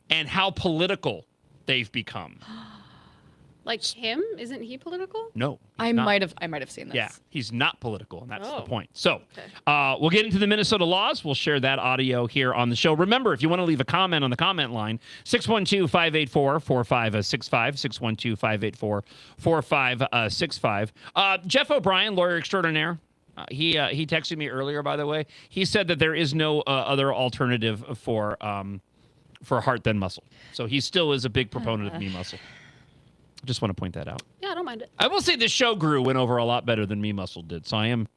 S1: and how political they've become.
S5: Like him? Isn't he political?
S1: No.
S6: I might have seen this.
S1: Yeah, he's not political, and that's the point. So we'll get into the Minnesota laws. We'll share that audio here on the show. Remember, if you want to leave a comment on the comment line, 612-584-4565, 612-584-4565. Jeff O'Brien, lawyer extraordinaire, he texted me earlier, by the way. He said that there is no other alternative for heart than muscle. So he still is a big proponent of Me Muscle. Just want to point that out.
S5: Yeah, I don't mind it.
S1: I will say this show went over a lot better than Me Muscle did, so I am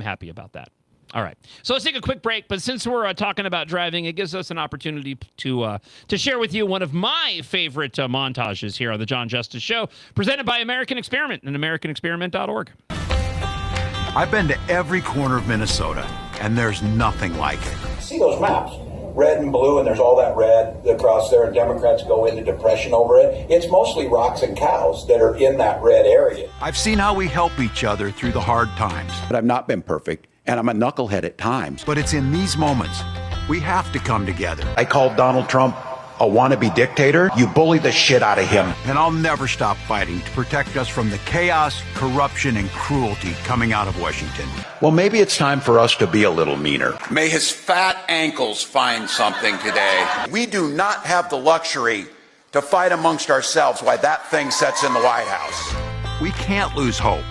S1: happy about that. All right, so let's take a quick break. But since we're talking about driving, it gives us an opportunity to share with you one of my favorite montages here on the John Justice Show, presented by American Experiment and AmericanExperiment.org.
S15: I've been to every corner of Minnesota, and there's nothing like it.
S16: See those maps? Red and blue, and there's all that red across there, and Democrats go into depression over it. It's mostly rocks and cows that are in that red area.
S15: I've seen how we help each other through the hard times.
S17: But I've not been perfect, and I'm a knucklehead at times.
S15: But it's in these moments we have to come together.
S16: I called Donald Trump a wannabe dictator. You bully the shit out of him.
S15: And I'll never stop fighting to protect us from the chaos, corruption, and cruelty coming out of Washington.
S16: Well, maybe it's time for us to be a little meaner.
S18: May his fat ankles find something today.
S16: We do not have the luxury to fight amongst ourselves while that thing sits in the White House.
S15: We can't lose hope,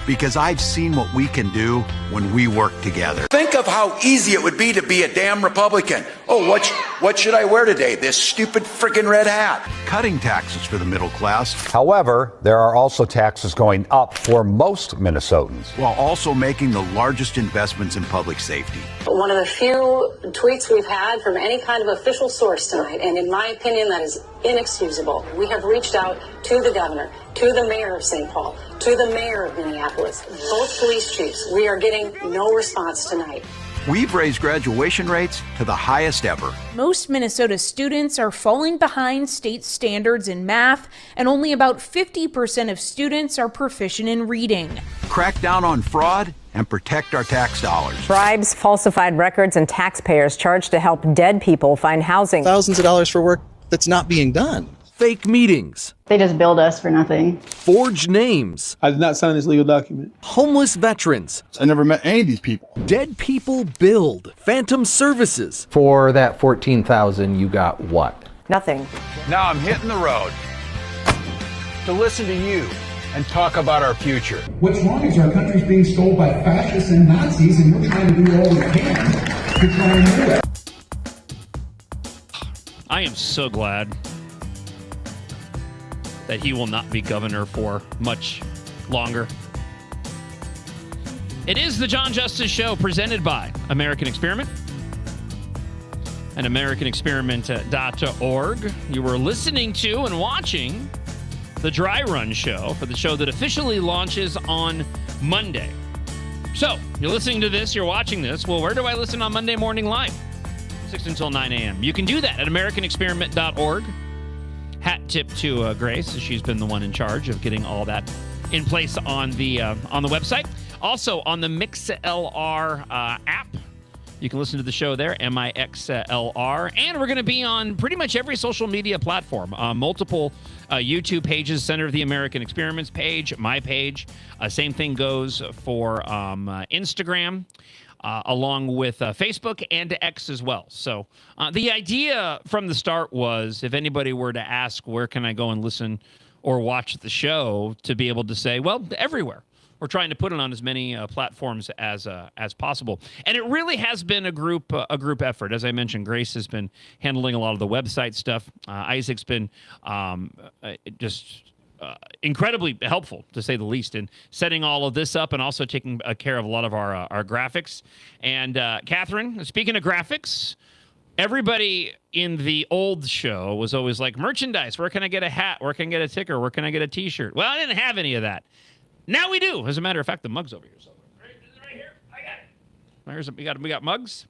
S15: because I've seen what we can do when we work together.
S16: Think of how easy it would be to be a damn Republican. Oh, what should I wear today? This stupid freaking red hat.
S15: Cutting taxes for the middle class.
S19: However, there are also taxes going up for most Minnesotans.
S15: While also making the largest investments in public safety.
S20: One of the few tweets we've had from any kind of official source tonight, and in my opinion, that is inexcusable. We have reached out to the governor, to the mayor of St. Paul, to the mayor of Minneapolis, both police chiefs. We are getting no response tonight.
S15: We've raised graduation rates to the highest ever.
S21: Most Minnesota students are falling behind state standards in math, and only about 50% of students are proficient in reading.
S15: Crack down on fraud and protect our tax dollars.
S22: Bribes, falsified records, and taxpayers charged to help dead people find housing.
S23: Thousands of dollars for work that's not being done.
S24: Fake meetings.
S25: They just billed us for nothing.
S24: Forged names.
S23: I did not sign this legal document.
S24: Homeless veterans.
S23: I never met any of these people.
S24: Dead people billed. Phantom services.
S19: For that $14,000, you got what?
S22: Nothing.
S15: Now I'm hitting the road to listen to you
S18: and talk about our future.
S2: What's wrong is our country's being stole by fascists and Nazis, and we're trying to do all we can to try and do that.
S1: I am so glad that he will not be governor for much longer. It is the John Justice Show presented by American Experiment and AmericanExperiment.org. You were listening to and watching the Dry Run Show for the show that officially launches on Monday. So, you're listening to this, you're watching this. Well, where do I listen on Monday morning live? 6 until 9 a.m. You can do that at AmericanExperiment.org. Hat tip to Grace. She's been the one in charge of getting all that in place on the website. Also, on the MixLR app, you can listen to the show there, MixLR. And we're going to be on pretty much every social media platform. Multiple YouTube pages, Center of the American Experiments page, my page. Same thing goes for Instagram, along with Facebook and X as well. So the idea from the start was, if anybody were to ask, where can I go and listen or watch the show, to be able to say, well, everywhere. We're trying to put it on as many platforms as possible, and it really has been a group effort. As I mentioned, Grace has been handling a lot of the website stuff. Isaac's been incredibly helpful, to say the least, in setting all of this up and also taking care of a lot of our graphics. And Catherine, speaking of graphics, everybody in the old show was always like, merchandise, where can I get a hat? Where can I get a ticker? Where can I get a T-shirt? Well, I didn't have any of that. Now we do. As a matter of fact, the mug's over here somewhere. Right here. I got it. We got mugs.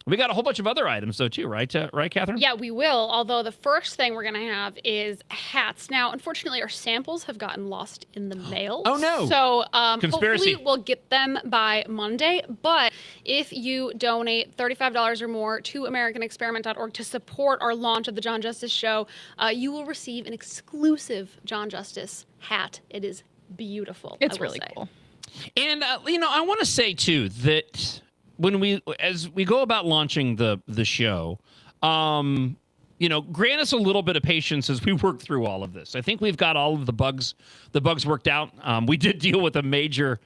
S1: We got a whole bunch of other items, though, too, right? Right, Catherine?
S5: Yeah, we will. Although the first thing we're going to have is hats. Now, unfortunately, our samples have gotten lost in the mail.
S1: Oh, no.
S5: So
S1: Conspiracy.
S5: hopefully we'll get them by Monday. But if you donate $35 or more to AmericanExperiment.org to support our launch of the John Justice Show, you will receive an exclusive John Justice hat. It is beautiful.
S6: It's really cool.
S1: And, I want to say, too, that as we go about launching the show, grant us a little bit of patience as we work through all of this. I think we've got all of the bugs worked out. We did deal with a major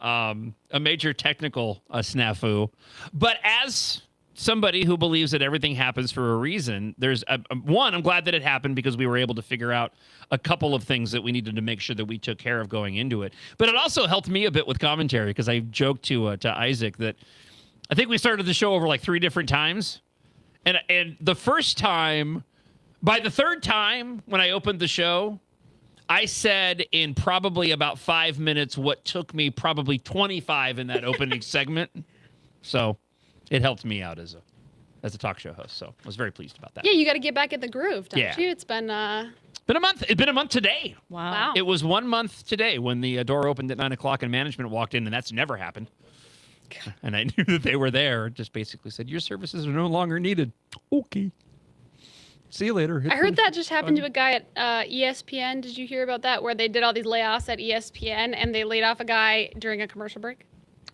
S1: technical snafu, but as somebody who believes that everything happens for a reason, there's I'm glad that it happened, because we were able to figure out a couple of things that we needed to make sure that we took care of going into it. But it also helped me a bit with commentary, because I joked to Isaac that I think we started the show over like 3 different times. And the first time, by the third time when I opened the show, I said in probably about 5 minutes what took me probably 25 in that opening segment. So it helped me out as a talk show host. So I was very pleased about that.
S5: Yeah, you got to get back in the groove, don't you? It's been
S1: a month. It's been a month today.
S5: Wow.
S1: It was 1 month today when the door opened at 9 o'clock and management walked in, and that's never happened. And I knew that they were there. Just basically said, your services are no longer needed. Okay. See you later.
S5: I heard that just happened to a guy at ESPN. Did you hear about that? Where they did all these layoffs at ESPN, and they laid off a guy during a commercial break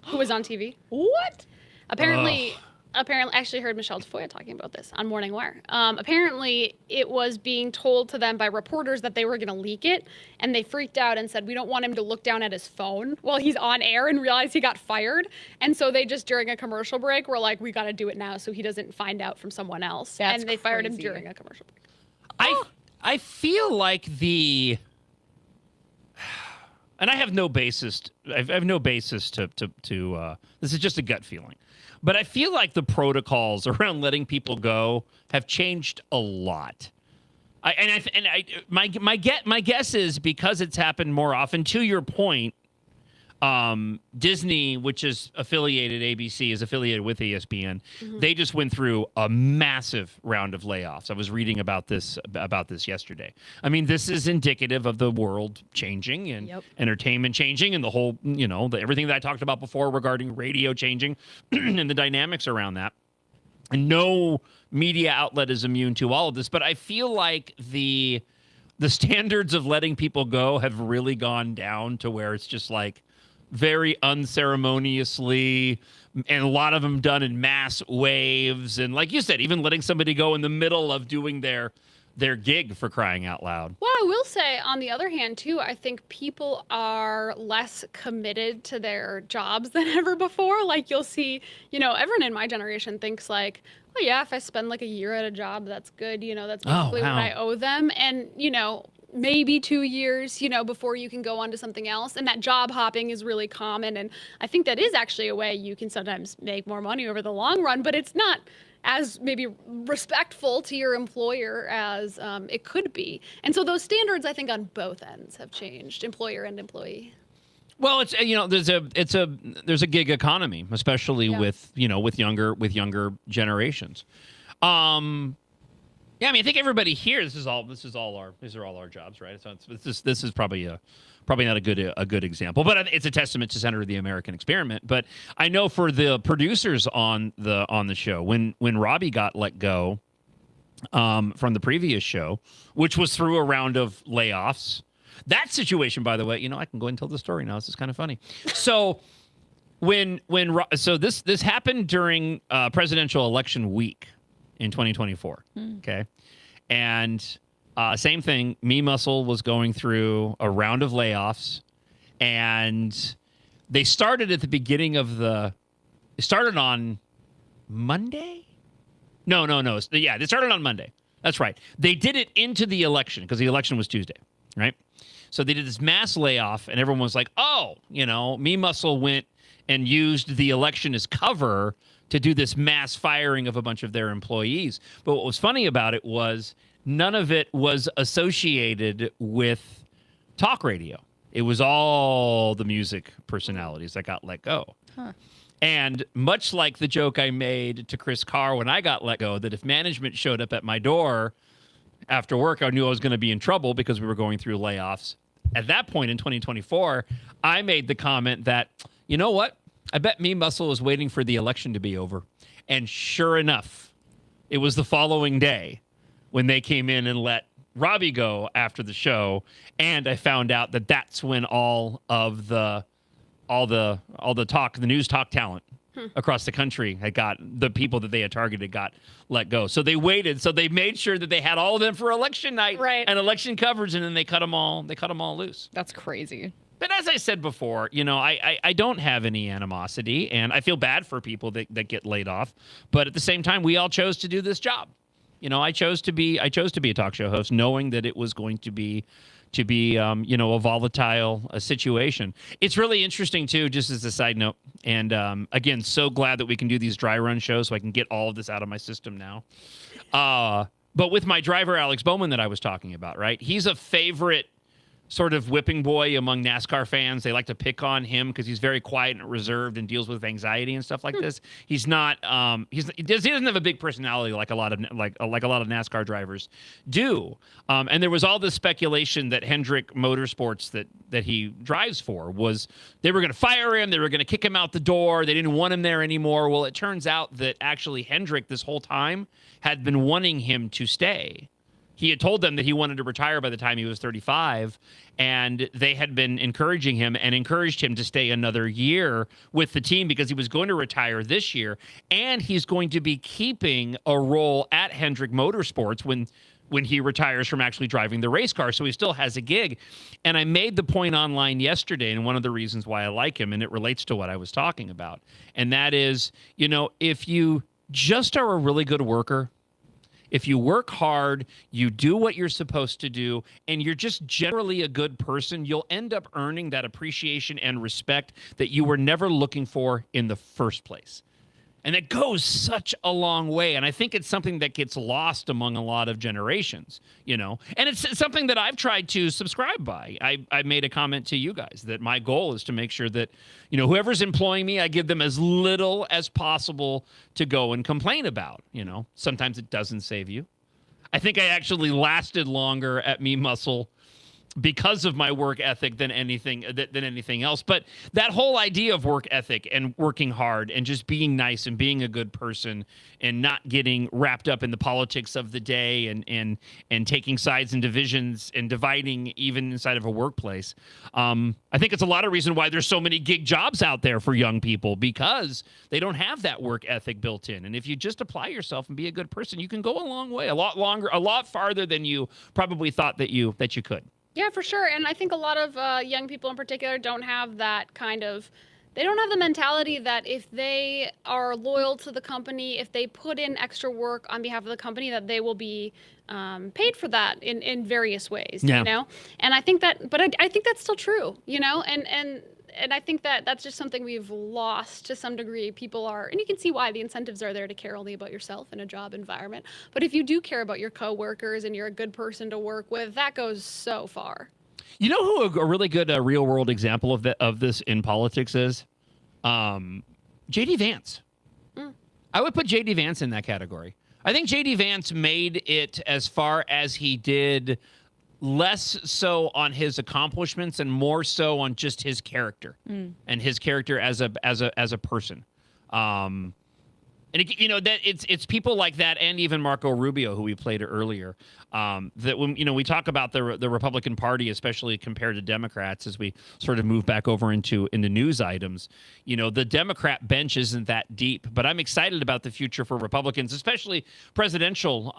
S5: who was on TV.
S6: What?
S5: Apparently, I actually heard Michelle Tafoya talking about this on Morning Wire. Apparently, it was being told to them by reporters that they were going to leak it, and they freaked out and said, we don't want him to look down at his phone while he's on air and realize he got fired. And so they just, during a commercial break, were like, we got to do it now so he doesn't find out from someone else.
S6: That's
S5: and they fired him
S6: crazy.
S5: during a commercial break.
S1: I feel like and I have no basis. I have no basis to this is just a gut feeling. But I feel like the protocols around letting people go have changed a lot. My guess is because it's happened more often. To your point, Disney, which is affiliated, ABC is affiliated with ESPN. Mm-hmm. They just went through a massive round of layoffs. I was reading about this yesterday. I mean, this is indicative of the world changing and entertainment changing, and the whole, everything that I talked about before regarding radio changing and the dynamics around that. And no media outlet is immune to all of this, but I feel like the standards of letting people go have really gone down to where it's just like very unceremoniously, and a lot of them done in mass waves. And like you said, even letting somebody go in the middle of doing their their gig, for crying out loud.
S5: Well, I will say, on the other hand, too, I think people are less committed to their jobs than ever before. Like, you'll see, everyone in my generation thinks like, well, yeah, if I spend like a year at a job, that's good. That's basically what I owe them. And, maybe 2 years, before you can go on to something else. And that job hopping is really common. And I think that is actually a way you can sometimes make more money over the long run, but it's not as maybe respectful to your employer as it could be. And so those standards, I think, on both ends have changed, employer and employee.
S1: Well, it's there's a gig economy, especially with younger generations. Yeah, I mean, I think everybody here. These are all our jobs, right? So this is probably not a good example, but it's a testament to Center of the American Experiment. But I know for the producers on the show, when Robbie got let go from the previous show, which was through a round of layoffs, that situation, by the way, I can go and tell the story now. This is kind of funny. So this happened during presidential election week in 2024. Okay. And same thing. Me Muscle was going through a round of layoffs, and they started at the beginning of it started on Monday? No. Yeah, they started on Monday. That's right. They did it into the election because the election was Tuesday, right? So they did this mass layoff, and everyone was like, oh, Me Muscle went and used the election as cover to do this mass firing of a bunch of their employees. But what was funny about it was none of it was associated with talk radio. It was all the music personalities that got let go. Huh. And much like the joke I made to Chris Carr when I got let go, that if management showed up at my door after work, I knew I was going to be in trouble because we were going through layoffs. At that point in 2024, I made the comment that, you know what? I bet Me Muscle was waiting for the election to be over. And sure enough, it was the following day when they came in and let Robbie go after the show. And I found out that that's when all the news talk talent across the country the people that they had targeted got let go. So they waited. So they made sure that they had all of them for election night and election coverage, and then they cut them all loose.
S6: That's crazy.
S1: But as I said before, I don't have any animosity, and I feel bad for people that get laid off. But at the same time, we all chose to do this job. I chose to be a talk show host, knowing that it was going to be a volatile situation. It's really interesting too, just as a side note. And again, so glad that we can do these dry run shows, so I can get all of this out of my system now. But with my driver, Alex Bowman, that I was talking about, right? He's a favorite sort of whipping boy among NASCAR fans. They like to pick on him because he's very quiet and reserved and deals with anxiety and stuff like this. He's not. He doesn't have a big personality like a lot of NASCAR drivers do. And there was all this speculation that Hendrick Motorsports that he drives for was they were going to fire him. They were going to kick him out the door. They didn't want him there anymore. Well, it turns out that actually Hendrick this whole time had been wanting him to stay. He had told them that he wanted to retire by the time he was 35, and they had been encouraging him and encouraged him to stay another year with the team because he was going to retire this year, and he's going to be keeping a role at Hendrick Motorsports when he retires from actually driving the race car, so he still has a gig. And I made the point online yesterday, and one of the reasons why I like him, and it relates to what I was talking about, and that is, if you just are a really good worker, if you work hard, you do what you're supposed to do, and you're just generally a good person, you'll end up earning that appreciation and respect that you were never looking for in the first place. And it goes such a long way. And I think it's something that gets lost among a lot of generations, And it's something that I've tried to subscribe by. I made a comment to you guys that my goal is to make sure that, whoever's employing me, I give them as little as possible to go and complain about. Sometimes it doesn't save you. I think I actually lasted longer at Me Muscle because of my work ethic than anything else. But that whole idea of work ethic and working hard and just being nice and being a good person and not getting wrapped up in the politics of the day and taking sides and divisions and dividing even inside of a workplace. I think it's a lot of reason why there's so many gig jobs out there for young people, because they don't have that work ethic built in. And if you just apply yourself and be a good person, you can go a long way, a lot longer, a lot farther than you probably thought that you could.
S5: Yeah, for sure. And I think a lot of young people in particular don't have that kind of, they don't have the mentality that if they are loyal to the company, if they put in extra work on behalf of the company, that they will be paid for that in various ways, you know? And I think that, but I think that's still true, you know? And I think that that's just something we've lost to some degree. People are, and you can see why the incentives are there to care only about yourself in a job environment. But if you do care about your coworkers and you're a good person to work with, that goes so far.
S1: You know who a really good real world example of this in politics is? J.D. Vance. I would put J.D. Vance in that category. I think J.D. Vance made it as far as he did, less so on his accomplishments and more so on just his character and his character as a person. And you know that it's people like that, and even Marco Rubio, who we played earlier, that when we talk about the Republican Party, especially compared to Democrats, as we sort of move back over into news items, the Democrat bench isn't that deep. But I'm excited about the future for Republicans, especially presidential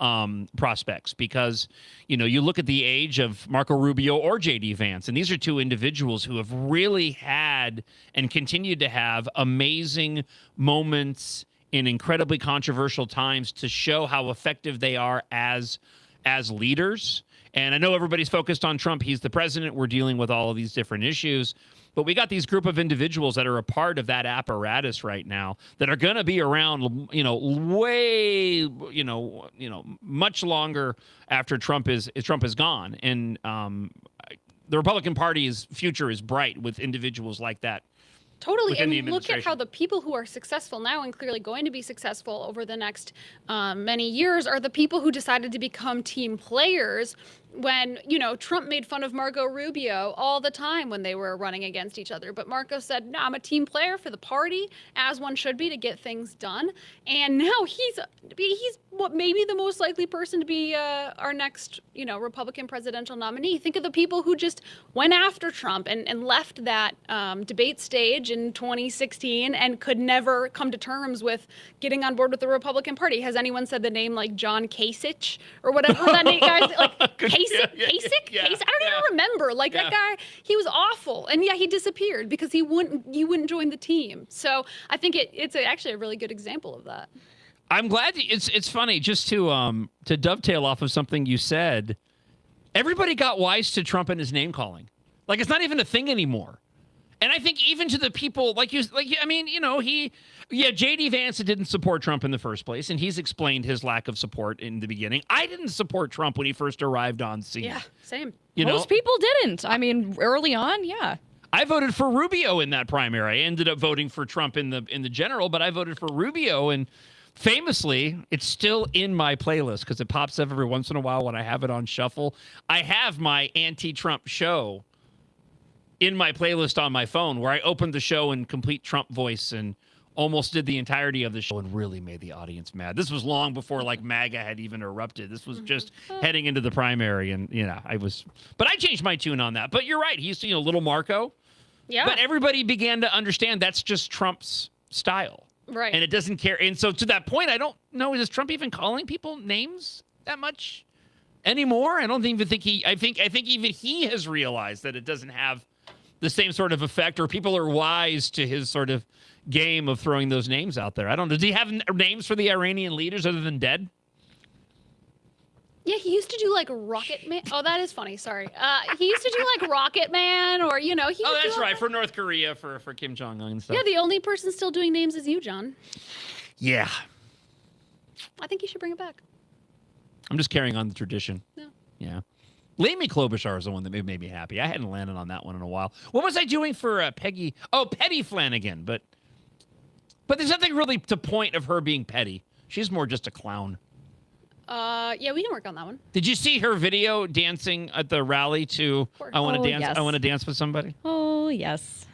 S1: prospects, because you look at the age of Marco Rubio or J.D. Vance, and these are two individuals who have really had and continue to have amazing moments in incredibly controversial times to show how effective they are as leaders. And I know everybody's focused on Trump. He's the president. We're dealing with all of these different issues. But we got these group of individuals that are a part of that apparatus right now that are going to be around, way, much longer after Trump is gone. And the Republican Party's future is bright with individuals like that.
S5: Totally. And look at how the people who are successful now and clearly going to be successful over the next many years are the people who decided to become team players when, Trump made fun of Marco Rubio all the time when they were running against each other. But Marco said, no, I'm a team player for the party, as one should be, to get things done. And now he's what maybe the most likely person to be our next, Republican presidential nominee. Think of the people who just went after Trump and left that debate stage in 2016 and could never come to terms with getting on board with the Republican Party. Has anyone said the name like John Kasich or whatever that name guys like? Kasich? I don't even remember. Like that guy, he was awful, and he disappeared because he wouldn't join the team. So I think it's actually a really good example of that.
S1: I'm glad it's funny, just to dovetail off of something you said. Everybody got wise to Trump and his name calling. Like it's not even a thing anymore. And I think even to the people J.D. Vance didn't support Trump in the first place, and he's explained his lack of support in the beginning. I didn't support Trump when he first arrived on scene.
S5: Yeah, same.
S6: Most people didn't. I mean, early on, yeah.
S1: I voted for Rubio in that primary. I ended up voting for Trump in the general, but I voted for Rubio, and famously, it's still in my playlist because it pops up every once in a while when I have it on shuffle. I have my anti-Trump show in my playlist on my phone, where I opened the show in complete Trump voice and almost did the entirety of the show and really made the audience mad. This was long before MAGA had even erupted. This was just heading into the primary, and but I changed my tune on that. But you're right, he's little Marco.
S5: Yeah.
S1: But everybody began to understand that's just Trump's style.
S5: Right.
S1: And it doesn't care. And so to that point, I don't know, is Trump even calling people names that much anymore? I don't even think I think even he has realized that it doesn't have the same sort of effect, or people are wise to his sort of game of throwing those names out there. I don't know. Does he have names for the Iranian leaders other than dead?
S5: Yeah, he used to do Rocket Man. Oh, that is funny. Sorry. He used to do Rocket Man, or he.
S1: Oh, that's right. For North Korea, for Kim Jong-un and stuff.
S5: Yeah, the only person still doing names is you, John.
S1: Yeah.
S5: I think you should bring it back.
S1: I'm just carrying on the tradition.
S5: No.
S1: Yeah. Lamy Klobuchar is the one that made me happy. I hadn't landed on that one in a while. What was I doing for Peggy? Oh, Petty Flanagan. But there's nothing really to point of her being petty. She's more just a clown.
S5: Yeah, we can work on that one.
S1: Did you see her video dancing at the rally to I Want to Dance?
S6: Yes.
S1: I Want to Dance with Somebody?
S6: Oh, yes.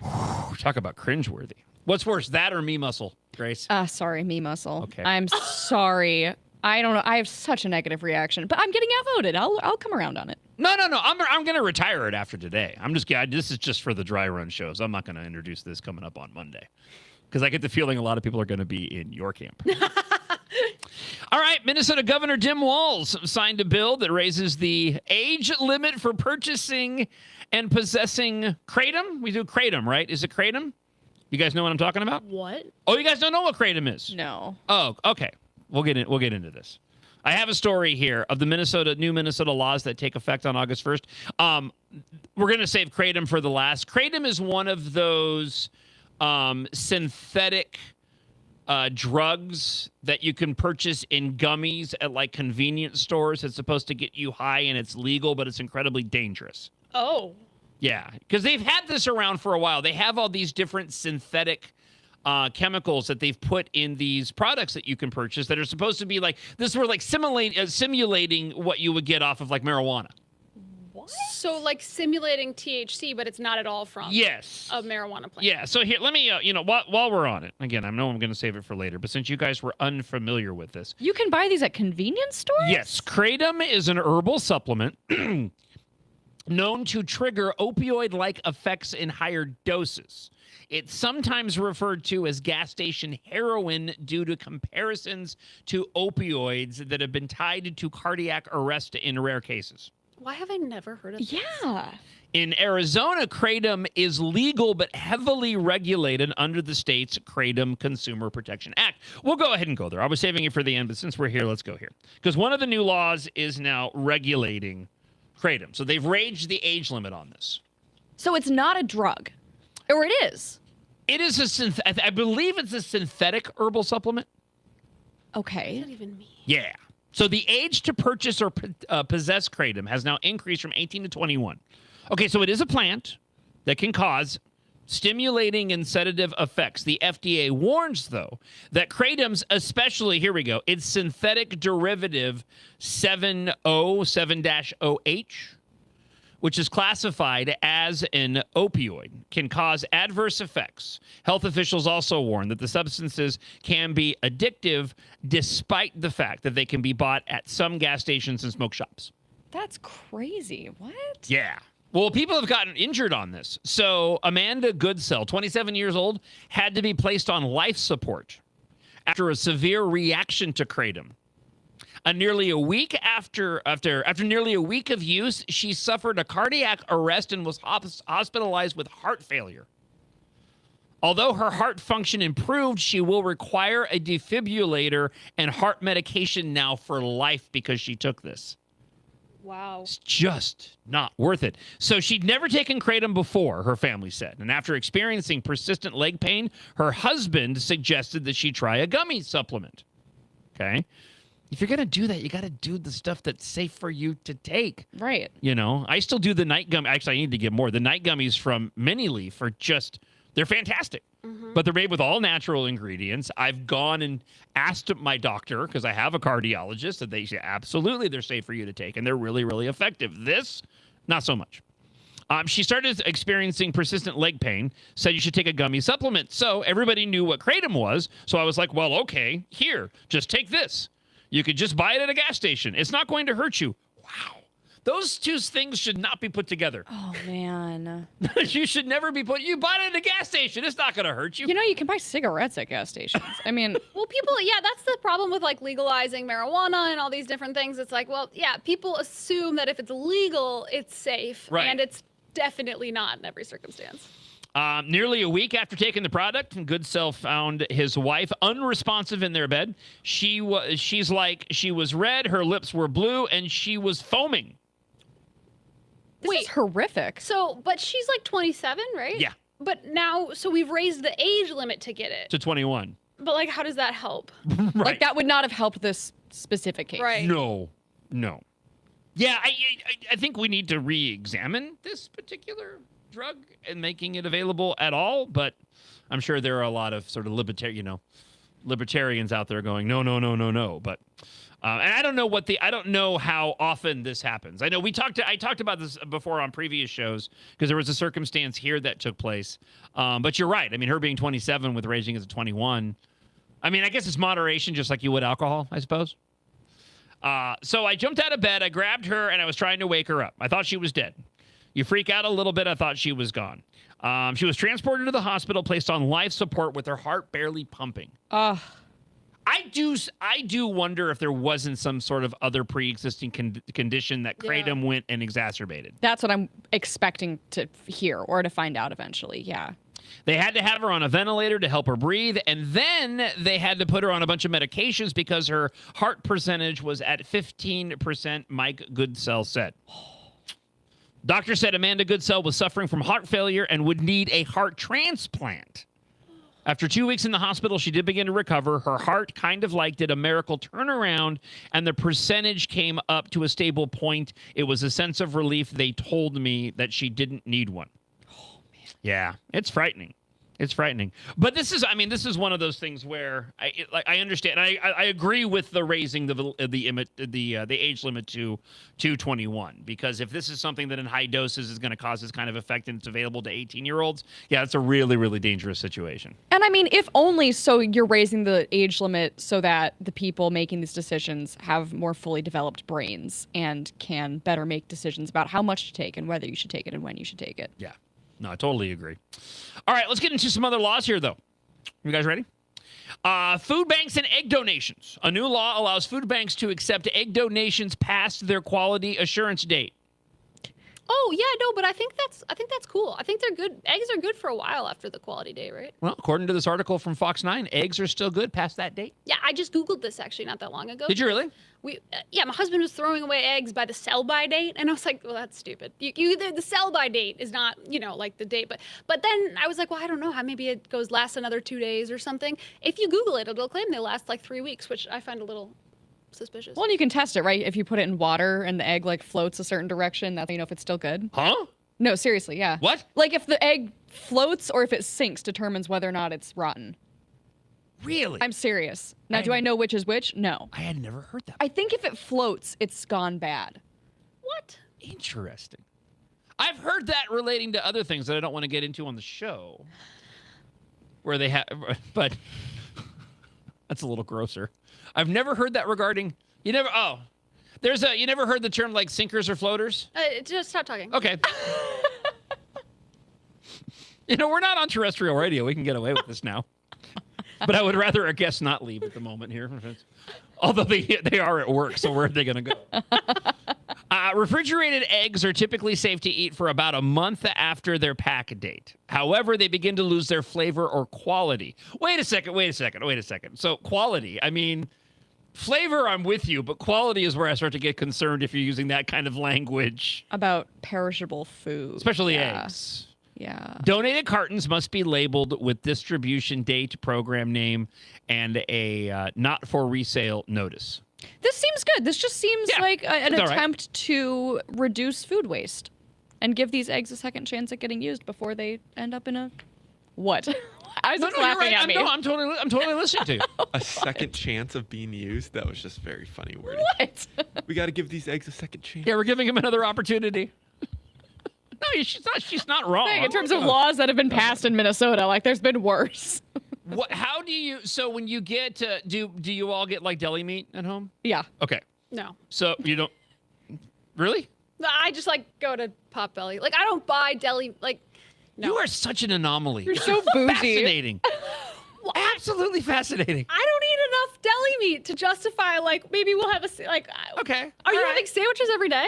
S1: Talk about cringeworthy. What's worse, that or Me Muscle, Grace?
S6: Sorry, Me Muscle.
S1: Okay.
S6: I'm sorry. I don't know. I have such a negative reaction, but I'm getting outvoted. I'll come around on it.
S1: No. I'm going to retire it after today. This is just for the dry run shows. I'm not going to introduce this coming up on Monday because I get the feeling a lot of people are going to be in your camp. All right, Minnesota Governor Tim Walz signed a bill that raises the age limit for purchasing and possessing kratom. We do kratom, right? Is it kratom? You guys know what I'm talking about?
S5: What?
S1: Oh, you guys don't know what kratom is?
S6: No.
S1: Oh, okay. We'll get into this. I have a story here of the new Minnesota laws that take effect on August 1st. We're going to save kratom for the last. Kratom is one of those synthetic drugs that you can purchase in gummies at like convenience stores. It's supposed to get you high and it's legal, but it's incredibly dangerous.
S5: Oh.
S1: Yeah, because they've had this around for a while. They have all these different synthetic chemicals that they've put in these products that you can purchase that are supposed to be like this. Were like simulating what you would get off of like marijuana.
S5: What? So like simulating THC, but it's not at all from
S1: yes
S5: a marijuana plant.
S1: Yeah. So here, let me while we're on it again, I know I'm going to save it for later, but since you guys were unfamiliar with this,
S6: you can buy these at convenience stores.
S1: Yes, kratom is an herbal supplement known to trigger opioid-like effects in higher doses. It's sometimes referred to as gas station heroin due to comparisons to opioids that have been tied to cardiac arrest in rare cases.
S5: Why have I never heard of this?
S6: Yeah.
S1: In Arizona, kratom is legal but heavily regulated under the state's Kratom Consumer Protection Act. We'll go ahead and go there. I was saving it for the end, but since we're here, let's go here. Because one of the new laws is now regulating kratom. So they've raised the age limit on this.
S6: So it's not a drug. Or it is.
S1: It is I believe it's a synthetic herbal supplement.
S6: Okay.
S5: What does that even mean?
S1: Yeah. So the age to purchase or possess kratom has now increased from 18 to 21. Okay, so it is a plant that can cause stimulating and sedative effects. The FDA warns, though, that kratom's especially, here we go, its synthetic derivative 7-0-OH, which is classified as an opioid, can cause adverse effects. Health officials also warn that the substances can be addictive despite the fact that they can be bought at some gas stations and smoke shops.
S6: That's crazy. What?
S1: Yeah. Well, people have gotten injured on this. So Amanda Goodsell, 27 years old, had to be placed on life support after a severe reaction to kratom. Nearly a week after nearly a week of use, she suffered a cardiac arrest and was hospitalized with heart failure. Although her heart function improved, she will require a defibrillator and heart medication now for life because she took this.
S5: Wow.
S1: It's just not worth it. So she'd never taken kratom before, her family said. And after experiencing persistent leg pain, her husband suggested that she try a gummy supplement. Okay? If you're going to do that, you got to do the stuff that's safe for you to take.
S6: Right.
S1: You know, I still do the night gummy. Actually, I need to get more. The night gummies from Mini Leaf are just, they're fantastic. Mm-hmm. But they're made with all natural ingredients. I've gone and asked my doctor, because I have a cardiologist, and they say, absolutely, they're safe for you to take. And they're really, really effective. This, not so much. She started experiencing persistent leg pain, said you should take a gummy supplement. So everybody knew what kratom was. So I was like, well, okay, here, just take this. You could just buy it at a gas station. It's not going to hurt you. Wow. Those two things should not be put together.
S6: Oh, man.
S1: You should never be put. You buy it at a gas station. It's not going to hurt you.
S6: You know, you can buy cigarettes at gas stations. I mean.
S5: Well, people, yeah, that's the problem with like legalizing marijuana and all these different things. It's like, well, yeah, people assume that if it's legal, it's safe.
S1: Right.
S5: And it's definitely not in every circumstance.
S1: Nearly a week after taking the product, Goodsell found his wife unresponsive in their bed. She's like, she was red, her lips were blue, and she was foaming.
S6: This is horrific.
S5: So, but she's like 27, right?
S1: Yeah.
S5: But now, so we've raised the age limit to get it.
S1: To 21.
S5: But like, how does that help?
S1: Right.
S6: Like, that would not have helped this specific case.
S5: Right.
S1: No. Yeah, I think we need to re-examine this particular drug and making it available at all, but I'm sure there are a lot of sort of libertarians out there going, no. But And I don't know how often this happens. I know I talked about this before on previous shows because there was a circumstance here that took place. But you're right. I mean, her being 27 with raging as a 21. I mean, I guess it's moderation, just like you would alcohol, I suppose. So I jumped out of bed, I grabbed her, and I was trying to wake her up. I thought she was dead. You freak out a little bit. I thought she was gone. She was transported to the hospital, placed on life support with her heart barely pumping. I do wonder if there wasn't some sort of other pre-existing condition that kratom went and exacerbated.
S6: That's what I'm expecting to hear or to find out eventually. Yeah.
S1: They had to have her on a ventilator to help her breathe, and then they had to put her on a bunch of medications because her heart percentage was at 15%, Mike Goodsell said. Doctor said Amanda Goodsell was suffering from heart failure and would need a heart transplant. After 2 weeks in the hospital, she did begin to recover. Her heart kind of like did a miracle turnaround, and the percentage came up to a stable point. It was a sense of relief. They told me that she didn't need one. Yeah, it's frightening. It's frightening. But this is one of those things where I understand. I agree with the raising the age limit to 21, because if this is something that in high doses is going to cause this kind of effect and it's available to 18-year-olds, yeah, it's a really, really dangerous situation.
S6: And I mean, if only so you're raising the age limit so that the people making these decisions have more fully developed brains and can better make decisions about how much to take and whether you should take it and when you should take it.
S1: Yeah. No, I totally agree. All right, let's get into some other laws here, though. You guys ready? Food banks and egg donations. A new law allows food banks to accept egg donations past their quality assurance date.
S5: Oh, yeah, no, but I think that's cool. I think they're good. Eggs are good for a while after the quality date, right?
S1: Well, according to this article from Fox 9, eggs are still good past that date.
S5: Yeah, I just Googled this actually not that long ago.
S1: Did you really?
S5: Yeah, my husband was throwing away eggs by the sell-by date, and I was like, well, that's stupid. The sell-by date is not, like the date, but then I was like, well, I don't know how maybe it lasts another 2 days or something. If you Google it, it'll claim they last like 3 weeks, which I find a little suspicious.
S6: Well, and you can test it, right? If you put it in water and the egg floats a certain direction, that's how you know if it's still good.
S1: Huh?
S6: No, seriously, yeah.
S1: What?
S6: Like if the egg floats or if it sinks determines whether or not it's rotten.
S1: Really?
S6: I'm serious. Now, do I know which is which? No.
S1: I had never heard that.
S6: I think if it floats, it's gone bad.
S5: What?
S1: Interesting. I've heard that relating to other things that I don't want to get into on the show. Where they have, but that's a little grosser. I've never heard that regarding, you never heard the term like sinkers or floaters?
S5: Just stop talking.
S1: Okay. We're not on terrestrial radio. We can get away with this now. But I would rather our guests not leave at the moment here. Although they are at work, so where are they going to go? Refrigerated eggs are typically safe to eat for about a month after their pack date. However, they begin to lose their flavor or quality. Wait a second. So quality, I mean, flavor, I'm with you, but quality is where I start to get concerned if you're using that kind of language.
S6: About perishable food.
S1: Especially eggs.
S6: Yeah.
S1: Donated cartons must be labeled with distribution date, program name, and a not for resale notice.
S6: This seems good. This just seems like an attempt to reduce food waste and give these eggs a second chance at getting used before they end up in a what? I was laughing at me.
S1: I'm totally listening to you.
S3: A second chance of being used? That was just very funny wording.
S6: What?
S3: We got to give these eggs a second chance.
S1: Yeah, we're giving them another opportunity. No, she's not wrong.
S6: In terms of laws that have been passed in Minnesota, there's been worse.
S1: How do you? So when you get do you all get like deli meat at home?
S6: Yeah.
S1: Okay.
S5: No.
S1: So you don't really?
S5: I just go to Potbelly. I don't buy deli. No.
S1: You are such an anomaly.
S6: You're so bougie.
S1: Fascinating. Well, absolutely fascinating.
S5: I don't eat enough deli meat to justify maybe we'll have
S1: Okay.
S5: Are you having sandwiches every day?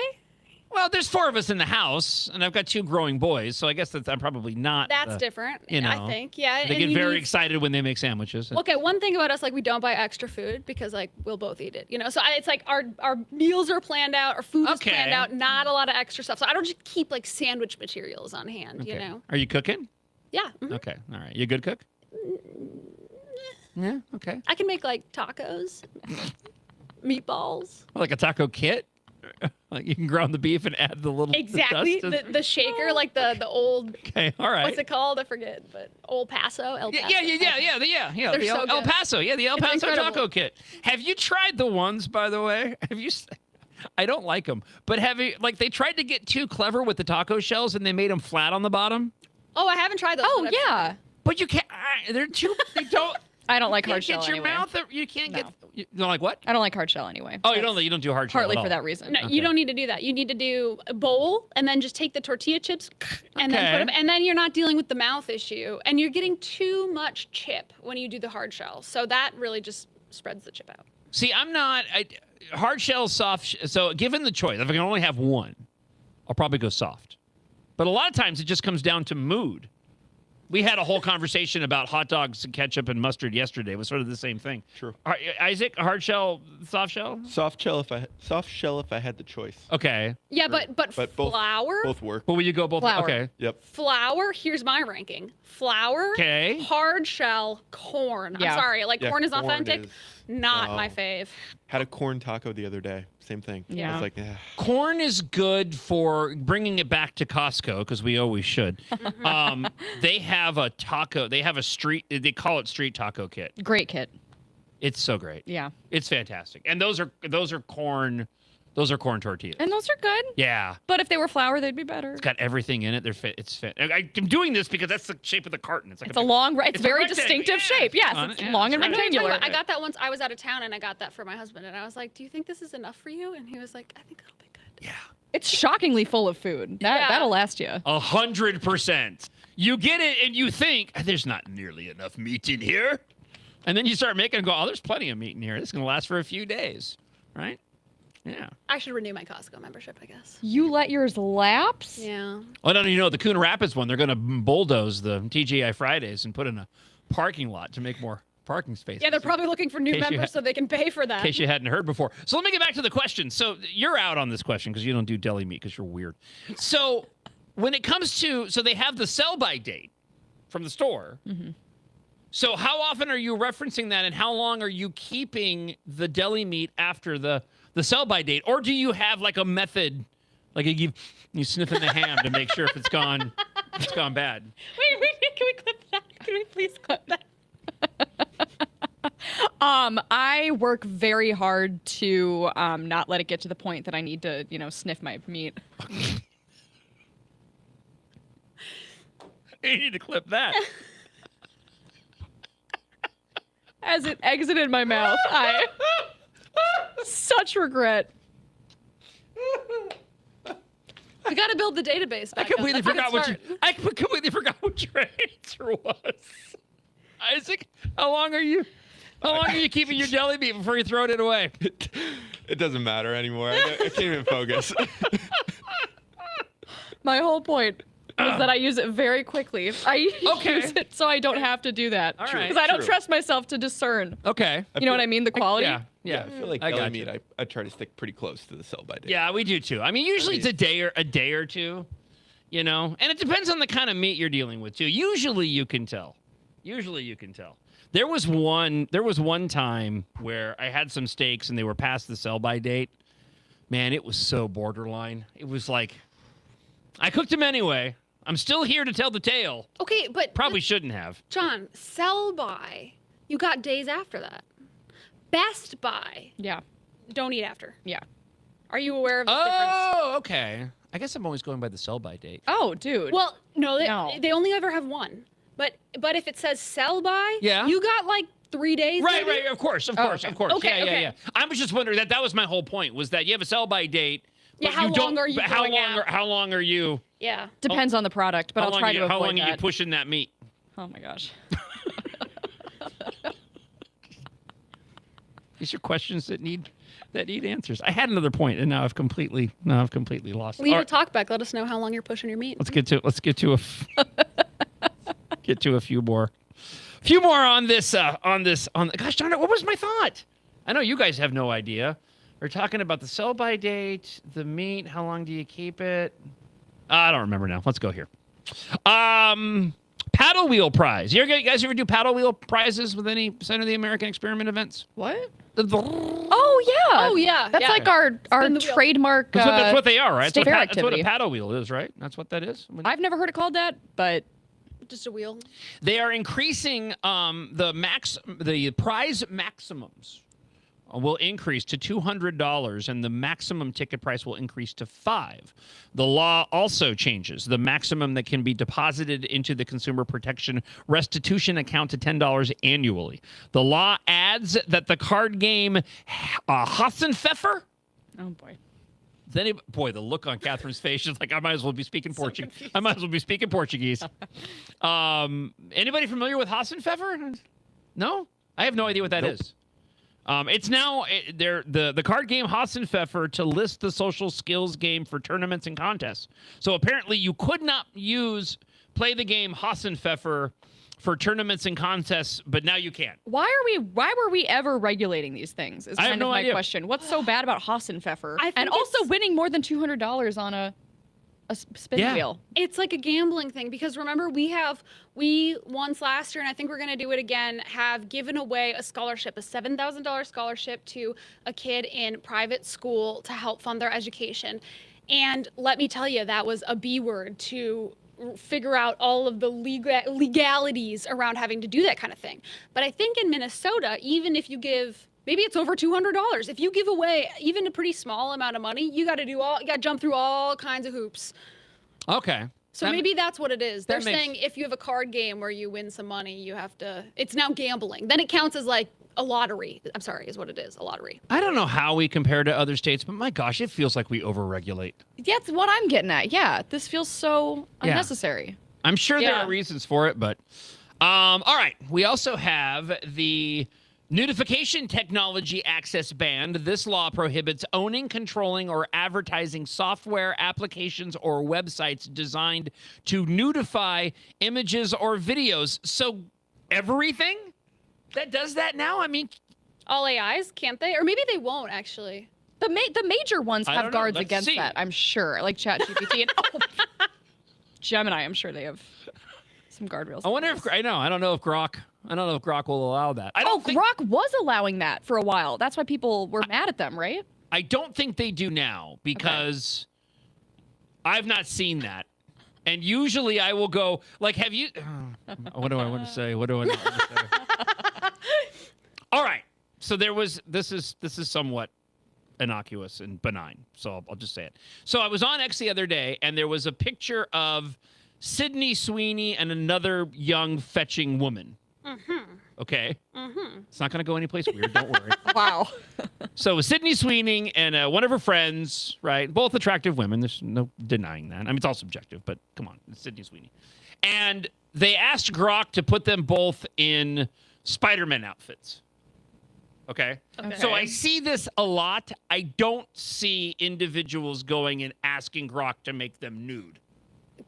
S1: Well, there's 4 of us in the house, and I've got 2 growing boys, so I guess I'm probably not.
S5: That's different. I think, yeah.
S1: They get very excited when they make sandwiches.
S5: Okay, one thing about us, we don't buy extra food because we'll both eat it. So it's our meals are planned out, our food is planned out, not a lot of extra stuff. So I don't just keep sandwich materials on hand.
S1: Okay. Are you cooking?
S5: Yeah. Mm-hmm.
S1: Okay. All right. You a good cook? Yeah. Okay.
S5: I can make tacos, meatballs.
S1: Like a taco kit? Like you can ground the beef and add the little
S5: Exactly.
S1: the dust.
S5: The shaker, like the old.
S1: Okay, all right.
S5: What's it called? I forget. But El Paso.
S1: Yeah.
S5: They're
S1: The
S5: so
S1: El
S5: good.
S1: Paso. Yeah, the El
S5: It's
S1: Paso
S5: incredible.
S1: taco kit. Have you tried the ones, by the way? I don't like them, but have you? Like they tried to get too clever with the taco shells, and they made them flat on the bottom.
S5: Oh, I haven't tried those.
S6: Oh,
S5: but I've
S6: yeah.
S1: But you can't. They're too. They don't.
S6: I don't like
S1: you
S6: hard
S1: can't
S6: shell
S1: get your
S6: anyway.
S1: mouth. You can't get. You don't like what?
S6: I don't like hard shell anyway.
S1: Oh, you don't do hard shell.
S6: Partly
S1: at
S6: for
S1: all.
S6: that reason.
S5: No, you don't need to do that. You need to do a bowl and then just take the tortilla chips and then
S1: Okay.
S5: put them, and then you're not dealing with the mouth issue, and you're getting too much chip when you do the hard shell. So that really just spreads the chip out.
S1: See, I'm not hard shell, soft. So given the choice, if I can only have one, I'll probably go soft. But a lot of times it just comes down to mood. We had a whole conversation about hot dogs and ketchup and mustard yesterday. It was sort of the same thing.
S3: True.
S1: Isaac, hard shell, soft shell?
S3: Soft shell if I had the choice.
S1: Okay.
S5: Yeah, but
S3: But both
S5: flour.
S3: both work.
S1: But will you go both?
S5: Flour.
S1: Okay.
S3: Yep.
S5: Flour. Here's my ranking: flour,
S1: Okay.
S5: hard shell, corn.
S6: Yeah.
S5: I'm sorry, like
S3: Yeah,
S5: corn is
S3: corn
S5: authentic.
S3: is-
S5: Not
S3: Oh.
S5: my fave.
S3: Had a corn taco the other day. Same thing. I
S6: Yeah.
S3: was like,
S1: Corn is good for bringing it back to Costco because we always should. They have a taco. They have a street. They call it street taco kit.
S6: Great kit.
S1: It's so great.
S6: Yeah.
S1: It's fantastic. And those are corn. Those are corn tortillas.
S6: And those are good.
S1: Yeah.
S6: But if they were flour, they'd be better.
S1: It's got everything in it. It's fit. I'm doing this because that's the shape of the carton. It's like
S6: It's a long, it's
S1: a
S6: very
S1: rectangle.
S6: distinctive
S1: Yeah.
S6: shape. Yes,
S1: On
S6: it's
S1: it. Yeah,
S6: long and
S1: that's right.
S6: rectangular.
S5: I got that once. I was out of town and I got that for my husband, and I was like, "Do you think this is enough for you?" And he was like, "I think it'll be good."
S1: Yeah.
S6: It's shockingly full of food. That'll last you.
S1: 100%. You get it and you think there's not nearly enough meat in here, and then you start making and go, "Oh, there's plenty of meat in here. This is gonna last for a few days, right?" Yeah.
S5: I should renew my Costco membership, I guess.
S6: You let yours lapse?
S5: Yeah.
S1: Oh, no, the Coon Rapids one, they're going to bulldoze the TGI Fridays and put in a parking lot to make more parking spaces.
S5: Yeah, they're probably looking for new
S1: In case you
S5: members so they can pay for
S1: in
S5: that.
S1: case you hadn't heard before. So let me get back to the question. So you're out on this question because you don't do deli meat because you're weird. So when it comes to, so they have the sell-by date from the store.
S6: Mm-hmm.
S1: So how often are you referencing that, and how long are you keeping the deli meat after the sell-by date? Or do you have like a method, like you sniff in the ham to make sure if it's gone bad?
S5: Wait, can we clip that? Can we please clip that?
S6: I work very hard to not let it get to the point that I need to, sniff my meat.
S1: You need to clip that.
S6: As it exited my mouth, I such regret.
S5: We got to build the database.
S1: I completely forgot what your answer was. Isaac, how long are you keeping your deli meat before you throw it away?
S3: it doesn't matter anymore. I can't even focus.
S6: My whole point was that I use it very quickly. I use it so I don't have to do that.
S1: All right.
S6: Because I don't
S3: True.
S6: trust myself to discern.
S1: Okay.
S6: You know what I mean? The quality?
S1: Yeah.
S3: I feel like
S1: I
S3: deli
S1: got
S3: meat,
S1: you.
S3: I try to stick pretty close to the sell-by date.
S1: Yeah, we do too. I mean, usually it's a day or two, and it depends on the kind of meat you're dealing with too. Usually you can tell. There was one time where I had some steaks and they were past the sell-by date. Man, it was so borderline. It was like I cooked them anyway. I'm still here to tell the tale.
S5: Okay, but
S1: Probably shouldn't have.
S5: John, sell by. You got days after that. Best Buy.
S6: Yeah.
S5: Don't eat after.
S6: Yeah.
S5: Are you aware of the difference?
S1: Oh, okay. I guess I'm always going by the sell-by date.
S6: Oh, dude.
S5: Well, no,
S6: No.
S5: they only ever have one. But if it says sell by,
S1: Yeah.
S5: you got like 3 days.
S1: Right,
S5: maybe?
S1: of course.
S5: Okay. Okay,
S1: Yeah. I was just wondering that was my whole point was that you have a sell-by date.
S5: Yeah,
S1: but
S5: how
S1: you don't-
S5: long are you
S1: but how
S5: going
S1: long
S5: out?
S1: How long are you?
S5: Yeah.
S6: Depends on the product, but I'll try to avoid
S1: How long
S6: that.
S1: are you pushing that meat?
S6: Oh my gosh.
S1: These are questions that need answers. I had another point, and now I've completely lost it.
S5: Leave
S1: All
S5: a
S1: right,
S5: talk back. Let us know how long you're pushing your meat.
S1: let's get to a few more on this. Gosh darn it! What was my thought? I know you guys have no idea. We're talking about the sell-by date, the meat. How long do you keep it? I don't remember now. Let's go here. Paddle wheel prize. You guys ever do paddle wheel prizes with any Center of the American Experiment events?
S6: What?
S1: The
S6: Oh yeah.
S8: Oh, yeah.
S6: That's
S8: yeah.
S6: like our
S8: Spin the wheel.
S6: trademark.
S1: That's what they are, right?
S6: State fair
S1: That's what a
S6: activity.
S1: paddle wheel is, right? That's what that is.
S6: I've never heard it called that, but
S8: Just a wheel.
S1: They are increasing the prize maximums will increase to $200, and the maximum ticket price will increase to $5. The law also changes the maximum that can be deposited into the Consumer Protection Restitution account to $10 annually. The law adds that the card game Hassenpfeffer.
S6: oh boy.
S1: Boy, the look on Catherine's face is like, I might as well be speaking Portuguese. I might as well be speaking Portuguese. Anybody familiar with Hassenpfeffer? No? I have no idea what that is. It's now the card game Hassenpfeffer to list the social skills game for tournaments and contests. So apparently you could not play the game Hassenpfeffer for tournaments and contests, but now you can.
S6: Why were we ever regulating these things? Is
S1: I have
S6: kind
S1: no
S6: of my
S1: idea.
S6: question. What's so bad about Hassenpfeffer?
S8: I think
S6: And also
S8: it's-
S6: winning more than $200 on a spin wheel.
S8: It's like a gambling thing because remember we once last year, and I think we're going to do it again, have given away a scholarship, a $7,000 scholarship to a kid in private school to help fund their education. And let me tell you, that was a B word to figure out all of the legalities around having to do that kind of thing. But I think in Minnesota, even if you give, maybe it's over $200. If you give away even a pretty small amount of money, you got to jump through all kinds of hoops.
S1: Okay.
S8: So maybe that's what it is. They're
S1: that makes-
S8: saying if you have a card game where you win some money, you have to, it's now gambling. Then it counts as like a lottery. I'm sorry, is what it is, a lottery.
S1: I don't know how we compare to other states, but my gosh, it feels like we overregulate.
S6: That's what I'm getting at. Yeah, this feels so
S1: Yeah.
S6: unnecessary.
S1: I'm sure there
S6: Yeah.
S1: are reasons for it, but all right. We also have the Notification Technology Access Ban. This law prohibits owning, controlling, or advertising software, applications, or websites designed to notify images or videos. So everything that does that now? I mean,
S8: all AIs, can't they? Or maybe they won't, actually.
S6: The major ones
S1: I
S6: have
S1: don't know.
S6: guards
S1: Let's
S6: against
S1: see.
S6: that, I'm sure. Like ChatGPT and Gemini, I'm sure they have some guardrails.
S1: I wonder if I don't know if Grok will allow that.
S6: Grok was allowing that for a while. That's why people were mad at them, right?
S1: I don't think they do now because I've not seen that. And usually I will go, like, have you... what do I want to say? What do I want to say? All right. So this is somewhat innocuous and benign. So I'll just say it. So I was on X the other day, and there was a picture of Sydney Sweeney and another young fetching woman.
S8: Mm-hmm.
S1: Okay?
S8: Mm-hmm.
S1: It's not going to go anyplace weird. Don't worry.
S6: Wow.
S1: So Sydney Sweeney and one of her friends, right? Both attractive women. There's no denying that. I mean, it's all subjective, but come on. It's Sydney Sweeney. And they asked Grok to put them both in Spider-Man outfits. Okay? So I see this a lot. I don't see individuals going and asking Grok to make them nude.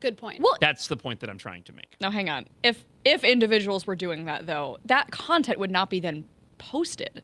S8: Good point.
S6: Well,
S1: That's the point that I'm trying to make.
S6: now hang on. If individuals were doing that though, that content would not be then posted.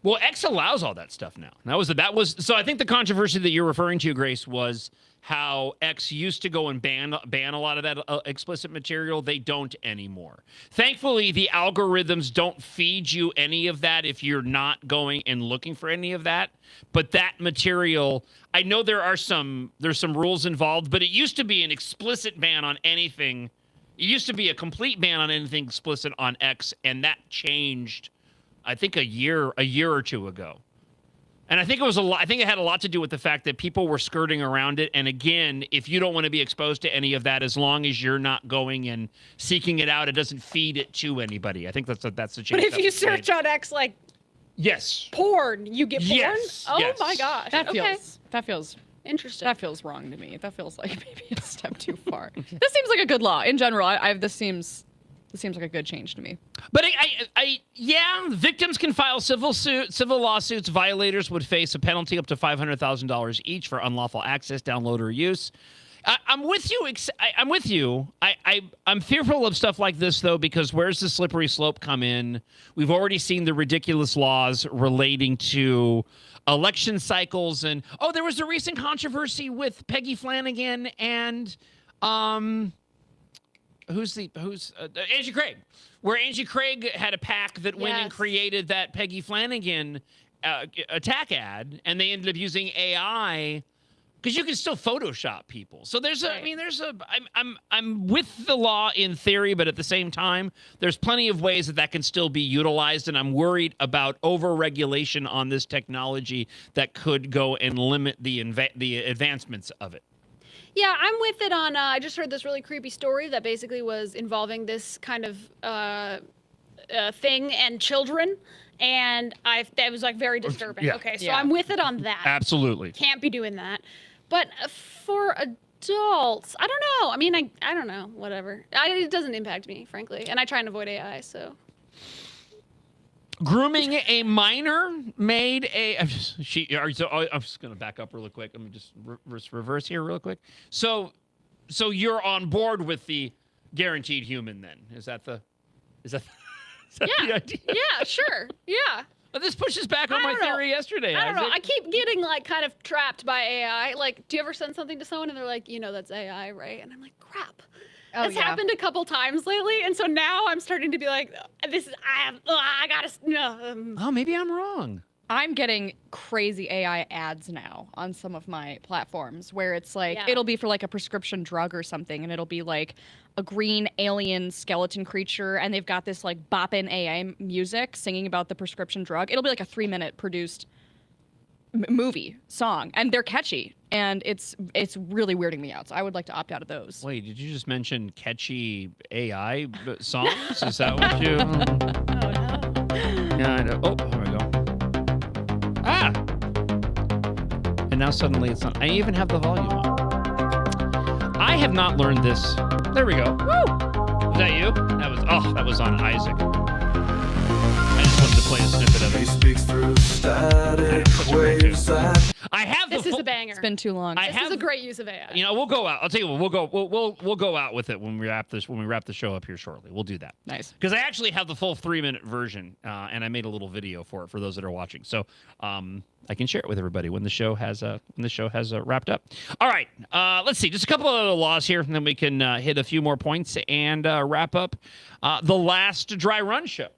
S1: Well, X allows all that stuff now. That was so I think the controversy that you're referring to, Grace, was how X used to go and ban a lot of that explicit material. They don't anymore. Thankfully, the algorithms don't feed you any of that if you're not going and looking for any of that. But that material, I know there's some rules involved, but it used to be an explicit ban on anything. It used to be a complete ban on anything explicit on X, and that changed, I think, a year or two ago. And I think it had a lot to do with the fact that people were skirting around it. And again, if you don't want to be exposed to any of that, as long as you're not going and seeking it out, it doesn't feed it to anybody. I think that's the change.
S8: But if
S1: that
S8: you
S1: was made.
S8: search on X, like,
S1: yes,
S8: porn, you get porn?
S1: Yes,
S8: Oh
S1: yes.
S8: my gosh.
S6: That
S8: Okay.
S6: feels
S8: Interesting.
S6: That feels wrong to me. That feels like maybe a step too far. This seems like a good law in general. This seems like a good change to me.
S1: But yeah, victims can file civil lawsuits. Violators would face a penalty up to $500,000 each for unlawful access, download, or use. I'm with you. I'm with you. I'm fearful of stuff like this, though, because where's the slippery slope come in? We've already seen the ridiculous laws relating to election cycles. And, there was a recent controversy with Peggy Flanagan and who's Angie Craig, where Angie Craig had a PAC that went and created that Peggy Flanagan attack ad, and they ended up using AI. Because you can still Photoshop people, so I'm with the law in theory, but at the same time, there's plenty of ways that can still be utilized, and I'm worried about over-regulation on this technology that could go and limit the advancements of it.
S8: Yeah, I'm with it on. I just heard this really creepy story that basically was involving this kind of thing and children. And that was like very disturbing.
S1: Yeah.
S8: Okay, so I'm with it on that.
S1: Absolutely.
S8: Can't be doing that. But for adults, I don't know. I mean, I don't know. Whatever. It doesn't impact me, frankly. And I try and avoid AI, so.
S1: Grooming a minor made a. I'm just going to back up really quick. Let me just reverse here real quick. So you're on board with the guaranteed human then? Is that the idea?
S8: Yeah, sure. Yeah.
S1: But this pushes back on my theory yesterday.
S8: I don't know. I keep getting like kind of trapped by AI. Like, do you ever send something to someone and they're like, that's AI, right? And I'm like, crap. It's happened a couple times lately, and so now I'm starting to be like, I gotta.
S1: Oh, maybe I'm wrong.
S6: I'm getting crazy AI ads now on some of my platforms where it's like, it'll be for like a prescription drug or something, and it'll be like a green alien skeleton creature, and they've got this like boppin' AI music singing about the prescription drug. It'll be like a 3-minute produced movie song, and they're catchy, and it's really weirding me out. So I would like to opt out of those.
S1: Wait, did you just mention catchy AI songs? Is that what you?
S8: Oh no.
S1: Yeah, I know. Oh, there we go. Ah! And now suddenly it's not. I even have the volume on. I have not learned this. There we go. Woo! Was that you? That was on Isaac. I just wanted to play a snippet of it. He speaks through static waves.
S8: This is a banger.
S6: It's been too long.
S8: This is a great use of AI.
S1: We'll go out. I'll tell you what. We'll go out with it when we wrap the show up here shortly. We'll do that.
S6: Nice.
S1: Because I actually have the full 3-minute version, and I made a little video for it for those that are watching. So I can share it with everybody when the show has wrapped up. All right. Let's see. Just a couple of other laws here, and then we can hit a few more points and wrap up the last dry run show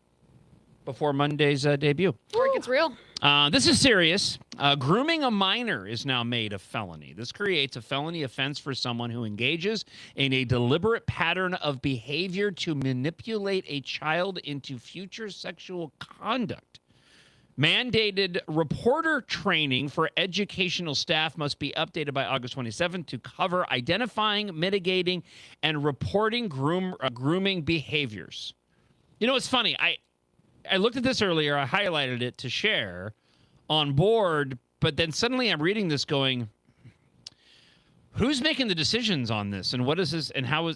S1: before Monday's debut.
S8: Before it gets real.
S1: This is serious. Grooming a minor is now made a felony. This creates a felony offense for someone who engages in a deliberate pattern of behavior to manipulate a child into future sexual conduct. Mandated reporter training for educational staff must be updated by August 27th to cover identifying, mitigating, and reporting grooming behaviors. It's funny. I looked at this earlier. I highlighted it to share on board, but then suddenly I'm reading this going, who's making the decisions on this, and what is this, and how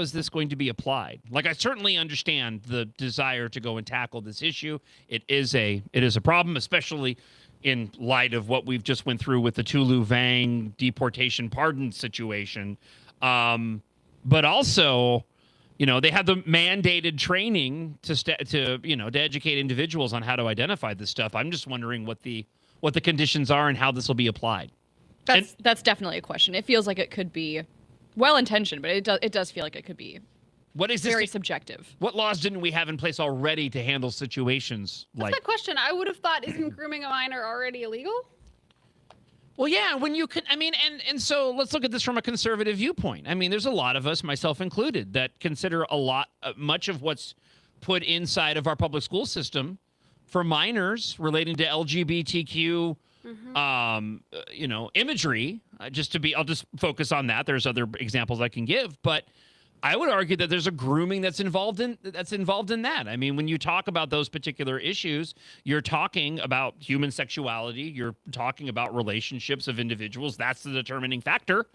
S1: is this going to be applied? Like, I certainly understand the desire to go and tackle this issue. It is a problem, especially in light of what we've just went through with the Tulu Vang deportation pardon situation. But also, they have the mandated training to educate individuals on how to identify this stuff. I'm just wondering what the conditions are and how this will be applied.
S6: That's definitely a question. It feels like it could be well-intentioned, but it does feel like it could be very subjective.
S1: What laws didn't we have in place already to handle situations like?
S8: That's a question. I would have thought, isn't grooming a minor already illegal?
S1: Well, yeah, when you can, and so let's look at this from a conservative viewpoint. I mean, there's a lot of us, myself included, that consider much of what's put inside of our public school system for minors relating to LGBTQ, imagery. I'll just focus on that. There's other examples I can give, but I would argue that there's a grooming that's involved in that. I mean, when you talk about those particular issues, you're talking about human sexuality. You're talking about relationships of individuals. That's the determining factor.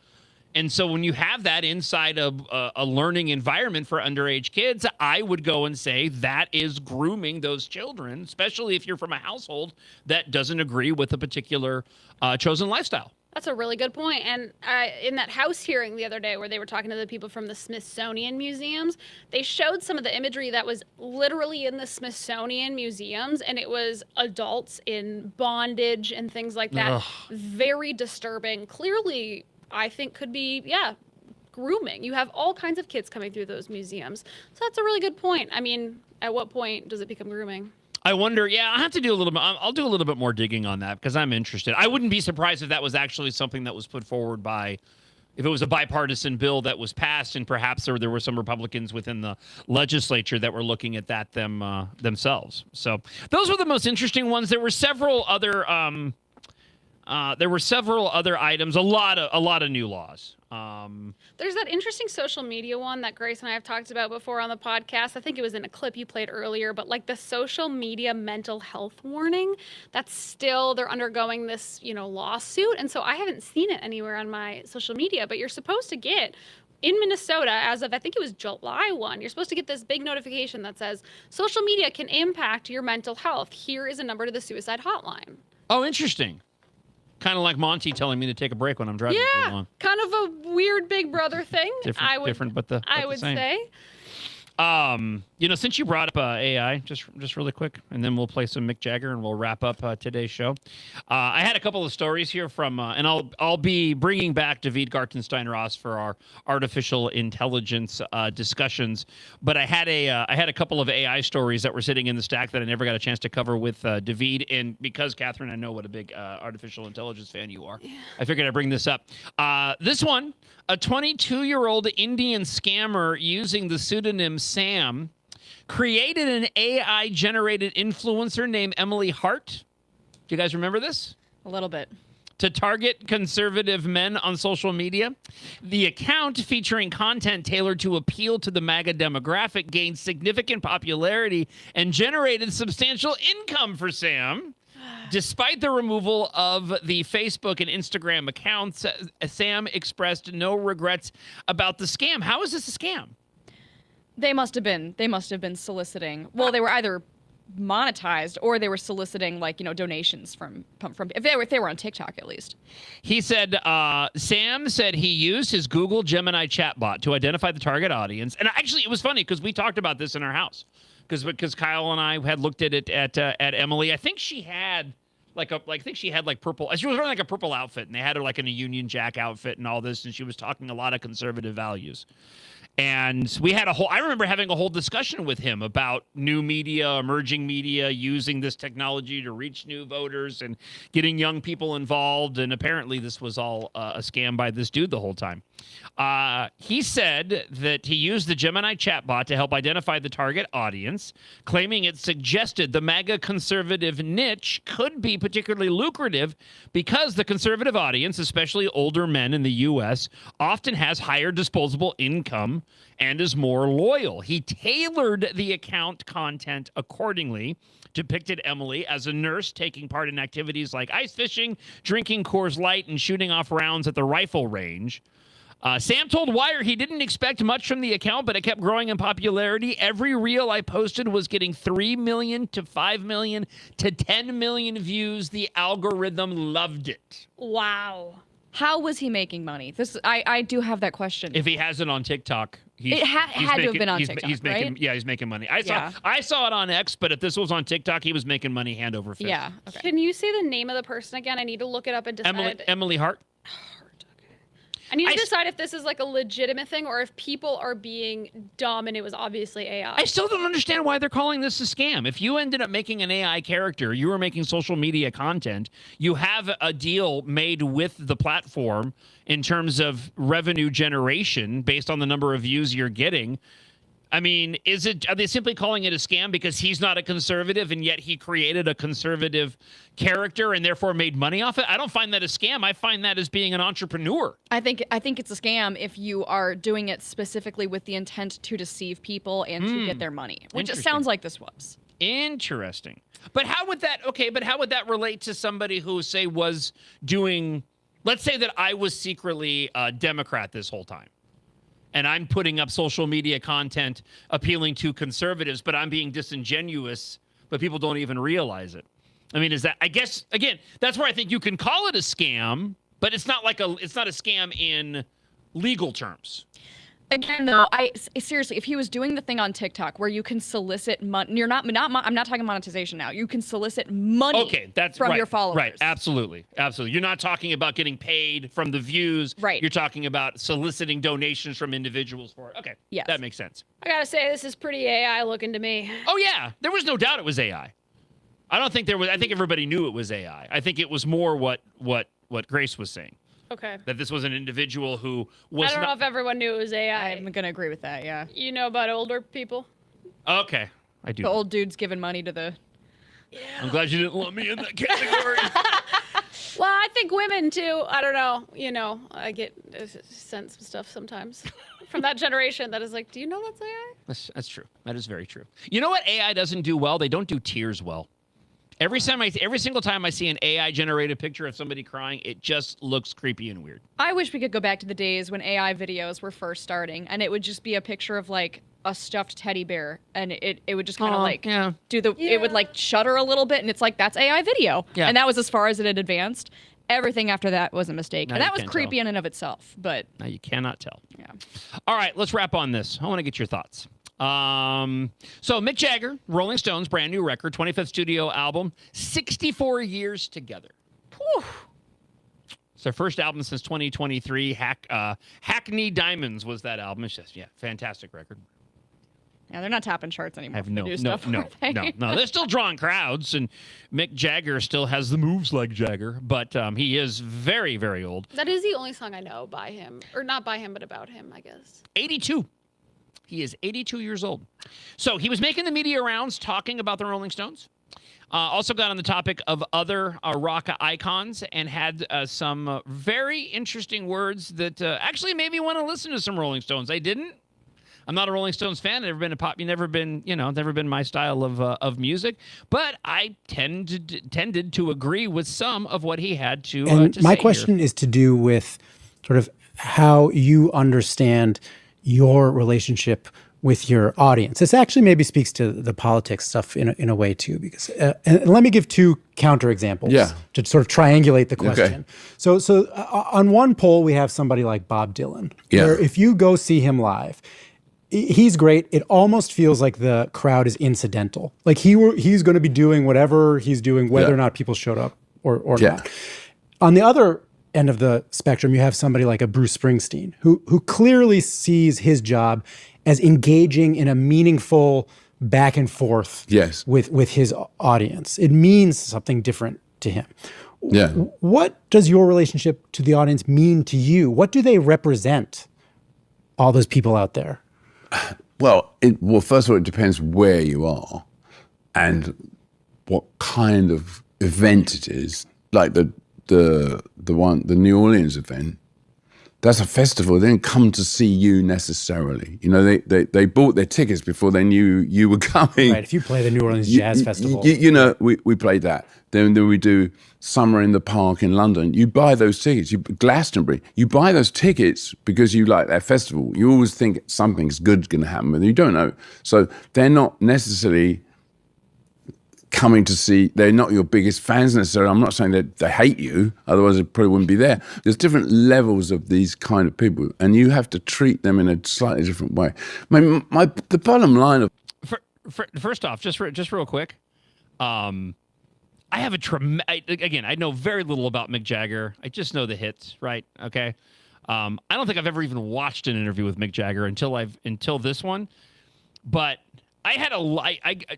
S1: And so when you have that inside of a learning environment for underage kids, I would go and say that is grooming those children, especially if you're from a household that doesn't agree with a particular chosen lifestyle.
S8: That's a really good point. And in that House hearing the other day where they were talking to the people from the Smithsonian museums, they showed some of the imagery that was literally in the Smithsonian museums, and it was adults in bondage and things like that. Ugh. Very disturbing. Clearly, I think could be, grooming. You have all kinds of kids coming through those museums. So that's a really good point. I mean, at what point does it become grooming?
S1: I wonder. Yeah, I have to do a little bit. I'll do a little bit more digging on that because I'm interested. I wouldn't be surprised if that was actually something that was put forward by, if it was a bipartisan bill that was passed, and perhaps there were some Republicans within the legislature that were looking at that themselves. So those were the most interesting ones. There were several other. Items. A lot of new laws.
S5: There's that interesting social media one that Grace and I have talked about before on the podcast. I think it was in a clip you played earlier, but like the social media mental health warning, that's still, they're undergoing this, lawsuit. And so I haven't seen it anywhere on my social media, but you're supposed to get in Minnesota, as of, I think it was July 1, you're supposed to get this big notification that says social media can impact your mental health. Here is a number to the suicide hotline.
S1: Oh, interesting. Kind of like Monty telling me to take a break when I'm driving too long.
S5: Kind of a weird Big Brother thing.
S1: Different, but the same.
S5: Say.
S1: Since you brought up AI, just really quick, and then we'll play some Mick Jagger and we'll wrap up today's show. I had a couple of stories here from, and I'll be bringing back David Gartenstein-Ross for our artificial intelligence discussions. But I had a couple of AI stories that were sitting in the stack that I never got a chance to cover with David. And because Catherine, I know what a big artificial intelligence fan you are, I figured I'd bring this up. This one, a 22-year-old Indian scammer using the pseudonym Sam created an AI-generated influencer named Emily Hart. Do you guys remember this?
S6: A little bit.
S1: To target conservative men on social media. The account, featuring content tailored to appeal to the MAGA demographic, gained significant popularity and generated substantial income for Sam. Despite the removal of the Facebook and Instagram accounts, Sam expressed no regrets about the scam. How is this a scam?
S6: They must have been soliciting. Well, they were either monetized or they were soliciting donations from if they were on TikTok at least.
S1: He said Sam said he used his Google Gemini chatbot to identify the target audience. And actually, it was funny because we talked about this in our house because Kyle and I had looked at it at Emily. I think she had purple. She was wearing like a purple outfit, and they had her like in a Union Jack outfit and all this, and she was talking a lot of conservative values. And we had I remember having a whole discussion with him about new media, emerging media, using this technology to reach new voters and getting young people involved. And apparently this was all a scam by this dude the whole time. He said that he used the Gemini chatbot to help identify the target audience, claiming it suggested the MAGA conservative niche could be particularly lucrative because the conservative audience, especially older men in the U.S., often has higher disposable income and is more loyal. He tailored the account content accordingly, depicted Emily as a nurse taking part in activities like ice fishing, drinking Coors Light, and shooting off rounds at the rifle range. Sam told Wire he didn't expect much from the account, but it kept growing in popularity. Every reel I posted was getting 3 million to 5 million to 10 million views. The algorithm loved it.
S5: Wow.
S6: How was he making money? I do have that question.
S1: If he has it on TikTok,
S6: it had to have been on TikTok,
S1: he's making,
S6: right?
S1: Yeah, he's making money. I saw it on X, but if this was on TikTok, he was making money hand over fist.
S6: Yeah. Okay.
S5: Can you say the name of the person again? I need to look it up and decide.
S1: Emily Hart.
S5: I need to decide if this is like a legitimate thing or if people are being dumb and it was obviously AI.
S1: I still don't understand why they're calling this a scam. If you ended up making an AI character, you were making social media content, you have a deal made with the platform in terms of revenue generation based on the number of views you're getting. I mean, are they simply calling it a scam because he's not a conservative and yet he created a conservative character and therefore made money off it? I don't find that a scam. I find that as being an entrepreneur.
S6: I think it's a scam if you are doing it specifically with the intent to deceive people and to get their money, which it sounds like this was.
S1: Interesting. But how would that relate to somebody who, say, was doing, let's say that I was secretly a Democrat this whole time. And I'm putting up social media content appealing to conservatives, but I'm being disingenuous, but people don't even realize it. I mean, is that, I guess, again, that's where I think you can call it a scam, but it's not a scam in legal terms.
S6: Again, though, seriously, if he was doing the thing on TikTok where you can solicit money, I'm not talking monetization now. You can solicit money from your followers.
S1: Right, absolutely. You're not talking about getting paid from the views.
S6: Right.
S1: You're talking about soliciting donations from individuals for it. Okay,
S6: yes.
S1: That makes sense.
S5: I gotta say, this is pretty AI looking to me.
S1: Oh, yeah. There was no doubt it was AI. I don't think there was. I think everybody knew it was AI. I think it was more what Grace was saying.
S5: Okay.
S1: That this was an individual who was.
S5: I don't know if everyone knew it was AI.
S6: I'm gonna agree with that. Yeah.
S5: You know about older people?
S1: Okay, I do.
S6: The old dudes giving money to the.
S1: I'm glad you didn't lump me in that category.
S5: Well, I think women too. I don't know. You know, I get sent some stuff sometimes from that generation that is like, do you know that's AI?
S1: That's true. That is very true. You know what AI doesn't do well? They don't do tears well. Every single time I see an AI generated picture of somebody crying, it just looks creepy and weird.
S6: I wish we could go back to the days when AI videos were first starting, and it would just be a picture of like a stuffed teddy bear, and it would just kind of do the it would like shudder a little bit, and it's like that's AI video.
S1: Yeah.
S6: And that was as far as it had advanced. Everything after that was a mistake,
S1: Now
S6: and
S1: you
S6: that was
S1: can't
S6: creepy
S1: tell.
S6: in and of itself. But
S1: Now you cannot tell.
S6: Yeah.
S1: All right, let's wrap on this. I want to get your thoughts. So Mick Jagger, Rolling Stones, brand new record, 25th studio album, 64 years together. Whew. It's their first album since 2023. Hackney Diamonds was that album. It's just, fantastic record.
S6: yeah, they're not topping charts anymore.
S1: I have
S6: for
S1: no.
S6: new stuff, are they?
S1: They're still drawing crowds, and Mick Jagger still has the moves like Jagger, but he is very, very old.
S5: That is the only song I know by him, or not by him, but about him, I guess.
S1: 82. He is 82 years old. So he was making the media rounds talking about the Rolling Stones. Also got on the topic of other rock icons and had some very interesting words that actually made me want to listen to some Rolling Stones. I didn't. I'm not a Rolling Stones fan. Never been my style of music. But I tended to agree with some of what he had to
S4: And
S1: to
S4: my
S1: say
S4: question
S1: here.
S4: is to do with sort of how you understand your relationship with your audience. This actually maybe speaks to the politics stuff in a way too, because and let me give two counterexamples to sort of triangulate the question. So on one poll we have somebody like Bob Dylan, where if you go see him live, he's great. It almost feels like the crowd is incidental. Like he's going to be doing whatever he's doing, whether or not people showed up or not. On the other end of the spectrum, you have somebody like a Bruce Springsteen, who clearly sees his job as engaging in a meaningful back and forth with his audience. It means something different to him.
S7: Yeah.
S4: What does your relationship to the audience mean to you? What do they represent, all those people out there?
S7: Well, first of all, it depends where you are and what kind of event it is. Like the New Orleans event, that's a festival. They didn't come to see you necessarily. You know, they bought their tickets before they knew you were coming.
S4: Right. If you play the New Orleans Jazz Festival,
S7: we played that. Then we do Summer in the Park in London. You buy those tickets. Glastonbury. You buy those tickets because you like that festival. You always think something's good's going to happen, but you don't know. So they're not necessarily coming to see, they're not your biggest fans necessarily. I'm not saying that they hate you, otherwise they probably wouldn't be there. There's different levels of these kind of people, and you have to treat them in a slightly different way. The bottom line of...
S1: First off, just real quick, I have again, I know very little about Mick Jagger. I just know the hits, right? Okay. I don't think I've ever even watched an interview with Mick Jagger until this one, but I had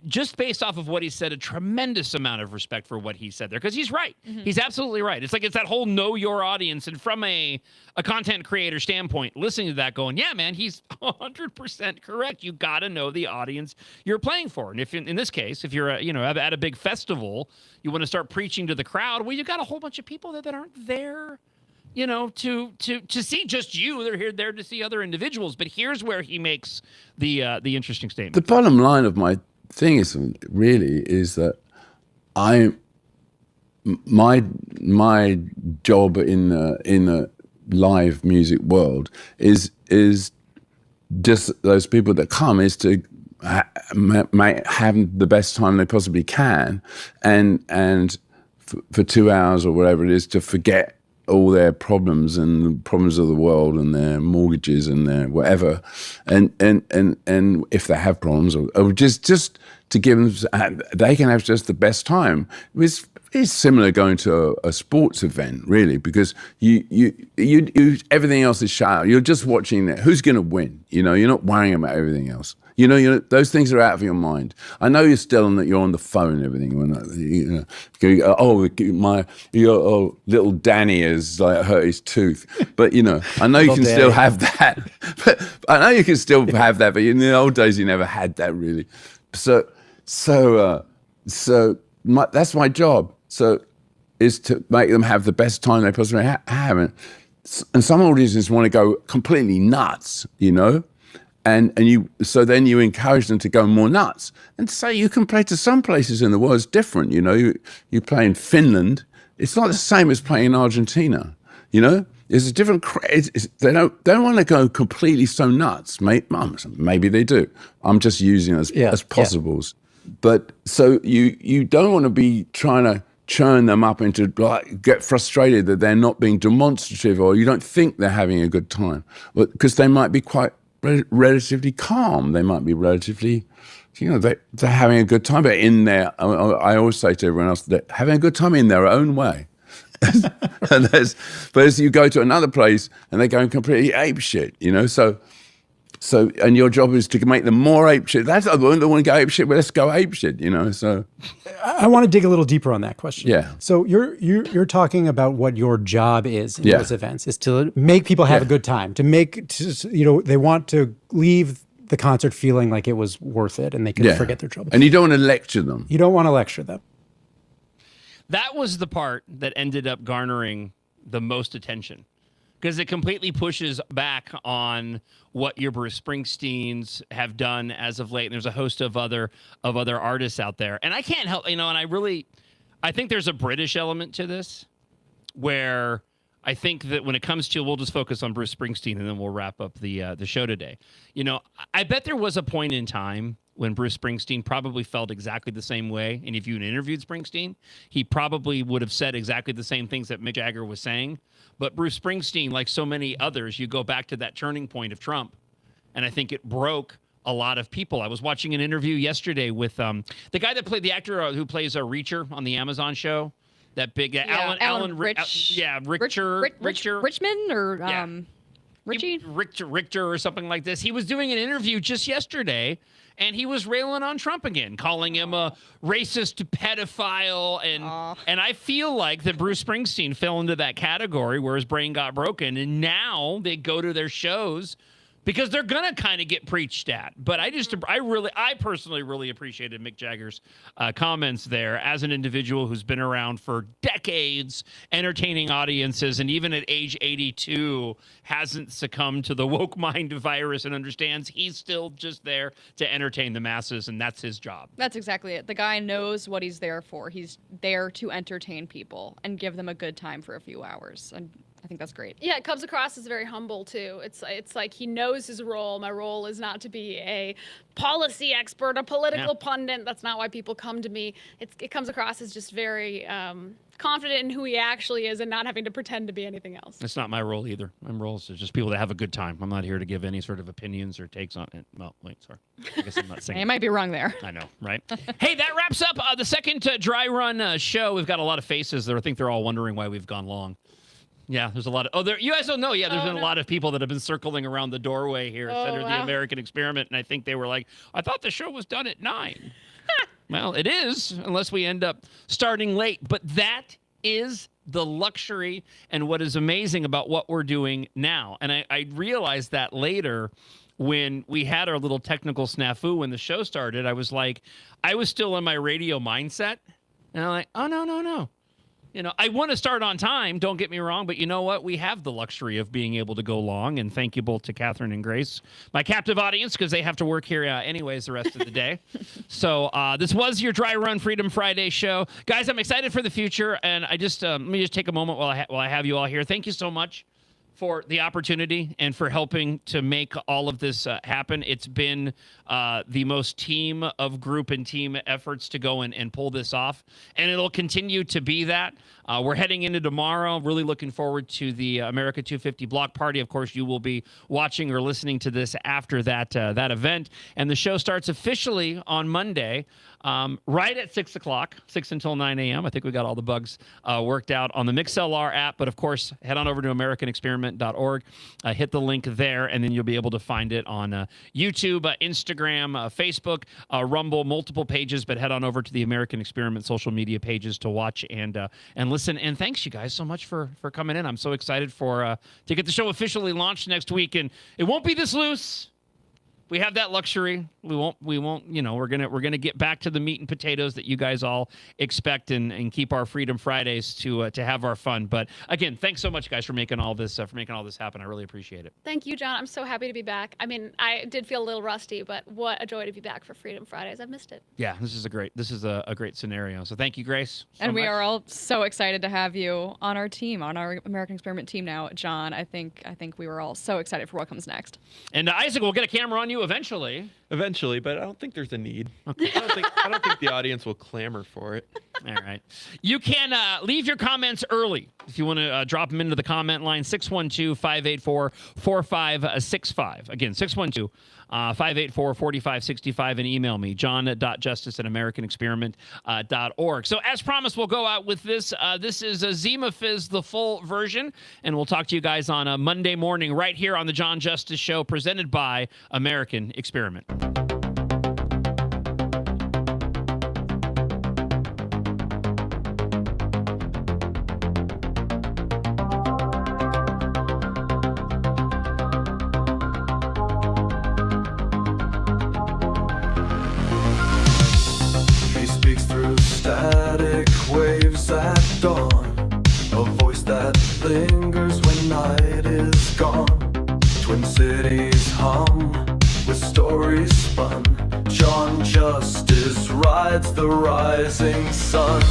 S1: just based off of what he said, a tremendous amount of respect for what he said there, because he's right. Mm-hmm. He's absolutely right. It's that whole know your audience, and from a content creator standpoint, listening to that, going, yeah, man, he's 100% correct. You got to know the audience you're playing for, and if in this case, if you're at a big festival, you want to start preaching to the crowd. Well, you got a whole bunch of people that aren't there, to see just you. They're there to see other individuals. But here's where he makes the interesting statement.
S7: The bottom line of my thing is that my job in the live music world is just those people that come is to have the best time they possibly can, and for 2 hours or whatever it is, to forget all their problems and the problems of the world and their mortgages and their whatever, and if they have problems, or just to give them, they can have just the best time. It's similar going to a sports event, really, because you everything else is shut out. You're just watching who's going to win. You're not worrying about everything else. You know, those things are out of your mind. I know you're still on that. You're on the phone and everything. Little Danny has like hurt his tooth. But you know, I know you can still have that. But I know you can still have that. But in the old days, you never had that really. So that's my job. So is to make them have the best time they possibly have. And some audiences want to go completely nuts, you know. And so then you encourage them to go more nuts and say you can play to some places in the world. It's different, you know. You play in Finland, it's not the same as playing in Argentina, you know. It's a different. They don't want to go completely so nuts. Maybe they do. I'm just using it as possibles. But so you don't want to be trying to churn them up into like get frustrated that they're not being demonstrative or you don't think they're having a good time, because they might be quite relatively calm. They might be relatively, you know, they're having a good time, but in their, I always say to everyone else, they're having a good time in their own way. But as you go to another place and they're going completely apeshit, you know, so and your job is to make them more apeshit. That's the one that want to go apeshit. Well, let's go apeshit, you know. So
S4: I want to dig a little deeper on that question.
S7: Yeah.
S4: So you're talking about what your job is in those events is to make people have a good time, they want to leave the concert feeling like it was worth it and they can forget their trouble.
S7: And you don't want to lecture them.
S4: You don't want to lecture them.
S1: That was the part that ended up garnering the most attention, because it completely pushes back on what your Bruce Springsteens have done as of late. And there's a host of other artists out there. And I can't help, you know, and I think there's a British element to this where I think that when it comes to, we'll just focus on Bruce Springsteen and then we'll wrap up the show today. You know, I bet there was a point in time when Bruce Springsteen probably felt exactly the same way. And if you had interviewed Springsteen, he probably would have said exactly the same things that Mick Jagger was saying. But Bruce Springsteen, like so many others, you go back to that turning point of Trump, and I think it broke a lot of people. I was watching an interview yesterday with the guy that played the actor who plays Reacher on the Amazon show. That big Alan Richter
S6: Richmond or Richie
S1: Richter or something like this. He was doing an interview just yesterday, and he was railing on Trump again, calling him a racist pedophile, and I feel like that Bruce Springsteen fell into that category where his brain got broken, and now they go to their shows because they're gonna kind of get preached at. But I personally really appreciated Mick Jagger's comments there as an individual who's been around for decades, entertaining audiences, and even at age 82 hasn't succumbed to the woke mind virus and understands he's still just there to entertain the masses, and that's his job.
S6: That's exactly it. The guy knows what he's there for. He's there to entertain people and give them a good time for a few hours. And I think that's great.
S5: Yeah, it comes across as very humble too. It's like he knows his role. My role is not to be a policy expert, a political pundit. That's not why people come to me. It comes across as just very confident in who he actually is and not having to pretend to be anything else.
S1: It's not my role either. My role is just people to have a good time. I'm not here to give any sort of opinions or takes on it. Well, wait, sorry. I guess I'm not saying.
S6: You might be wrong there.
S1: I know, right? Hey, that wraps up the second dry run show. We've got a lot of faces there. I think they're all wondering why we've gone long. Yeah, there's a lot of... you guys don't know. Yeah, there's been a lot of people that have been circling around the doorway here at Center of the American Experiment, and I think they were like, I thought the show was done at 9. Well, it is, unless we end up starting late. But that is the luxury and what is amazing about what we're doing now. And I realized that later when we had our little technical snafu when the show started. I was like, I was still in my radio mindset, and I'm like, oh, no. You know, I want to start on time, don't get me wrong, but you know what? We have the luxury of being able to go long, and thank you both to Catherine and Grace, my captive audience, because they have to work here anyways the rest of the day. So this was your Dry Run Freedom Friday show. Guys, I'm excited for the future, and I just let me just take a moment while I have you all here. Thank you so much for the opportunity and for helping to make all of this happen. It's been the most team of group and team efforts to go and pull this off, and it'll continue to be that. We're heading into tomorrow. Really looking forward to the America 250 block party. Of course, you will be watching or listening to this after that event. And the show starts officially on Monday, right at 6 o'clock, 6 until 9 a.m. I think we got all the bugs worked out on the MixLR app. But, of course, head on over to AmericanExperiment.org. Hit the link there, and then you'll be able to find it on YouTube, Instagram, Facebook, Rumble, multiple pages. But head on over to the American Experiment social media pages to watch and listen. And thanks, you guys, so much for coming in. I'm so excited to get the show officially launched next week. And it won't be this loose. We have that luxury. We won't, we're gonna get back to the meat and potatoes that you guys all expect and keep our Freedom Fridays to have our fun. But again, thanks so much, guys, for making all this happen. I really appreciate it.
S5: Thank you, John. I'm so happy to be back. I mean, I did feel a little rusty, but what a joy to be back for Freedom Fridays. I've missed it.
S1: Yeah, this is a great scenario. So thank you, Grace.
S6: And we are all so excited to have you on our team, on our American Experiment team now, John. I think we were all so excited for what comes next.
S1: And Isaac, we'll get a camera on you eventually.
S3: Eventually, but I don't think there's a need. Okay. I don't think the audience will clamor for it.
S1: All right. You can leave your comments early if you want to drop them into the comment line, 612-584-4565. Again, 612-584-4565, and email me, john.justice@americanexperiment.org. So as promised, we'll go out with this. This is Zima Fizz, the full version, and we'll talk to you guys on a Monday morning right here on the John Justice Show, presented by American Experiment.
S9: Static waves at dawn, a voice that lingers when night is gone. Twin cities hum with stories spun. John Justice rides the rising sun.